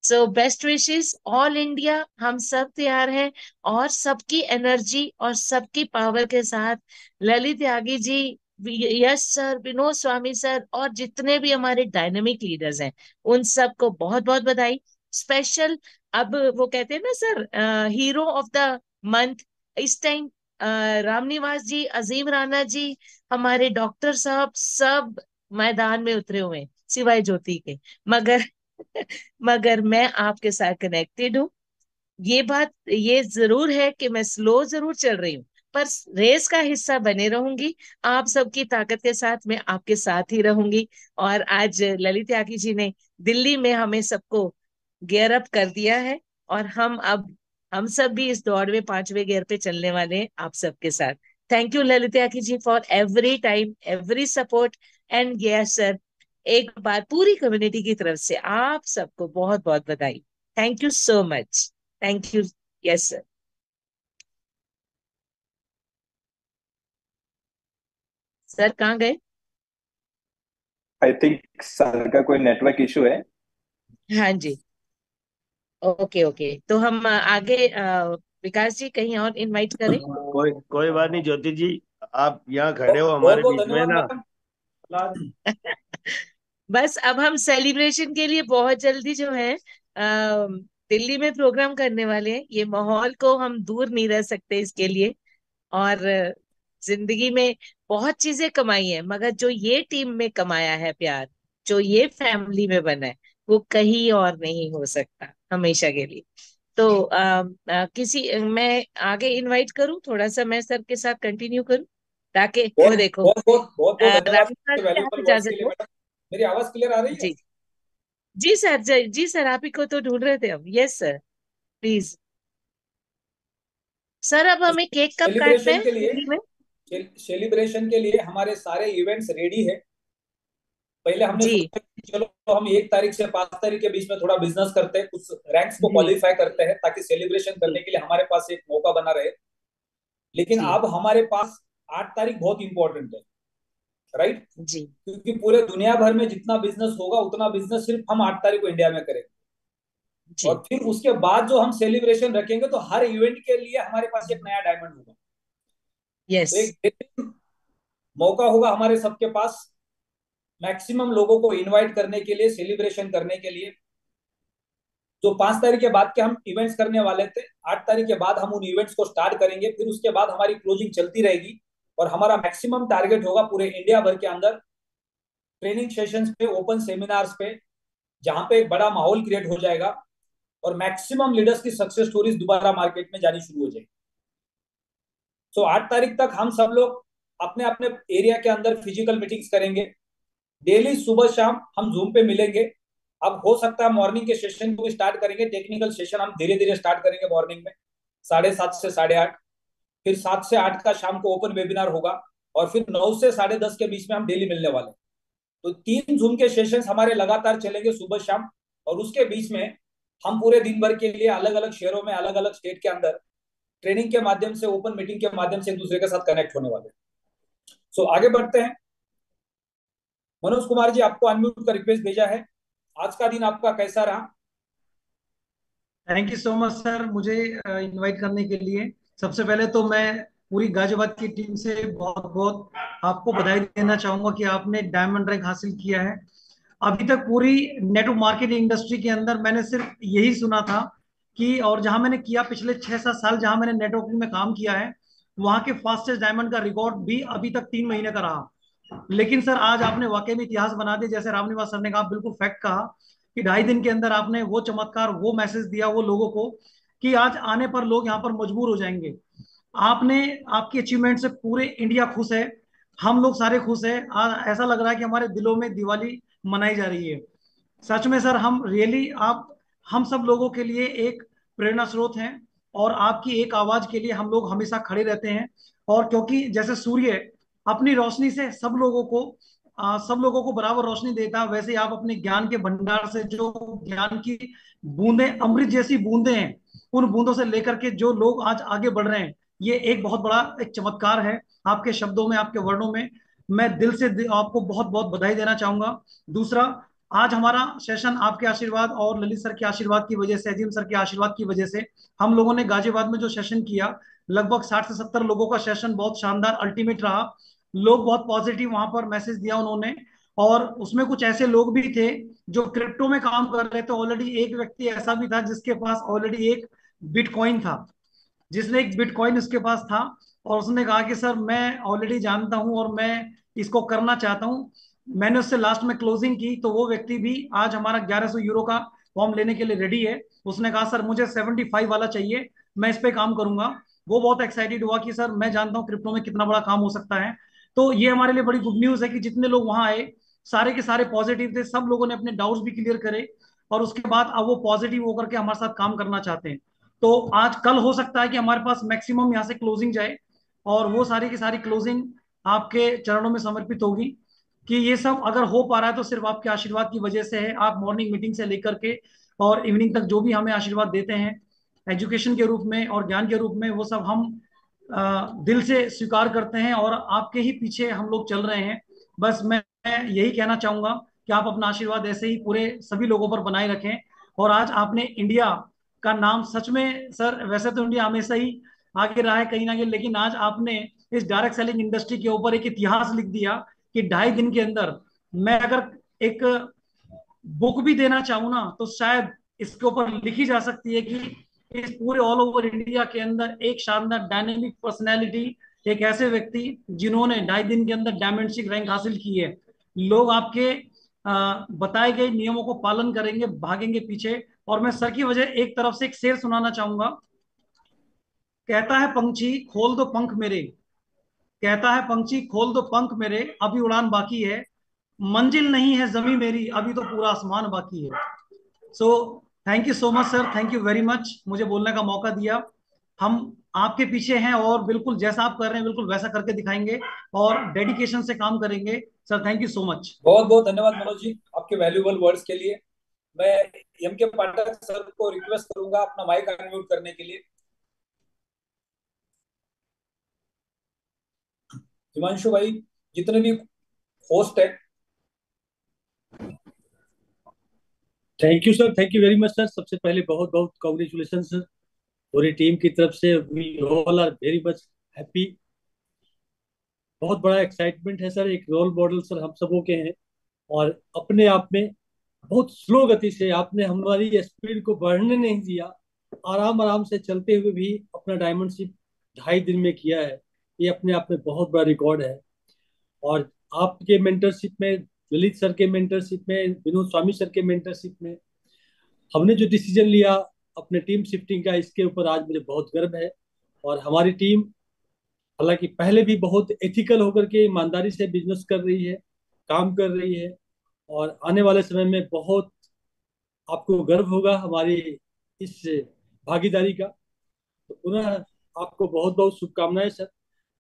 So best wishes all India, हम सब तैयार हैं। और सबकी एनर्जी और सबकी पावर के साथ ललित यागी जी, यश सर, विनोद स्वामी सर और जितने भी हमारे डायनेमिक लीडर्स हैं उन सबको बहुत बहुत बधाई। स्पेशल अब वो कहते हैं ना sir, hero of the month इस टाइम रामनिवास जी, अजीम राणा जी, हमारे डॉक्टर साहब सब मैदान में उतरे हुए हैं सिवाय ज्योति के। मगर मगर मैं आपके साथ कनेक्टेड हूँ। ये बात ये जरूर है कि मैं स्लो जरूर चल रही हूँ पर रेस का हिस्सा बने रहूंगी। आप सबकी ताकत के साथ मैं आपके साथ ही रहूंगी। और आज ललित यागी जी ने दिल्ली में हमें सबको गियर अप कर दिया है और हम सब भी इस दौड़ में 5वें गियर पे चलने वाले हैं आप सबके साथ। Thank you Lalit Yagi ji for every time, every support. And yes sir, एक बार पूरी कम्युनिटी की तरफ से आप सबको बहुत बहुत बधाई। Thank you so much. Thank you. Yes sir. Sir कहाँ गए? आई थिंक सर का कोई नेटवर्क इशू है। हाँ जी। ओके ओके, तो हम आगे विकास जी कहीं और इनवाइट करें? कोई कोई बात नहीं ज्योति जी, आप यहाँ खड़े हो बहुत हमारे बहुत बीच में धन्यवाद ना। मैडम। बस अब हम सेलिब्रेशन के लिए बहुत जल्दी जो है दिल्ली में प्रोग्राम करने वाले हैं। ये माहौल को हम दूर नहीं रह सकते इसके लिए। और जिंदगी में बहुत चीजें कमाई है मगर जो ये टीम में कमाया है प्यार, जो ये फैमिली में बना है, वो कहीं और नहीं हो सकता हमेशा के लिए। तो किसी मैं आगे इनवाइट करूं, थोड़ा सा मैं सर के साथ कंटिन्यू करूं ताकि वो बहुत देखो बहुत बहुत बहुत बहुत धन्यवाद रामनिवास आपके जी आप वैल्यूबल वर्ड्स के इजाजत लिए दो। मैडम। मेरी आवाज क्लियर आ रही है? जी जी सर, जी सर, आप ही को तो ढूंढ रहे थे हम। Yes sir, please sir. अब तो हमें केक कब काटना सेलिब्रेशन है के लिए दिल्ली में? सेलिब्रेशन के लिए हमारे सारे इवेंट्स रेडी है। पहले हमने जी सोचा कि चलो हम 1 तारीख से 5 तारीख के बीच में थोड़ा बिजनेस करते हैं, कुछ रैंक्स को जी क्वालिफाई करते हैं ताकि सेलिब्रेशन जी करने के लिए हमारे पास एक मौका बना रहे। लेकिन जी अब हमारे पास 8 तारीख बहुत इंपॉर्टेंट है, राइट? जी क्योंकि पूरे दुनिया भर में जितना बिजनेस होगा उतना बिजनेस सिर्फ हम 8 तारीख को इंडिया में करेंगे। जी और फिर उसके बाद जो हम सेलिब्रेशन रखेंगे तो हर इवेंट के लिए हमारे पास एक नया डायमंड होगा। यस तो एक मौका होगा हमारे सबके पास मैक्सिमम लोगों को इनवाइट करने के लिए, सेलिब्रेशन करने के लिए। जो 5 तारीख के बाद के हम इवेंट्स करने वाले थे, 8 तारीख के बाद हम उन इवेंट्स को स्टार्ट करेंगे। फिर उसके बाद हमारी क्लोजिंग चलती रहेगी और हमारा मैक्सिमम टारगेट होगा पूरे इंडिया भर के अंदर ट्रेनिंग सेशंस पे, ओपन सेमिनार्स पे, जहां पे एक बड़ा माहौल क्रिएट हो जाएगा और मैक्सिमम लीडर्स की सक्सेस स्टोरीज दोबारा मार्केट में जानी शुरू हो जाएगी। सो 8 तारीख तक हम सब लोग अपने अपने एरिया के अंदर फिजिकल मीटिंग्स करेंगे। डेली सुबह शाम हम जूम पे मिलेंगे। अब हो सकता है मॉर्निंग के सेशन को भी स्टार्ट करेंगे। टेक्निकल सेशन हम धीरे धीरे स्टार्ट करेंगे मॉर्निंग में 7:30 से 8:30। फिर 7 से 8 का शाम को ओपन वेबिनार होगा और फिर 9 से 10:30 के बीच में हम डेली मिलने वाले हैं। तो 3 जूम के सेशंस हमारे लगातार चलेंगे सुबह शाम, और उसके बीच में हम पूरे दिन भर के लिए अलग अलग शहरों में, अलग अलग स्टेट के अंदर ट्रेनिंग के माध्यम से, ओपन मीटिंग के माध्यम से एक दूसरे के साथ कनेक्ट होने वाले हैं। सो आगे बढ़ते हैं। मनोज कुमार जी, आपको अनम्यूट का रिक्वेस्ट भेजा है। आज का दिन आपका कैसा रहा? Thank you so much sir, मुझे इनवाइट करने के लिए। सबसे पहले तो मैं पूरी गाजियाबाद की टीम से बहुत बहुत आपको बधाई देना चाहूंगा कि आपने डायमंड रैंक हासिल किया है। अभी तक पूरी नेटवर्क मार्केटिंग इंडस्ट्री के अंदर मैंने सिर्फ यही सुना था कि, और जहां मैंने किया पिछले 6-7 साल जहां मैंने नेटवर्किंग में काम किया है, वहां के फास्टेस्ट डायमंड का रिकॉर्ड भी अभी तक 3 महीने का रहा। लेकिन सर आज आपने वाकई में इतिहास बना दिया। जैसे रामनिवास सर ने कहा, बिल्कुल फैक्ट कहा कि 2.5 दिन के अंदर आपने वो चमत्कार, वो मैसेज दिया वो लोगों को कि आज आने पर लोग यहाँ पर मजबूर हो जाएंगे। आपने, आपकी अचीवमेंट से पूरे इंडिया खुश है, हम लोग सारे खुश हैं। आज ऐसा लग रहा है कि हमारे दिलों में दिवाली मनाई जा रही है। सच में सर, हम रियली, आप हम सब लोगों के लिए एक प्रेरणा स्रोत हैं, और आपकी एक आवाज के लिए हम लोग हमेशा खड़े रहते हैं। और क्योंकि जैसे सूर्य अपनी रोशनी से सब लोगों को बराबर रोशनी देता है, वैसे ही आप अपने ज्ञान के भंडार से जो ज्ञान की बूंदें, अमृत जैसी बूंदें हैं, उन बूंदों से लेकर के जो लोग आज आगे बढ़ रहे हैं, ये एक बहुत बड़ा एक चमत्कार है। आपके शब्दों में, आपके वर्णों में मैं दिल से आपको बहुत बहुत बधाई देना चाहूंगा। दूसरा, आज हमारा सेशन आपके आशीर्वाद और ललित सर के आशीर्वाद की वजह से, अजीम सर के आशीर्वाद की वजह से, हम लोगों ने गाजियाबाद में जो सेशन किया, लगभग 60 से 70 लोगों का सेशन बहुत शानदार अल्टीमेट रहा। लोग बहुत पॉजिटिव वहां पर मैसेज दिया उन्होंने। और उसमें कुछ ऐसे लोग भी थे जो क्रिप्टो में काम कर रहे थे ऑलरेडी। एक व्यक्ति ऐसा भी था जिसके पास ऑलरेडी एक बिटकॉइन था, जिसने एक बिटकॉइन उसके पास था, और उसने कहा कि सर मैं ऑलरेडी जानता हूं और मैं इसको करना चाहता हूं। मैंने उससे लास्ट में क्लोजिंग की तो वो व्यक्ति भी आज हमारा 1100 यूरो का फॉर्म लेने के लिए रेडी है। उसने कहा सर मुझे 75 वाला चाहिए, मैं इस पे काम करूंगा। वो बहुत एक्साइटेड हुआ कि सर मैं जानता हूँ क्रिप्टो में कितना बड़ा काम हो सकता है। तो ये हमारे लिए बड़ी गुड न्यूज है कि जितने लोग वहां आए, सारे के सारे पॉजिटिव थे, सब लोगों ने अपने डाउट्स भी क्लियर करे, और उसके बाद अब वो पॉजिटिव होकर के हमारे साथ काम करना चाहते हैं। तो आज कल हो सकता है कि हमारे पास मैक्सिमम यहाँ से क्लोजिंग जाए, और वो सारी की सारी क्लोजिंग आपके चरणों में समर्पित होगी। कि ये सब अगर हो पा रहा है तो सिर्फ आपके आशीर्वाद की वजह से है। आप मॉर्निंग मीटिंग से लेकर के और इवनिंग तक जो भी हमें आशीर्वाद देते हैं एजुकेशन के रूप में और ज्ञान के रूप में, वो सब हम दिल से स्वीकार करते हैं, और आपके ही पीछे हम लोग चल रहे हैं। बस मैं यही कहना चाहूंगा कि आप अपना आशीर्वाद ऐसे ही पूरे सभी लोगों पर बनाए रखें। और आज आपने इंडिया का नाम, सच में सर, वैसे तो इंडिया हमेशा ही आगे रहा है कहीं ना कहीं, लेकिन आज आपने इस डायरेक्ट सेलिंग इंडस्ट्री के ऊपर एक इतिहास लिख दिया कि 2.5 दिन के अंदर, मैं अगर एक बुक भी देना चाहूँ ना तो शायद इसके ऊपर लिखी जा सकती है कि इस पूरे ऑल ओवर इंडिया के अंदर एक शानदार डायनेमिक पर्सनैलिटी, एक ऐसे व्यक्ति जिन्होंने 2.5 दिन के अंदर डायमेंशिक रैंक हासिल की है। लोग आपके बताए गए नियमों को पालन करेंगे, भागेंगे पीछे। और मैं सर की वजह एक तरफ से एक शेर सुनाना चाहूंगा। कहता है पंछी खोल दो पंख मेरे, कहता है पंछी खोल दो पंख मेरे, अभी उड़ान बाकी है, मंजिल नहीं है जमी मेरी, अभी तो पूरा आसमान बाकी है। So thank you so much sir, thank you very much, मुझे बोलने का मौका दिया। हम आपके पीछे हैं, और बिल्कुल जैसा आप कर रहे हैं बिल्कुल वैसा करके दिखाएंगे, और डेडिकेशन से काम करेंगे। Sir thank you so much. बहुत बहुत धन्यवाद मनोज जी, आपके वैल्यूबल वर्ड्स के लिए। मैं एम के पाठक सर को रिक्वेस्ट करूंगा अपना माइक अनम्यूट करने के लिए। हिमांशु भाई, जितने भी होस्ट है। Thank you sir, thank you very much sir. सबसे पहले बहुत बहुत कॉन्ग्रेचुलेशन सर, पूरी टीम की तरफ से। We all are very much happy. बहुत बड़ा एक्साइटमेंट है सर, एक रोल मॉडल सर हम सबों के हैं। और अपने आप में बहुत स्लो गति से आपने हमारी स्पीड को बढ़ने नहीं दिया, आराम आराम से चलते हुए भी अपना डायमंडशिप 2.5 दिन में किया है। ये अपने आप में बहुत बड़ा रिकॉर्ड है। और आपके मेंटरशिप में, ललित सर के मेंटरशिप में, विनोद स्वामी सर के मेंटरशिप में हमने जो डिसीजन लिया अपने टीम शिफ्टिंग का, इसके ऊपर आज मुझे बहुत गर्व है। और हमारी टीम हालांकि पहले भी बहुत एथिकल होकर के ईमानदारी से बिजनेस कर रही है, काम कर रही है। और आने वाले समय में बहुत आपको गर्व होगा हमारी इस भागीदारी का। तो पुनः आपको बहुत बहुत शुभकामनाएं सर।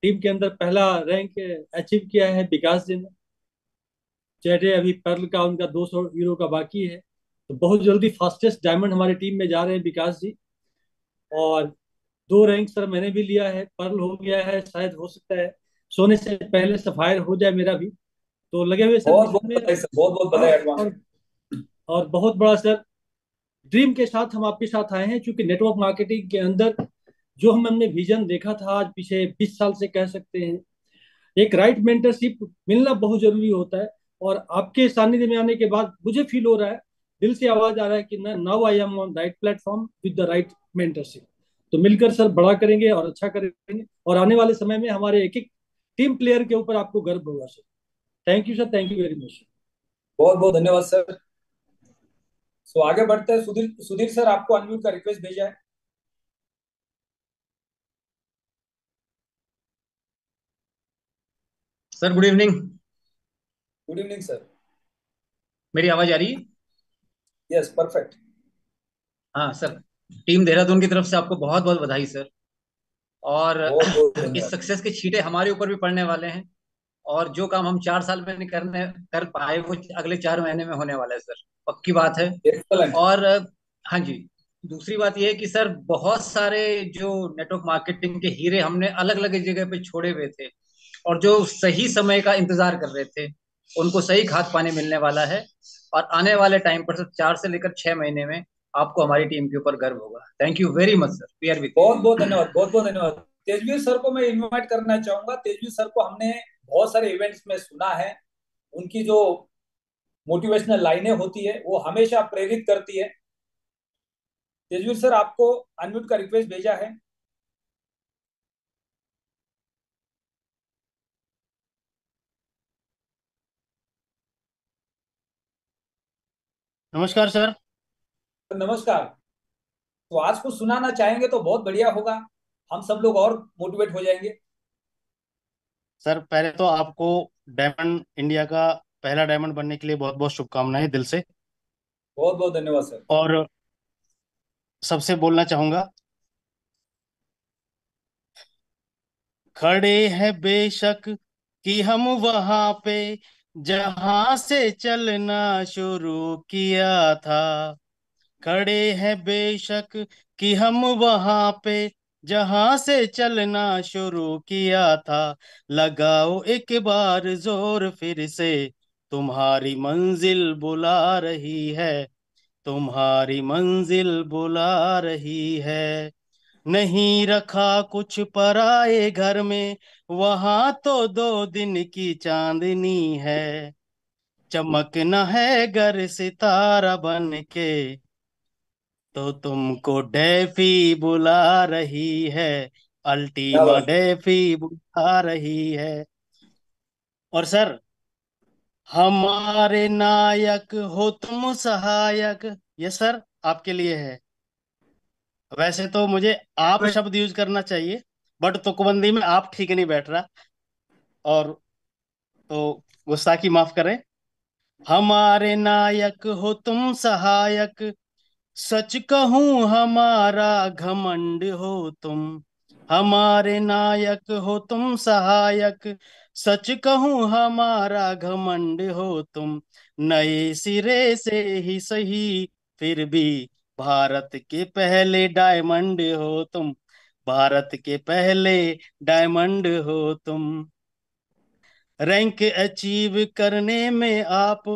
टीम के अंदर पहला रैंक अचीव किया है विकास जी ने। चैटे अभी पर्ल का उनका 200 यूरो का बाकी है। तो बहुत जल्दी फास्टेस्ट डायमंड हमारी टीम में जा रहे हैं विकास जी। और 2 रैंक सर मैंने भी लिया है, पर्ल हो गया है, शायद हो सकता है सोने से पहले सफायर हो जाए मेरा भी। तो लगे हुए सर बहुत बहुत इसमें। बधाई सर, बहुत बहुत बधाई एडवांस। और बहुत बड़ा सर ड्रीम के साथ हम आपके साथ आए हैं, क्योंकि नेटवर्क मार्केटिंग के अंदर जो हमने विजन देखा था आज पिछले 20 साल से कह सकते हैं, एक राइट मेंटरशिप मिलना बहुत जरूरी होता है। और आपके सानिध्य में आने के बाद मुझे फील हो रहा है, दिल से आवाज आ रहा है कि now I am on right platform with the right mentorship. तो मिलकर सर बड़ा करेंगे और अच्छा करेंगे, और आने वाले समय में हमारे एक एक टीम प्लेयर के ऊपर आपको गर्व होगा sir. Thank you sir, thank you very much. बहुत बहुत धन्यवाद सर। सो आगे बढ़ते हैं। सुधीर, सुधीर सर आपको अनम्यूट का रिक्वेस्ट भेजा है। Sir good evening. Good evening sir. मेरी आवाज आ रही है? Yes, perfect. हाँ सर, टीम देहरादून की तरफ से आपको बहुत बहुत बधाई सर। और बहुत बहुत इस धन्यवाद। सक्सेस के छींटे हमारे ऊपर भी पड़ने वाले हैं। और जो काम हम 4 साल में नहीं कर पाए वो अगले 4 महीने में होने वाला है सर, पक्की बात है। एक्सलेंट। और हाँ जी, दूसरी बात यह है कि सर बहुत सारे जो नेटवर्क मार्केटिंग के हीरे हमने अलग अलग जगह पे छोड़े हुए थे, और जो सही समय का इंतजार कर रहे थे, उनको सही खाद पानी मिलने वाला है। और आने वाले टाइम पर सर 4 से लेकर 6 महीने में आपको हमारी टीम के ऊपर गर्व होगा। Thank you very much sir, we are with बहुत बहुत धन्यवाद, बहुत बहुत धन्यवाद। तेजवीर सर को मैं इनवाइट करना चाहूंगा। तेजवीर सर को हमने बहुत सारे इवेंट्स में सुना है। उनकी जो मोटिवेशनल लाइनें होती है वो हमेशा प्रेरित करती है। तेजवीर सर आपको अनम्यूट का रिक्वेस्ट भेजा है। नमस्कार सर। नमस्कार। तो आज कुछ सुनाना चाहेंगे तो बहुत बढ़िया होगा, हम सब लोग और मोटिवेट हो जाएंगे। सर पहले तो आपको डायमंड इंडिया का पहला डायमंड बनने के लिए बहुत बहुत शुभकामनाएं दिल से। बहुत बहुत धन्यवाद सर। और सबसे बोलना चाहूंगा, खड़े हैं बेशक कि हम वहां पे जहां से चलना शुरू किया था। खड़े हैं बेशक कि हम वहां पे जहां से चलना शुरू किया था। लगाओ एक बार जोर फिर से, तुम्हारी मंजिल बुला रही है, तुम्हारी मंजिल बुला रही है। नहीं रखा कुछ पराए घर में, वहां तो 2 दिन की चांदनी है। चमकना है घर सितारा बन के, तो तुमको डैफी बुला रही है, क्या अल्टीमा बात। डैफी बुला रही है। और सर, हमारे नायक हो तुम सहायक, ये सर आपके लिए है। वैसे तो मुझे आप शब्द यूज करना चाहिए, बट तुकबंदी में आप ठीक नहीं बैठ रहा। और तो गुस्ताखी माफ करें। हमारे नायक हो तुम सहायक, सच कहूं हमारा घमंड हो तुम। हमारे नायक हो तुम सहायक, सच कहूं हमारा घमंड हो तुम। नए सिरे से ही सही, फिर भी भारत के पहले डायमंड हो तुम। भारत के पहले डायमंड हो तुम। रैंक अचीव करने में आप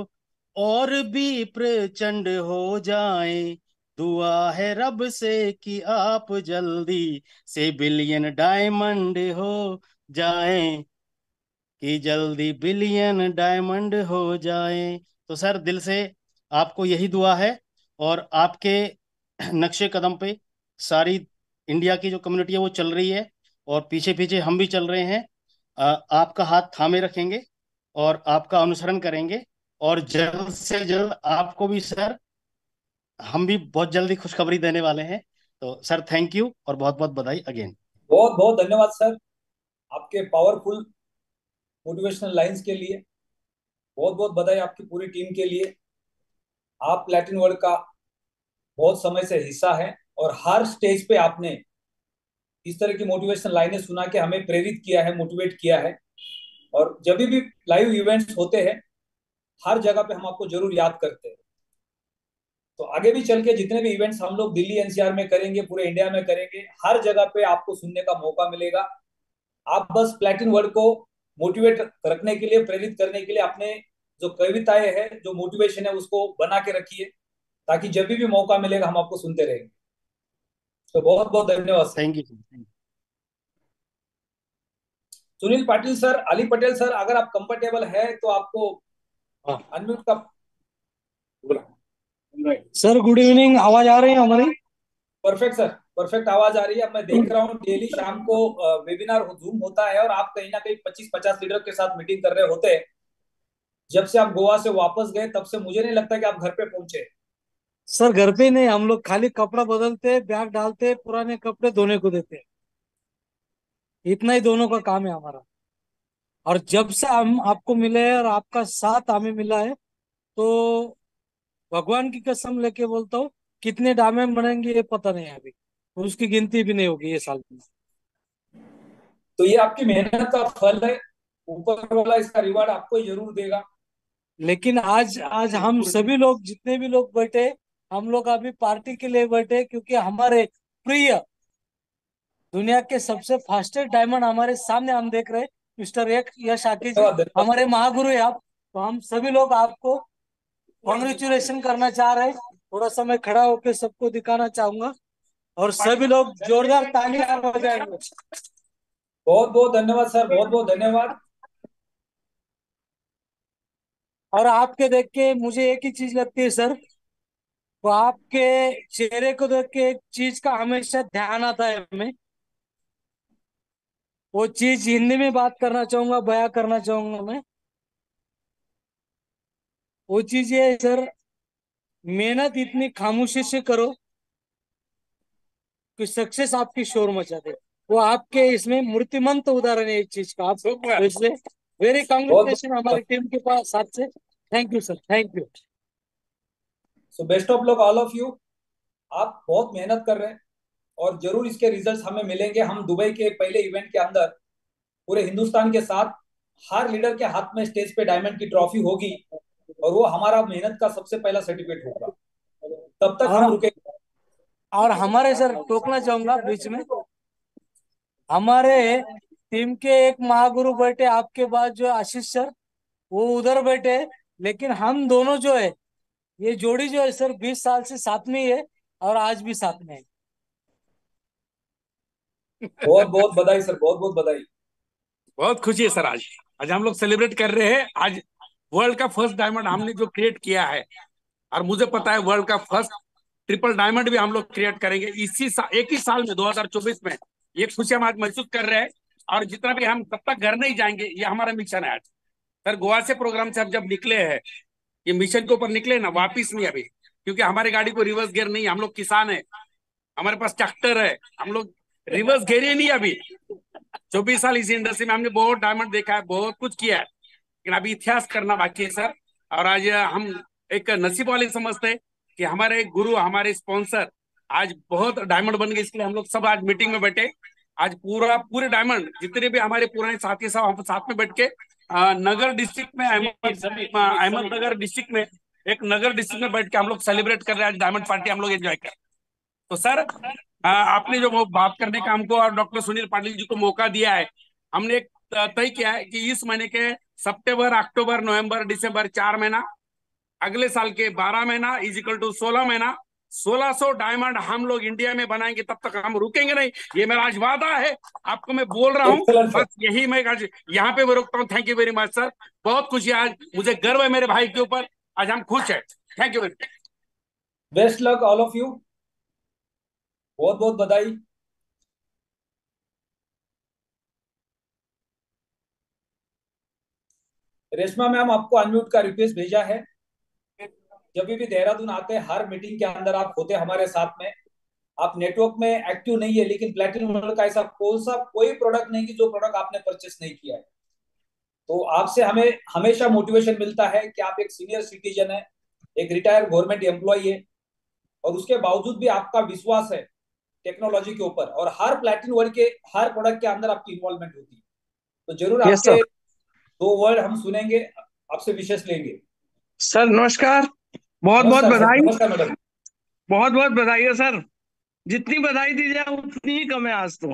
और भी प्रचंड हो जाएं। दुआ है रब से कि आप जल्दी से बिलियन डायमंड हो जाएं, कि जल्दी बिलियन डायमंड हो जाएं। तो सर दिल से आपको यही दुआ है, और आपके नक्शे कदम पे सारी इंडिया की जो कम्युनिटी है वो चल रही है, और पीछे पीछे हम भी चल रहे हैं। आपका हाथ थामे रखेंगे और आपका अनुसरण करेंगे, और जल्द से जल्द आपको भी सर, हम भी बहुत जल्दी खुशखबरी देने वाले हैं। तो सर थैंक यू और बहुत बहुत बधाई अगेन। बहुत बहुत धन्यवाद सर, आपके पावरफुल मोटिवेशनल लाइंस के लिए। बहुत बहुत बधाई आपकी पूरी टीम के लिए। आप लैटिन वर्ल्ड का बहुत समय से हिस्सा है, और हर स्टेज पे आपने इस तरह की मोटिवेशनल लाइनें सुना के हमें प्रेरित किया है, मोटिवेट किया है। और जब भी लाइव इवेंट्स होते हैं, हर जगह पे हम आपको जरूर याद करते हैं। तो आगे भी चल के जितने भी इवेंट्स हम लोग दिल्ली एनसीआर में करेंगे, पूरे इंडिया में करेंगे, हर जगह पे आपको सुनने का मौका मिलेगा। आप बस प्लेटिन वर्ड को मोटिवेट रखने के लिए, प्रेरित करने के लिए अपने जो कविताएं हैं, जो मोटिवेशन है, उसको बना के रखिए, ताकि जब भी मौका मिलेगा हम आपको सुनते रहेंगे। तो बहुत बहुत धन्यवाद sir. Thank you. Sunil Patil sir, Ali Patel sir, अगर आप कंफर्टेबल है तो आपको अनम्यूट का। सर गुड इवनिंग, आवाज आ रही है हमारी? परफेक्ट सर, परफेक्ट आवाज आ रही है। अब मैं देख रहा हूँ डेली शाम को वेबिनार जूम होता है, और आप कहीं ना कहीं 25-50 लीडर के साथ मीटिंग कर रहे होते हैं। जब से आप गोवा से वापस गए तब से मुझे नहीं लगता कि आप घर पे पहुंचे। सर घर पे नहीं, हम लोग खाली कपड़ा बदलते, बैग डालते, पुराने कपड़े धोने को देते, इतना ही दोनों का काम है हमारा। और जब से हम आपको मिले हैं और आपका साथ हमें मिला है, तो भगवान की कसम लेके बोलता हूँ, कितने डायमंड बनेंगे ये पता नहीं है अभी, तो उसकी गिनती भी नहीं होगी ये साल में। तो ये आपकी मेहनत का फल है, ऊपर वाला इसका रिवार्ड आपको ही जरूर देगा। लेकिन आज आज हम सभी लोग, जितने भी लोग बैठे, हम लोग अभी पार्टी के लिए बैठे, क्योंकि हमारे प्रिय दुनिया के सबसे फास्टेस्ट डायमंड हमारे सामने हम देख रहे हैं, मिस्टर यश आकी जी, हमारे महागुरु है आप। तो हम सभी लोग आपको कॉन्ग्रेचुलेशन करना चाह रहे हैं। थोड़ा समय खड़ा होकर सबको दिखाना चाहूंगा, और सभी लोग जोरदार तालियां बजाएंगे। बहुत बहुत धन्यवाद सर, बहुत बहुत धन्यवाद। और आपके देख के मुझे एक ही चीज लगती है सर, तो आपके चेहरे को देख के एक चीज का हमेशा ध्यान आता है हमें। वो चीज हिंदी में बात करना चाहूंगा, बयां करना चाहूंगा मैं। वो चीज ये है सर, मेहनत इतनी खामोशी से करो कि सक्सेस आपकी शोर मचा दे। वो आपके इसमें मूर्तिमंत उदाहरण है इस चीज का। आप तो इसलिए वेरी कांग्रेचुलेशन हमारी टीम के पास साथ से। Thank you sir, thank you. So best of luck all of you. आप बहुत मेहनत कर रहे हैं, और जरूर इसके रिजल्ट्स हमें मिलेंगे। हम दुबई के पहले इवेंट के अंदर पूरे हिंदुस्तान के साथ हर लीडर के हाथ में स्टेज पे डायमंड की ट्रॉफी होगी, और वो हमारा मेहनत का सबसे पहला सर्टिफिकेट होगा। तब तक हम रुके। और हमारे सर टोकना चाहूंगा बीच में, हमारे टीम के एक महागुरु बैठे आपके बाद, जो आशीष सर, वो उधर बैठे हैं। लेकिन हम दोनों जो है, ये जोड़ी जो है सर, 20 साल से साथ में ही है, और आज भी साथ में है। बहुत बहुत बधाई सर, बहुत बहुत बधाई। बहुत खुशी है सर। आज आज हम लोग सेलिब्रेट कर रहे हैं। आज वर्ल्ड का फर्स्ट डायमंड हमने जो क्रिएट किया है, और मुझे पता है वर्ल्ड का फर्स्ट ट्रिपल डायमंड भी हम लोग क्रिएट करेंगे एक ही साल में, 2024 में। ये खुशी हम आज महसूस कर रहे हैं, और जितना भी हम तब तक घर नहीं जाएंगे, ये हमारा मिशन है आज। सर गोवा से प्रोग्राम से हम जब निकले हैं, ये मिशन के ऊपर निकले ना, वापिस नहीं अभी, क्योंकि हमारी गाड़ी को रिवर्स गियर नहीं। हम लोग किसान है, हमारे पास ट्रैक्टर है, हम लोग रिवर्स गियर ही नहीं अभी। 24 साल इस इंडस्ट्री में हमने बहुत डायमंड देखा है, बहुत कुछ किया है, लेकिन अभी इतिहास करना बाकी है सर। और आज हम एक नसीब वाले समझते हैं कि हमारे गुरु, हमारे स्पॉन्सर आज बहुत डायमंड बन गए। इसलिए हम लोग सब आज मीटिंग में बैठे। आज पूरे डायमंड जितने भी हमारे पुराने साथी सब हम साथ में बैठ के नगर डिस्ट्रिक्ट में, अहमदनगर डिस्ट्रिक्ट में, एक नगर डिस्ट्रिक्ट में बैठ के हम लोग सेलिब्रेट कर रहे हैं। आज डायमंड पार्टी हम लोग एंजॉय कर। तो सर आपने जो वो बात करने का हमको और डॉक्टर सुनील पाटिल जी को मौका दिया है, हमने एक तय किया है कि इस महीने के सितंबर, अक्टूबर, नवंबर, दिसंबर 4 महीना, अगले साल के 12 महीना इज इक्वल टू 16 महीना, 1600 डायमंड हम लोग इंडिया में बनाएंगे, तब तक हम रुकेंगे नहीं। ये मेरा आज वादा है, आपको मैं बोल रहा हूँ। Excellent sir. बस यही मैं आज यहाँ पे मैं रोकता हूँ। Thank you very much sir, बहुत खुशी है आज, मुझे गर्व है मेरे भाई के ऊपर, आज हम खुश हैं। Thank you very much. Best luck all of you, बहुत बहुत बधाई। रेशमा मैम, आपको अनम्यूट का रिक्वेस्ट भेजा है। जब भी देहरादून आते हैं, हर मीटिंग के अंदर आप होते हैं हमारे साथ में। आप नेटवर्क में एक्टिव नहीं है, लेकिन प्लेटिनम वर्ल्ड का ऐसा कोई प्रोडक्ट नहीं कि जो प्रोडक्ट आपने परचेस नहीं किया है। तो आपसे हमें हमेशा मोटिवेशन मिलता है कि आप एक सीनियर सिटीजन है, एक रिटायर्ड गवर्नमेंट एम्प्लॉय है, और उसके बावजूद भी आपका विश्वास है टेक्नोलॉजी के ऊपर, और हर प्लेटिनम वर्ल्ड के हर प्रोडक्ट के अंदर आपकी इन्वॉल्वमेंट होती है। तो जरूर यस आपके सर। 2 वर्ड हम सुनेंगे, आपसे विशेष लेंगे। सर नमस्कार, बहुत बहुत नमस्कार सर। बधाई, नमस्कार मैडम। बहुत बहुत बधाई है सर। जितनी बधाई दी जाए उतनी ही कम है आज तो।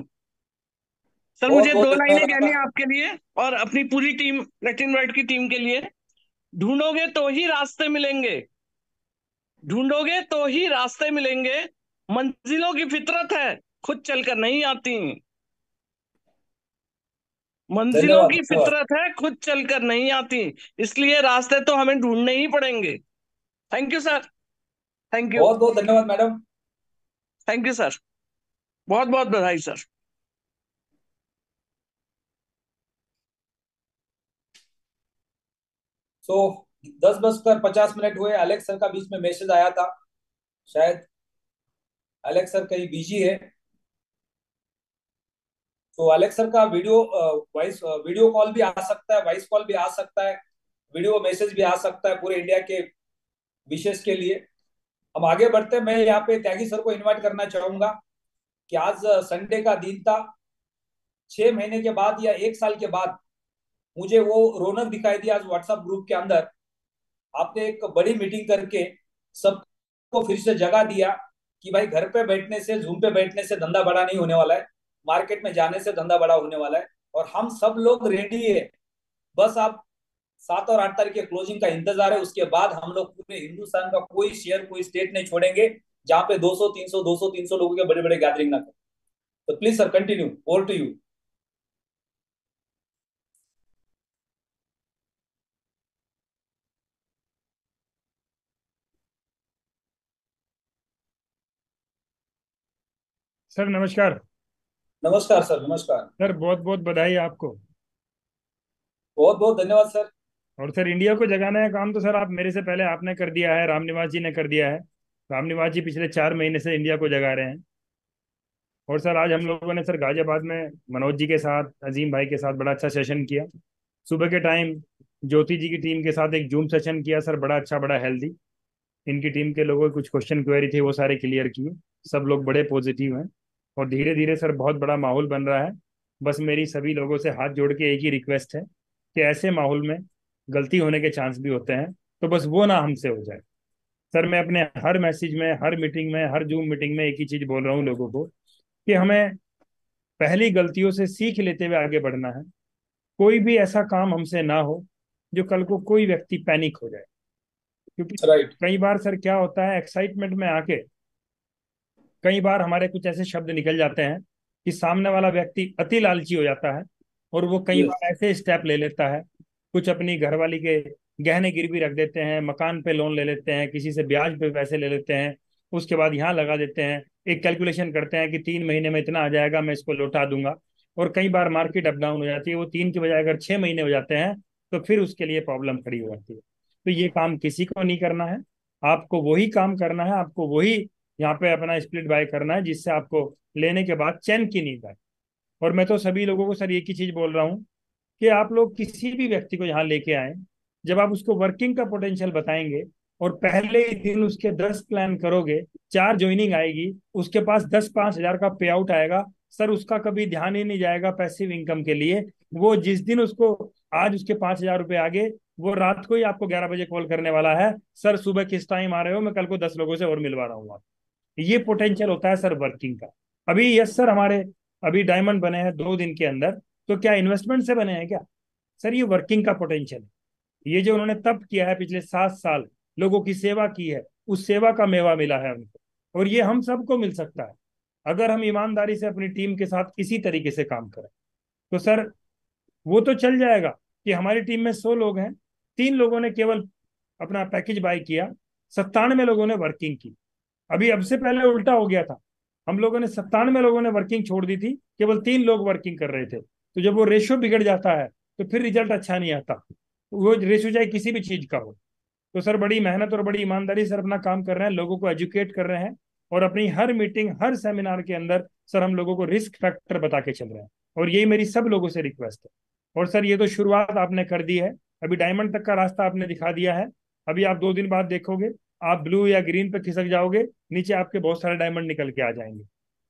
सर बहुत मुझे बहुत 2 लाइनें धन्यवाद कहनी आपका। है आपके लिए और अपनी पूरी टीम, प्लेटिनम वर्ल्ड की टीम के लिए। ढूंढोगे तो ही रास्ते मिलेंगे, ढूंढोगे तो ही रास्ते मिलेंगे। मंजिलों की फितरत है, खुद चलकर नहीं आती। मंजिलों धन्यवाद की धन्यवाद। फितरत है, खुद चलकर नहीं आती। इसलिए रास्ते तो हमें ढूंढने ही पड़ेंगे। Thank you sir, thank you, बहुत बहुत धन्यवाद मैडम। थैंक यू सर, बहुत बहुत बधाई सर। सो 10:50 हुए, अलेक्स सर का बीच में मैसेज आया था, शायद अलेक्स सर कहीं बिजी है। तो अलेक्स सर का वीडियो कॉल भी आ सकता है, वॉइस कॉल भी आ सकता है, वीडियो मैसेज भी आ सकता है, पूरे इंडिया के विशेष के लिए। हम आगे बढ़ते हैं। मैं यहाँ पे त्यागी सर को इनवाइट करना चाहूंगा कि आज संडे का दिन था, 6 महीने के बाद या 1 साल के बाद मुझे वो रौनक दिखाई दी आज व्हाट्सएप ग्रुप के अंदर। आपने एक बड़ी मीटिंग करके सबको फिर से जगा दिया कि भाई घर पे बैठने से, जूम पे बैठने से धंधा बड़ा नहीं होने वाला है, मार्केट में जाने से धंधा बड़ा होने वाला है। और हम सब लोग रेडी है, बस आप 7 और 8 तारीख के क्लोजिंग का इंतजार है। उसके बाद हम लोग पूरे हिंदुस्तान का कोई शहर, कोई स्टेट नहीं छोड़ेंगे जहां पे 200 300 लोगों के बड़े बड़े गैदरिंग ना करें। तो please sir continue, over to you. Sir नमस्कार। नमस्कार सर। नमस्कार। सर बहुत बहुत बधाई आपको। बहुत बहुत धन्यवाद सर। और सर इंडिया को जगाने का काम तो सर आप मेरे से पहले आपने कर दिया है, रामनिवास जी ने कर दिया है। रामनिवास जी पिछले 4 महीने से इंडिया को जगा रहे हैं। और सर आज हम लोगों ने सर गाजियाबाद में मनोज जी के साथ, अजीम भाई के साथ बड़ा अच्छा सेशन किया। सुबह के टाइम ज्योति जी की टीम के साथ एक जूम सेशन किया सर, बड़ा अच्छा, बड़ा हेल्दी। इनकी टीम के लोगों के कुछ क्वेश्चन क्वेरी थे, वो सारे क्लियर किए। सब लोग बड़े पॉजिटिव हैं और धीरे धीरे सर बहुत बड़ा माहौल बन रहा है। बस मेरी सभी लोगों से हाथ जोड़ के एक ही रिक्वेस्ट है कि ऐसे माहौल में गलती होने के चांस भी होते हैं, तो बस वो ना हमसे हो जाए। सर मैं अपने हर मैसेज में, हर मीटिंग में, हर जूम मीटिंग में एक ही चीज बोल रहा हूँ लोगों को कि हमें पहली गलतियों से सीख लेते हुए आगे बढ़ना है। कोई भी ऐसा काम हमसे ना हो जो कल को कोई व्यक्ति पैनिक हो जाए। क्योंकि कई बार सर क्या होता है, एक्साइटमेंट में आके कई बार हमारे कुछ ऐसे शब्द निकल जाते हैं कि सामने वाला व्यक्ति अति लालची हो जाता है और वो कई बार ऐसे स्टेप ले लेता है, कुछ अपनी घरवाली के गहने गिरवी रख देते हैं, मकान पे लोन ले लेते हैं, किसी से ब्याज पे पैसे ले लेते हैं, उसके बाद यहाँ लगा देते हैं, एक कैलकुलेशन करते हैं कि 3 महीने में इतना आ जाएगा, मैं इसको लौटा दूंगा। और कई बार मार्केट अप डाउन हो जाती है, वो 3 के बजाय अगर 6 महीने हो जाते हैं तो फिर उसके लिए प्रॉब्लम खड़ी हो जाती है। तो ये काम किसी को नहीं करना है, आपको वही काम करना है, आपको वही यहाँ पे अपना स्प्लिट बाय करना है जिससे आपको लेने के बाद चैन की नींद आए। और मैं तो सभी लोगों को सर एक ही चीज बोल रहा हूँ कि आप लोग किसी भी व्यक्ति को यहाँ लेके आए, जब आप उसको वर्किंग का पोटेंशियल बताएंगे और पहले ही दिन उसके 10 प्लान करोगे, 4 ज्वाइनिंग आएगी, उसके पास 10-5 हजार का पे आउट आएगा, सर उसका कभी ध्यान ही नहीं जाएगा पैसिव इनकम के लिए। वो जिस दिन उसको आज उसके 5 हजार रुपये आगे, वो रात को ही आपको 11 बजे कॉल करने वाला है, सर सुबह किस टाइम आ रहे हो, मैं कल को 10 लोगों से और मिलवा रहा हूँ। ये पोटेंशियल होता है सर वर्किंग का। अभी यस सर, हमारे अभी डायमंड बने हैं 2 दिन के अंदर, तो क्या इन्वेस्टमेंट से बने हैं क्या? सर ये वर्किंग का पोटेंशियल है। ये जो उन्होंने तप किया है पिछले 7 साल, लोगों की सेवा की है, उस सेवा का मेवा मिला है उनको, और ये हम सबको मिल सकता है अगर हम ईमानदारी से अपनी टीम के साथ इसी तरीके से काम करें। तो सर वो तो चल जाएगा कि हमारी टीम में 100 लोग हैं, 3 लोगों ने केवल अपना पैकेज बाय किया, 97 लोगों ने वर्किंग की। अभी अब से पहले उल्टा हो गया था, हम लोगों ने 97 लोगों ने वर्किंग छोड़ दी थी, केवल 3 लोग वर्किंग कर रहे थे। तो जब वो रेशो बिगड़ जाता है तो फिर रिजल्ट अच्छा नहीं आता, वो रेशो चाहे किसी भी चीज का हो। तो सर बड़ी मेहनत और बड़ी ईमानदारी से अपना काम कर रहे हैं, लोगों को एजुकेट कर रहे हैं, और अपनी हर मीटिंग हर सेमिनार के अंदर सर हम लोगों को रिस्क फैक्टर बता के चल रहे हैं, और यही मेरी सब लोगों से रिक्वेस्ट है। और सर ये तो शुरुआत आपने कर दी है, अभी डायमंड तक का रास्ता आपने दिखा दिया है। अभी आप 2 दिन बाद देखोगे, आप ब्लू या ग्रीन पे खिसक जाओगे, नीचे आपके बहुत सारे डायमंड निकल के आ जाएंगे।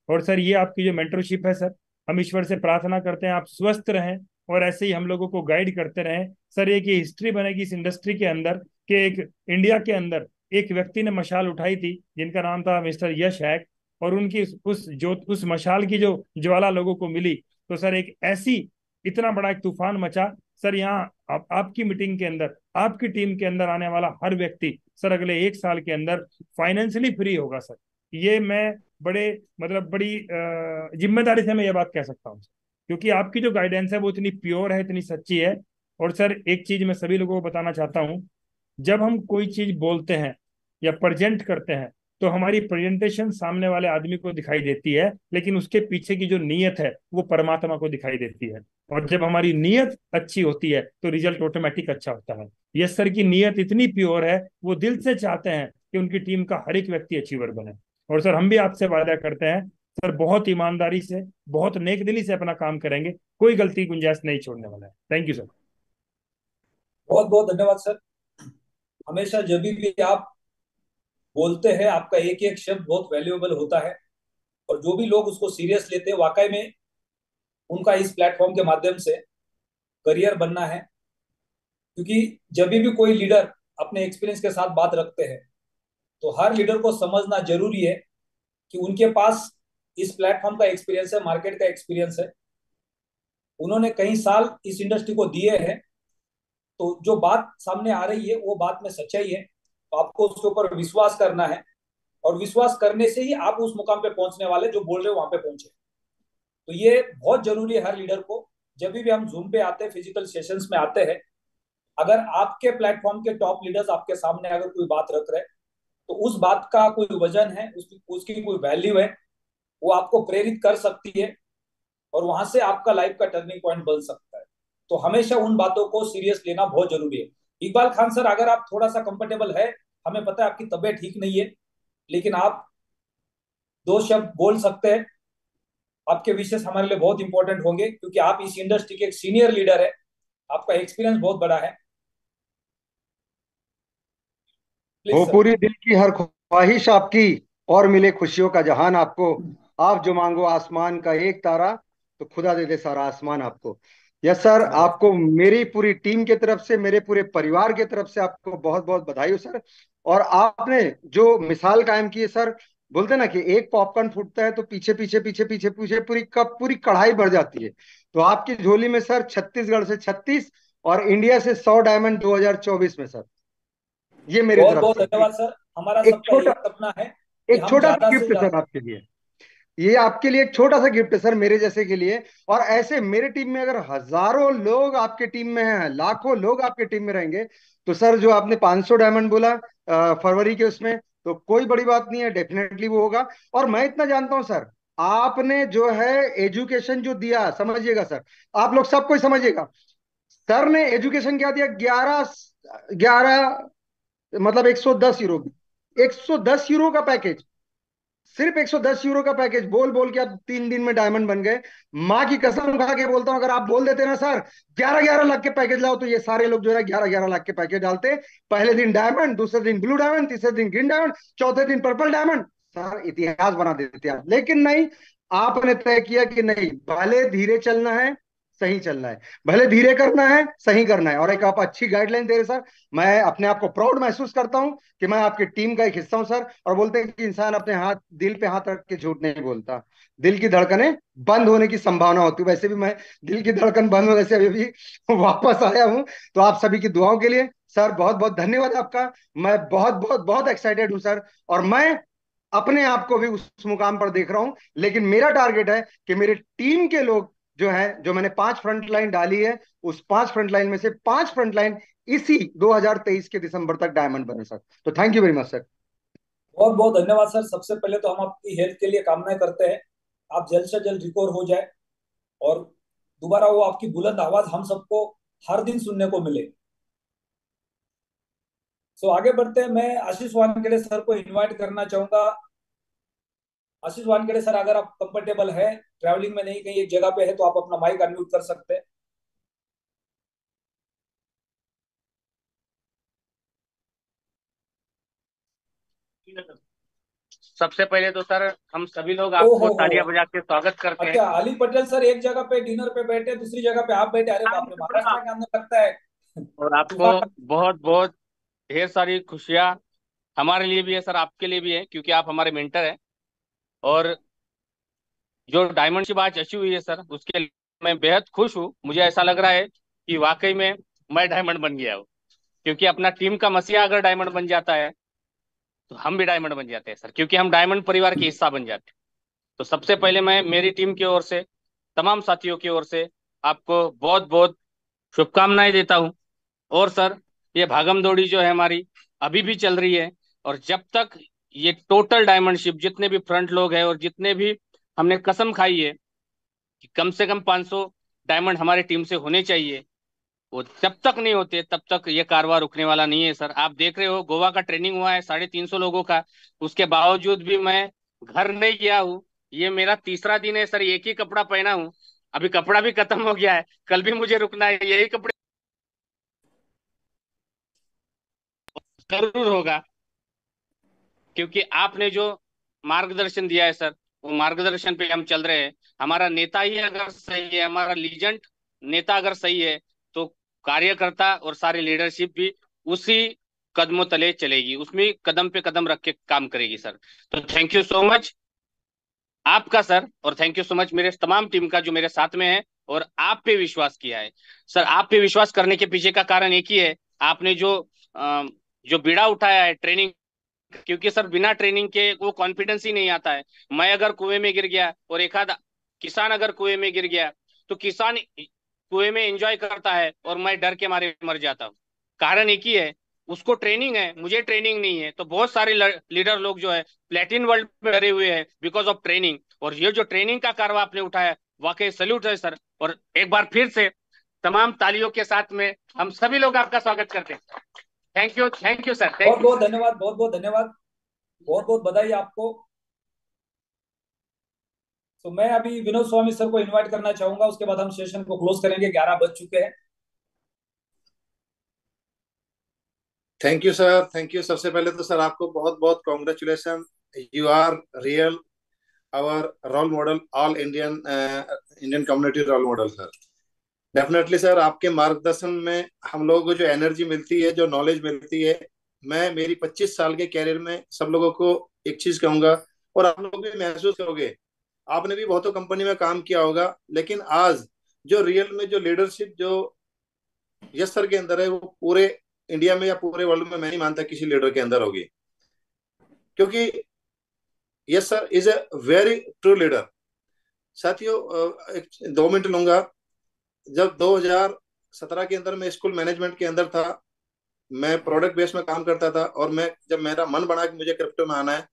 और सर ये आपकी जो मेंटरशिप है सर, हम ईश्वर से प्रार्थना करते हैं आप स्वस्थ रहें और ऐसे ही हम लोगों को गाइड करते रहें। सर एक ये हिस्ट्री बनेगी इस इंडस्ट्री के अंदर कि एक इंडिया के अंदर एक व्यक्ति ने मशाल उठाई थी जिनका नाम था मिस्टर यश हैक, और उनकी उस मशाल की जो ज्वाला लोगों को मिली, तो सर एक ऐसी इतना बड़ा एक तूफान मचा। सर यहाँ आपकी मीटिंग के अंदर, आपकी टीम के अंदर आने वाला हर व्यक्ति सर अगले 1 साल के अंदर फाइनेंशियली फ्री होगा सर। ये मैं बड़े मतलब बड़ी जिम्मेदारी से मैं ये बात कह सकता हूँ, क्योंकि आपकी जो गाइडेंस है वो इतनी प्योर है, इतनी सच्ची है। और सर एक चीज मैं सभी लोगों को बताना चाहता हूँ, जब हम कोई चीज बोलते हैं या प्रेजेंट करते हैं तो हमारी प्रेजेंटेशन सामने वाले आदमी को दिखाई देती है, लेकिन उसके पीछे की जो नीयत है वो परमात्मा को दिखाई देती है। और जब हमारी नीयत अच्छी होती है तो रिजल्ट ऑटोमेटिक अच्छा होता है। यस सर की नीयत इतनी प्योर है, वो दिल से चाहते हैं कि उनकी टीम का हर एक व्यक्ति अचीवर बने। और सर हम भी आपसे वादा करते हैं सर, बहुत ईमानदारी से, बहुत नेक दिली से अपना काम करेंगे, कोई गलती गुंजाइश नहीं छोड़ने वाला है। Thank you sir. बहुत बहुत धन्यवाद सर। हमेशा जब भी आप बोलते हैं आपका एक एक शब्द बहुत वैल्यूएबल होता है, और जो भी लोग उसको सीरियस लेते हैं वाकई में उनका इस प्लेटफॉर्म के माध्यम से करियर बनना है। क्योंकि जब भी कोई लीडर अपने एक्सपीरियंस के साथ बात रखते हैं तो हर लीडर को समझना जरूरी है कि उनके पास इस प्लेटफॉर्म का एक्सपीरियंस है, मार्केट का एक्सपीरियंस है, उन्होंने कई साल इस इंडस्ट्री को दिए हैं, तो जो बात सामने आ रही है वो बात में सच्चाई है, तो आपको उसके ऊपर विश्वास करना है, और विश्वास करने से ही आप उस मुकाम पे पहुंचने वाले जो बोल रहे हो वहां पे पहुंचे। तो ये बहुत जरूरी है हर लीडर को। जब भी हम जूम पे आते हैं, फिजिकल सेशंस में आते हैं, अगर आपके प्लेटफॉर्म के टॉप लीडर्स आपके सामने अगर कोई बात रख रहे हैं तो उस बात का कोई वजन है, उसकी कोई वैल्यू है, वो आपको प्रेरित कर सकती है, और वहां से आपका लाइफ का टर्निंग पॉइंट बन सकता है। तो हमेशा उन बातों को सीरियस लेना बहुत जरूरी है। इकबाल खान सर, अगर आप थोड़ा सा कंफर्टेबल है, हमें पता है आपकी तबीयत ठीक नहीं है, लेकिन आप 2 शब्द बोल सकते हैं। आपके विशेष हमारे लिए बहुत इंपॉर्टेंट होंगे, क्योंकि आप इस इंडस्ट्री के एक सीनियर लीडर है, आपका एक्सपीरियंस बहुत बड़ा है। हो पूरी दिल की हर ख्वाहिश आपकी और मिले खुशियों का जहान आपको। आप जो मांगो आसमान का एक तारा, तो खुदा दे दे सारा आसमान आपको। यस सर, आपको मेरी पूरी टीम की तरफ से, मेरे पूरे परिवार की तरफ से आपको बहुत बहुत बधाई हो सर। और आपने जो मिसाल कायम की है सर, बोलते ना कि एक पॉपकॉर्न फूटता है तो पीछे पीछे पीछे पीछे पीछे पूरी कप पूरी कढ़ाई भर जाती है। तो आपकी झोली में सर छत्तीसगढ़ से 36 और इंडिया से 100 डायमंड 2024 में सर, ये मेरी बहुत तरफ बहुत से धन्यवाद सर। हमारा एक सबका छोटा यही सपना है कि एक हम छोटा सा ज्यादा से गिफ्ट है सर ज्यादा। आपके लिए। ये आपके लिए एक छोटा सा गिफ्ट है सर, मेरे जैसे के लिए। और ऐसे मेरे टीम में अगर हजारों लोग आपके टीम में हैं, लाखों लोग आपके टीम में रहेंगे, तो सर जो आपने 500 डायमंड बोला फरवरी के उसमें, तो कोई बड़ी बात नहीं है, डेफिनेटली वो होगा। और मैं इतना जानता हूं सर, आपने जो है एजुकेशन जो दिया, समझिएगा सर, आप लोग सब कोई समझिएगा, सर ने एजुकेशन क्या दिया, 11 मतलब 110 यूरो, 110 यूरो का पैकेज, सिर्फ 110 यूरो का पैकेज बोल बोल के आप 3 दिन में डायमंड बन गए। माँ की कसम खा के बोलता हूं, अगर आप बोल देते ना सर 11-11 लाख के पैकेज लाओ, तो ये सारे लोग जो है 11-11 लाख के पैकेज डालते। पहले दिन डायमंड, दूसरे दिन ब्लू डायमंड, तीसरे दिन ग्रीन डायमंड, चौथे दिन पर्पल डायमंड, सर इतिहास बना देते आप। लेकिन नहीं, आपने तय किया कि नहीं, भले धीरे चलना है, सही चलना है, भले धीरे करना है, सही करना है। और एक आप अच्छी गाइडलाइन दे रहे सर, मैं अपने आप को प्राउड महसूस करता हूं कि मैं आपकी टीम का एक हिस्सा हूं सर। और बोलते हैं कि इंसान अपने हाथ दिल पे हाथ रख के झूठ नहीं बोलता, दिल की धड़कनें बंद होने की संभावना होती है। वैसे भी मैं दिल की धड़कन बंद होने से अभी भी वापस आया हूं। तो आप सभी की दुआओं के लिए सर बहुत बहुत धन्यवाद आपका। मैं बहुत बहुत बहुत एक्साइटेड हूं सर, और मैं अपने आप को भी उस मुकाम पर देख रहा हूं। लेकिन मेरा टारगेट है कि मेरे टीम के लोग जो है, जो मैंने 5 फ्रंट लाइन डाली है, उस 5 फ्रंट लाइन में से 5 फ्रंट लाइन इसी 2023 के दिसंबर तक डायमंड बने सर। तो thank you very much sir. बहुत बहुत धन्यवाद सर। सबसे पहले तो हम आपकी हेल्थ के लिए कामनाएं करते हैं, आप जल्द से जल्द रिकवर हो जाए और दोबारा वो आपकी बुलंद आवाज हम सबको हर दिन सुनने को मिले। सो आगे बढ़ते हैं, मैं आशीष वानखेड़े सर को इनवाइट करना चाहूंगा। आशीष वानखेड़े सर, अगर आप कंफर्टेबल है, ट्रैवलिंग में नहीं कहीं एक जगह पे है, तो आप अपना माइक अनम्यूट कर सकते हैं। सबसे पहले तो सर हम सभी लोग ओ आपको हो, तालियां बजा के स्वागत करते हैं। अच्छा अली पटेल सर एक जगह पे डिनर पे बैठे, दूसरी जगह पे आप बैठे, अरे बाप रे, महाराष्ट्र के अंदर लगता है और आपको तूफान। बहुत बहुत ढेर सारी खुशियां हमारे लिए भी है सर, आपके लिए भी है, क्योंकि आप हमारे मेंटर हैं। और जो डायमंड की बात अचीव हुई है सर, उसके लिए मैं बेहद खुश हूँ। मुझे ऐसा लग रहा है कि वाकई में मैं डायमंड बन गया हूँ, क्योंकि अपना टीम का मसीहा अगर डायमंड बन जाता है तो हम भी डायमंड बन जाते हैं सर, क्योंकि हम डायमंड परिवार के हिस्सा बन जाते हैं। तो सबसे पहले मैं मेरी टीम की ओर से, तमाम साथियों की ओर से आपको बहुत बहुत शुभकामनाएं देता हूँ। और सर, ये भागम दौड़ी जो है हमारी अभी भी चल रही है, और जब तक ये टोटल डायमंडशिप, जितने भी फ्रंट लोग हैं और जितने भी हमने कसम खाई है कि कम से कम 500 डायमंड हमारी टीम से होने चाहिए, वो जब तक नहीं होते तब तक ये कारवां रुकने वाला नहीं है सर। आप देख रहे हो, गोवा का ट्रेनिंग हुआ है 350 लोगों का, उसके बावजूद भी मैं घर नहीं गया हूँ। ये मेरा तीसरा दिन है सर, एक ही कपड़ा पहना हूँ, अभी कपड़ा भी खत्म हो गया है, कल भी मुझे रुकना है, यही कपड़े जरूर होगा, क्योंकि आपने जो मार्गदर्शन दिया है सर, वो मार्गदर्शन पे हम चल रहे हैं। हमारा नेता ही अगर सही है, हमारा लीजेंड नेता अगर सही है, तो कार्यकर्ता और सारी लीडरशिप भी उसी कदमों तले चलेगी, उसमें कदम पे कदम रख के काम करेगी सर। तो थैंक यू सो मच आपका सर, और थैंक यू सो मच मेरे तमाम टीम का जो मेरे साथ में है और आप पे विश्वास किया है सर। आप पे विश्वास करने के पीछे का कारण एक ही है, आपने जो बीड़ा उठाया है ट्रेनिंग, क्योंकि सर बिना ट्रेनिंग के वो कॉन्फिडेंस ही नहीं आता है। मैं अगर कुएं में गिर गया और एक आध किसान अगर कुएं में गिर गया, तो किसान कुएं में एंजॉय करता है और मैं डर के मारे मर जाता हूँ। कारण एक ही है, उसको ट्रेनिंग है, मुझे ट्रेनिंग नहीं है। तो बहुत सारे लीडर लोग जो है प्लेटिन वर्ल्ड में डरे हुए हैं बिकॉज ऑफ ट्रेनिंग, और ये जो ट्रेनिंग का कारवा आपने उठाया, वाकई सल्यूट है सर। और एक बार फिर से तमाम तालियों के साथ में हम सभी लोग आपका स्वागत करते हैं। थैंक यू सर, बहुत थैंक यू। बहुत धन्यवाद, बहुत बहुत धन्यवाद, बहुत बहुत बधाई आपको। तो मैं अभी विनोद स्वामी सर को इनवाइट करना चाहूंगा, उसके बाद हम सेशन को क्लोज करेंगे, 11 बज चुके हैं। Thank you sir, thank you. सबसे पहले तो सर आपको बहुत बहुत congratulation, you are real our role model, all Indian Indian community role model sir. Definitely sir, आपके मार्गदर्शन में हम लोगों को जो एनर्जी मिलती है, जो नॉलेज मिलती है, मैं मेरी 25 साल के कैरियर में सब लोगों को एक चीज कहूंगा, और आप लोग भी महसूस करोगे, आपने भी बहुतों कंपनी में काम किया होगा, लेकिन आज जो रियल में जो लीडरशिप जो यस सर के अंदर है, वो पूरे इंडिया में या पूरे वर्ल्ड में मैं नहीं मानता किसी लीडर के अंदर होगी। क्योंकि yes sir is a very true leader. साथियों, एक 2 मिनट लूंगा। जब 2017 के अंदर मैं स्कूल मैनेजमेंट के अंदर था, मैं प्रोडक्ट बेस में काम करता था, और मैं जब मेरा मन बना कि मुझे क्रिप्टो में आना है,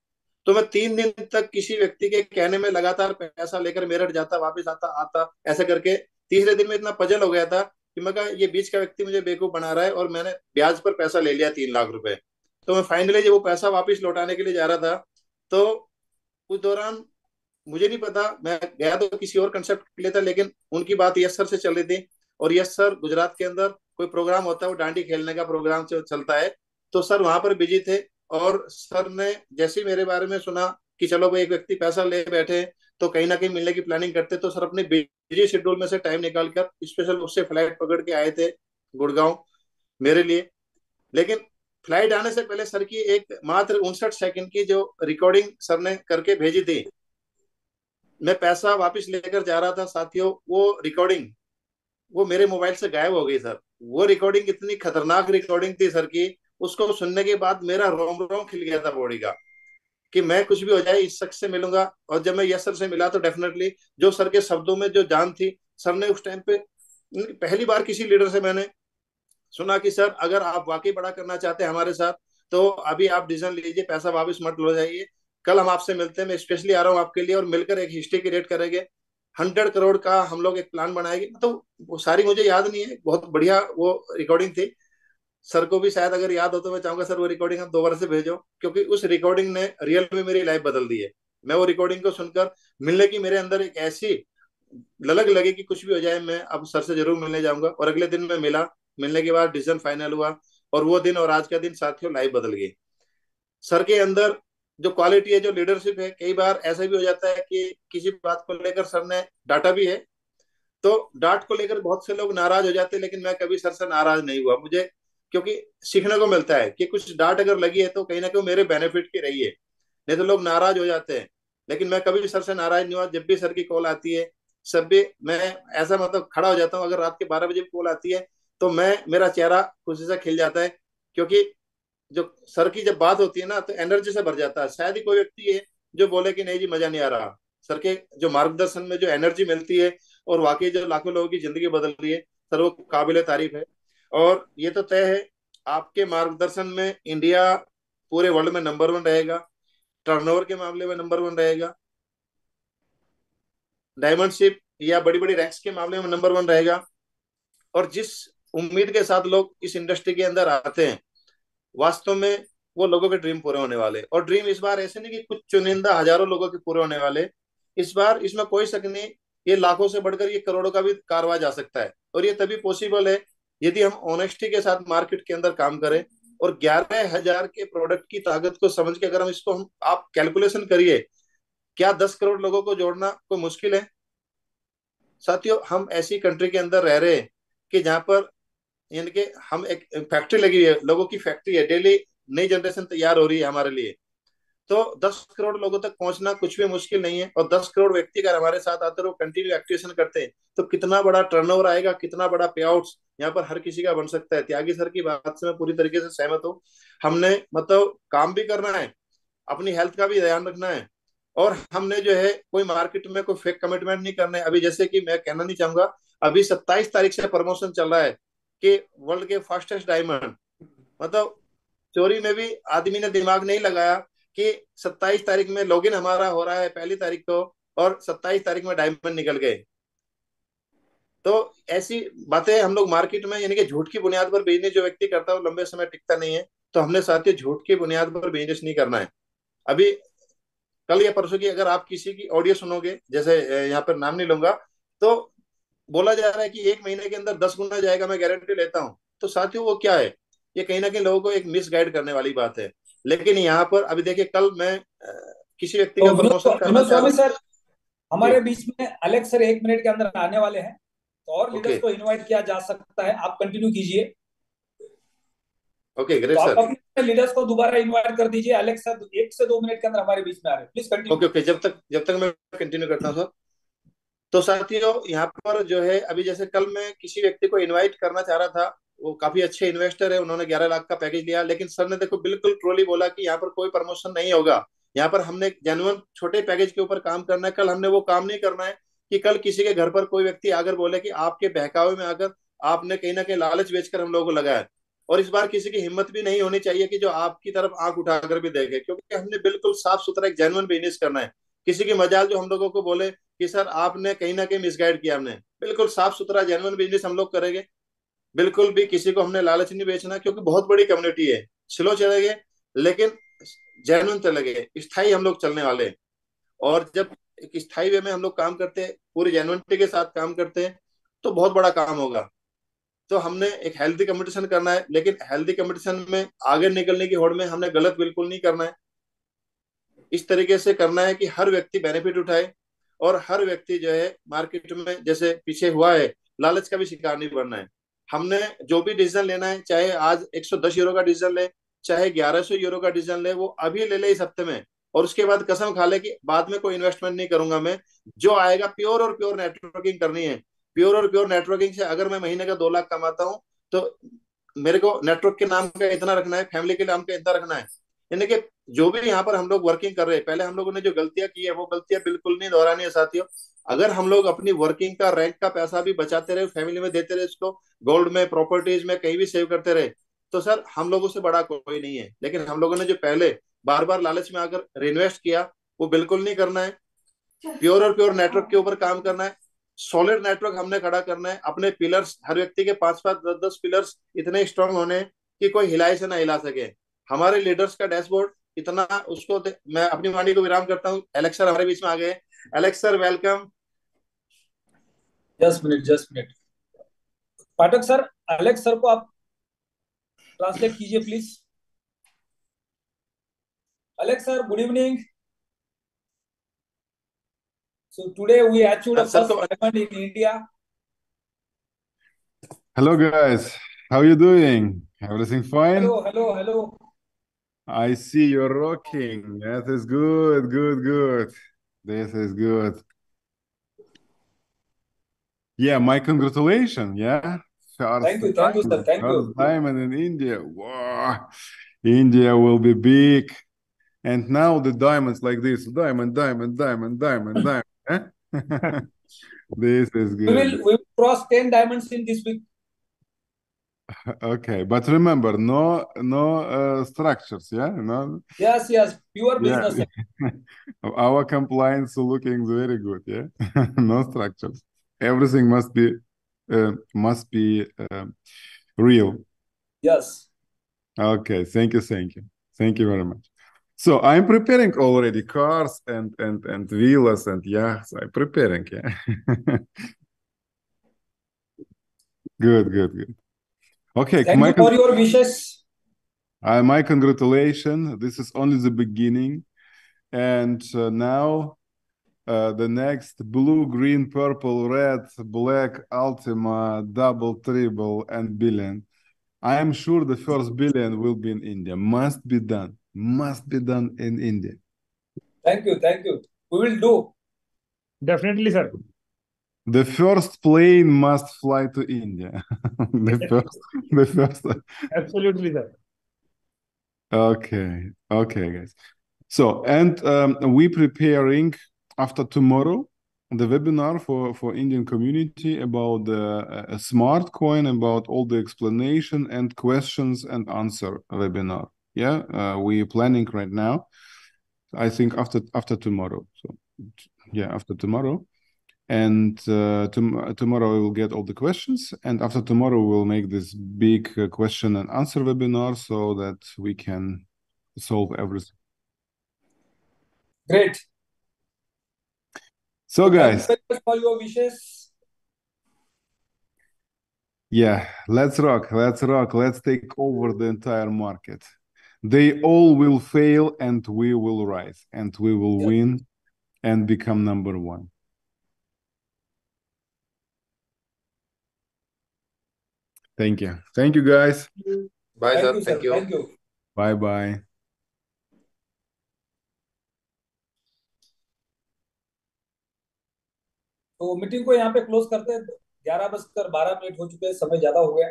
तो मैं 3 दिन तक किसी व्यक्ति के कहने में लगातार पैसा लेकर मेरठ जाता, वापस आता आता, ऐसे करके तीसरे दिन में इतना पजल हो गया था कि मैं कहा ये बीच का व्यक्ति मुझे बेवकूफ बना रहा है, और मैंने ब्याज पर पैसा ले लिया 3 लाख रुपए। तो मैं फाइनली जब वो पैसा वापस लौटाने के लिए जा रहा था, तो उस दौरान मुझे नहीं पता, मैं गया तो किसी और कंसेप्ट के लिए था, लेकिन उनकी बात यस सर से चल रही थी। और यस सर गुजरात के अंदर कोई प्रोग्राम होता है, वो डांडी खेलने का प्रोग्राम चलता है, तो सर वहां पर बिजी थे। और सर ने जैसे ही मेरे बारे में सुना कि चलो भाई एक व्यक्ति पैसा ले बैठे, तो कहीं ना कहीं मिलने की प्लानिंग करते, तो सर अपने बिजी शेड्यूल में से टाइम निकाल कर स्पेशल उससे फ्लाइट पकड़ के आए थे गुड़गांव मेरे लिए। लेकिन फ्लाइट आने से पहले सर की एक मात्र 59 सेकंड की जो रिकॉर्डिंग सर ने करके भेजी थी, मैं पैसा वापस लेकर जा रहा था साथियों, वो रिकॉर्डिंग वो मेरे मोबाइल से गायब हो गई सर। वो रिकॉर्डिंग इतनी खतरनाक रिकॉर्डिंग थी सर की, उसको सुनने के बाद मेरा रोम रोम खिल गया था बॉडी का, कि मैं कुछ भी हो जाए इस शख्स से मिलूंगा। और जब मैं यस सर से मिला तो डेफिनेटली जो सर के शब्दों में जो जान थी, सर ने उस टाइम पे पहली बार किसी लीडर से मैंने सुना कि सर अगर आप वाकई बड़ा करना चाहते हैं हमारे साथ तो अभी आप डिसीजन लीजिए, पैसा वापस मत लो जाइए, कल हम आपसे मिलते हैं, मैं स्पेशली आ रहा हूँ आपके लिए और मिलकर एक हिस्ट्री क्रिएट करेंगे, 100 करोड़ का हम लोग एक प्लान बनाएंगे। तो वो सारी मुझे याद नहीं है, बहुत बढ़िया वो रिकॉर्डिंग थी। सर को भी शायद अगर याद हो तो मैं चाहूंगा सर वो रिकॉर्डिंग आप दोबारा से भेजो, क्योंकि उस रिकॉर्डिंग ने रियल में मेरी लाइफ बदल दी है। मैं वो रिकॉर्डिंग को सुनकर मिलने की मेरे अंदर एक ऐसी ललक लगी कि कुछ भी हो जाए मैं अब सर से जरूर मिलने जाऊंगा। और अगले दिन मैं मिला, मिलने के बाद डिसीजन फाइनल हुआ, और वो दिन और आज का दिन साथियों लाइफ बदल गई। सर के अंदर जो क्वालिटी है, जो लीडरशिप है, कई बार ऐसा भी हो जाता है कि किसी बात को लेकर सर ने डांटा भी है, तो डांट को लेकर बहुत से लोग नाराज हो जाते हैं, लेकिन मैं कभी सर से नाराज नहीं हुआ। मुझे क्योंकि सीखने को मिलता है कि कुछ डांट अगर लगी है तो कहीं ना कहीं मेरे बेनिफिट की रही है, नहीं तो लोग नाराज हो जाते हैं। लेकिन मैं कभी सर से नाराज नहीं हुआ। जब भी सर की कॉल आती है, सब भी मैं ऐसा मतलब खड़ा हो जाता हूँ। अगर रात के 12 बजे कॉल आती है तो मेरा चेहरा खुशी से खिल जाता है, क्योंकि जो सर की जब बात होती है ना तो एनर्जी से भर जाता है। शायद ही कोई व्यक्ति है जो बोले कि नहीं जी मजा नहीं आ रहा। सर के जो मार्गदर्शन में जो एनर्जी मिलती है और वाकई जो लाखों लोगों की जिंदगी बदल रही है सर, वो काबिल तारीफ है। और ये तो तय है आपके मार्गदर्शन में इंडिया पूरे वर्ल्ड में नंबर 1 रहेगा, टर्नओवर के मामले में नंबर 1 रहेगा, डायमंडशिप या बड़ी बड़ी रैंक्स के मामले में नंबर 1 रहेगा। और जिस उम्मीद के साथ लोग इस इंडस्ट्री के अंदर आते हैं, वास्तव में वो लोगों के ड्रीम पूरे होने वाले। और ड्रीम इस बार ऐसे नहीं कि कुछ चुनिंदा हजारों लोगों के पूरे होने वाले, इस बार इसमें कोई शक नहीं, ये लाखों से बढ़कर ये करोड़ों का भी कारवा जा सकता है। और ये तभी पॉसिबल है यदि हम ऑनेस्टी के साथ मार्केट के अंदर काम करें। और 11,000 के प्रोडक्ट की ताकत को समझ के अगर हम इसको आप कैलकुलेशन करिए, क्या 10 करोड़ लोगों को जोड़ना कोई मुश्किल है? साथियों, हम ऐसी कंट्री के अंदर रह रहे हैं कि जहां पर यानी कि हम एक फैक्ट्री लगी हुई है, लोगों की फैक्ट्री है, डेली नई जनरेशन तैयार हो रही है हमारे लिए। तो 10 करोड़ लोगों तक पहुंचना कुछ भी मुश्किल नहीं है। और 10 करोड़ व्यक्ति अगर हमारे साथ आते हैं, वो कंटिन्यू एक्टिवेशन करते हैं, तो कितना बड़ा टर्नओवर आएगा, कितना बड़ा पे आउट्स यहाँ पर हर किसी का बन सकता है। त्यागी सर की बात से मैं पूरी तरीके से सहमत हूँ। हमने मतलब काम भी करना है, अपनी हेल्थ का भी ध्यान रखना है, और हमने जो है कोई मार्केट में कोई फेक कमिटमेंट नहीं करना है। अभी जैसे कि मैं कहना नहीं चाहूंगा, अभी 27 तारीख से प्रमोशन चल रहा है कि वर्ल्ड के फास्टेस्ट डायमंड, मतलब चोरी में भी आदमी ने दिमाग नहीं लगाया कि 27 तारीख में लॉगिन हमारा हो रहा है 1 तारीख को, और 27 तारीख में डायमंड निकल गए। तो ऐसी बातें हम लोग मार्केट में यानी कि झूठ की बुनियाद पर बिजनेस जो व्यक्ति करता है वो लंबे समय टिकता नहीं है। तो हमने साथियों झूठ की बुनियाद पर बिजनेस नहीं करना है। अभी कल या परसों की अगर आप किसी की ऑडियो सुनोगे, जैसे यहाँ पर नाम नहीं लूंगा, तो बोला जा रहा है कि 1 महीने के अंदर 10 गुना जाएगा, मैं गारंटी लेता हूँ। तो साथियों वो क्या है? ये कहीं ना कहीं लोगों को एक मिसगाइड करने वाली बात है। लेकिन यहाँ पर अभी देखिए, कल मैं किसी व्यक्ति तो का प्रमोशन करना विनोद चाह रहा स्वामी हूँ। सर हमारे बीच में अलेक्स सर 1 मिनट के अंदर आने वाले हैं, तो और लीडर्स ओके को इनवाइट किया जा सकता है। आप कंटिन्यू कीजिए। ओके, ग्रेट तो सर। आप अपने लीडर्स को दोबारा इनवाइट कर दीजिए। अलेक्स सर 1 से 2 मिनट के अंदर हमारे बीच में आ रहे हैं, प्लीज कंटिन्यू। ओके ओके, जब तक मैं कंटिन्यू करता हूँ सर। तो साथियों यहाँ पर जो है, अभी जैसे कल मैं किसी व्यक्ति को इनवाइट करना चाह रहा था, वो काफी अच्छे इन्वेस्टर है, उन्होंने 11 लाख का पैकेज लिया, लेकिन सर ने देखो बिल्कुल ट्रोली बोला कि यहाँ पर कोई प्रमोशन नहीं होगा, यहाँ पर हमने जेन्युइन छोटे पैकेज के ऊपर काम करना है। कल हमने वो काम नहीं करना है कि कल किसी के घर पर कोई व्यक्ति आकर बोले कि आपके बहकावे में आकर आपने कहीं ना कहीं लालच बेचकर हम लोगों को लगाया। और इस बार किसी की हिम्मत भी नहीं होनी चाहिए कि जो आपकी तरफ आंख उठाकर भी देखे, क्योंकि हमने बिल्कुल साफ सुथरा एक जेन्युइन बिजनेस करना है। किसी की मजाल जो हम लोगों को बोले कि सर आपने कहीं ना कहीं मिसगाइड किया, हमने बिल्कुल साफ सुथरा जेन्युइन बिजनेस हम लोग करेंगे। बिल्कुल भी किसी को हमने लालच नहीं बेचना, क्योंकि बहुत बड़ी कम्युनिटी है। स्लो चलेंगे लेकिन जेन्युइन चलेंगे, स्थायी हम लोग चलने वाले हैं। और जब एक स्थायी वे में हम लोग काम करते हैं, पूरी जेन्युइनिटी के साथ काम करते हैं, तो बहुत बड़ा काम होगा। तो हमने एक हेल्दी कंपटीशन करना है, लेकिन हेल्दी कंपटीशन में आगे निकलने की होड़ में हमने गलत बिल्कुल नहीं करना है। इस तरीके से करना है कि हर व्यक्ति बेनिफिट उठाए। और हर व्यक्ति जो है मार्केट में जैसे पीछे हुआ है, लालच का भी शिकार नहीं बनना है। हमने जो भी डिसीजन लेना है, चाहे आज 110 यूरो का डिसीजन ले, चाहे 1100 यूरो का डिसीजन ले, वो अभी ले ले इस हफ्ते में, और उसके बाद कसम खा ले कि बाद में कोई इन्वेस्टमेंट नहीं करूंगा मैं। जो आएगा प्योर और प्योर नेटवर्किंग करनी है। प्योर और प्योर नेटवर्किंग से अगर मैं महीने का 2 लाख कमाता हूँ, तो मेरे को नेटवर्क के नाम का इतना रखना है, फैमिली के नाम का इतना रखना है। यानी कि जो भी यहाँ पर हम लोग वर्किंग कर रहे हैं, पहले हम लोगों ने जो गलतियां की है वो गलतियां बिल्कुल नहीं दोहरानी है साथियों। अगर हम लोग अपनी वर्किंग का, रैंक का पैसा भी बचाते रहे, फैमिली में देते रहे, इसको गोल्ड में, प्रॉपर्टीज में, कहीं भी सेव करते रहे, तो सर हम लोगों से बड़ा कोई नहीं है। लेकिन हम लोगों ने जो पहले बार बार लालच में आकर रिइन्वेस्ट किया, वो बिल्कुल नहीं करना है। प्योर और प्योर नेटवर्क के ऊपर काम करना है। सॉलिड नेटवर्क हमने खड़ा करना है। अपने पिलर्स, हर व्यक्ति के 5-5, 10-10 पिलर्स इतने स्ट्रांग होने कि कोई हिलाई से ना हिला सके। हमारे लीडर्स का डैशबोर्ड इतना, उसको मैं अपनी वाणी को विराम करता हूँ। एलेक्स सर हमारे बीच में आ गए। Alex sir welcome. Just minute Pathak sir, Alex sir को आप ट्रांसलेट कीजिए please. Alex sir, good evening. So today we achieved a first diamond in India. Hello guys, how are you doing? Everything fine? Hello. I see you're rocking. That is good. This is good. Yeah, my congratulations. Yeah. Thank you, sir. Thank you. First diamond in India. Wow. India will be big. And now the diamonds like this. Diamond. Eh? This is good. We will cross 10 diamonds in this week. Okay, but remember, no structures, yeah? No. Yes, pure business. Yeah. Our compliance looking very good, yeah? No structures. Everything must be real. Yes. Okay, thank you very much. So I'm preparing already cars and villas and yachts. I'm preparing, yeah. Good. Okay, thank you for your wishes. My congratulations. This is only the beginning, and now the next blue, green, purple, red, black, Ultima, double, triple, and billion. I am sure the first billion will be in India. Must be done in India. Thank you. We will do. Definitely, sir. The first plane must fly to India. the first. Absolutely, sir. Okay, guys. So, and we preparing after tomorrow the webinar for Indian community about the smart coin, about all the explanation and questions and answer webinar. Yeah, we're planning right now. I think after tomorrow. So, yeah, after tomorrow. And tomorrow we will get all the questions, and after tomorrow we'll make this big question and answer webinar so that we can solve everything. Great. So guys, thank you very much for your wishes. Yeah, let's rock. Let's take over the entire market. They all will fail and we will rise and we will win and become number one. Thank you. Thank you, guys. Bye, sir. Thank you. Thank you. Bye. तो meeting को यहाँ पे close करते हैं। 11:12 हो चुके हैं, समय ज्यादा हो गया।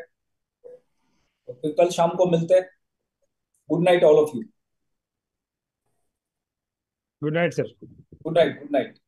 तो फिर कल शाम को मिलते हैं। Good night all of you. Good night sir. Good night.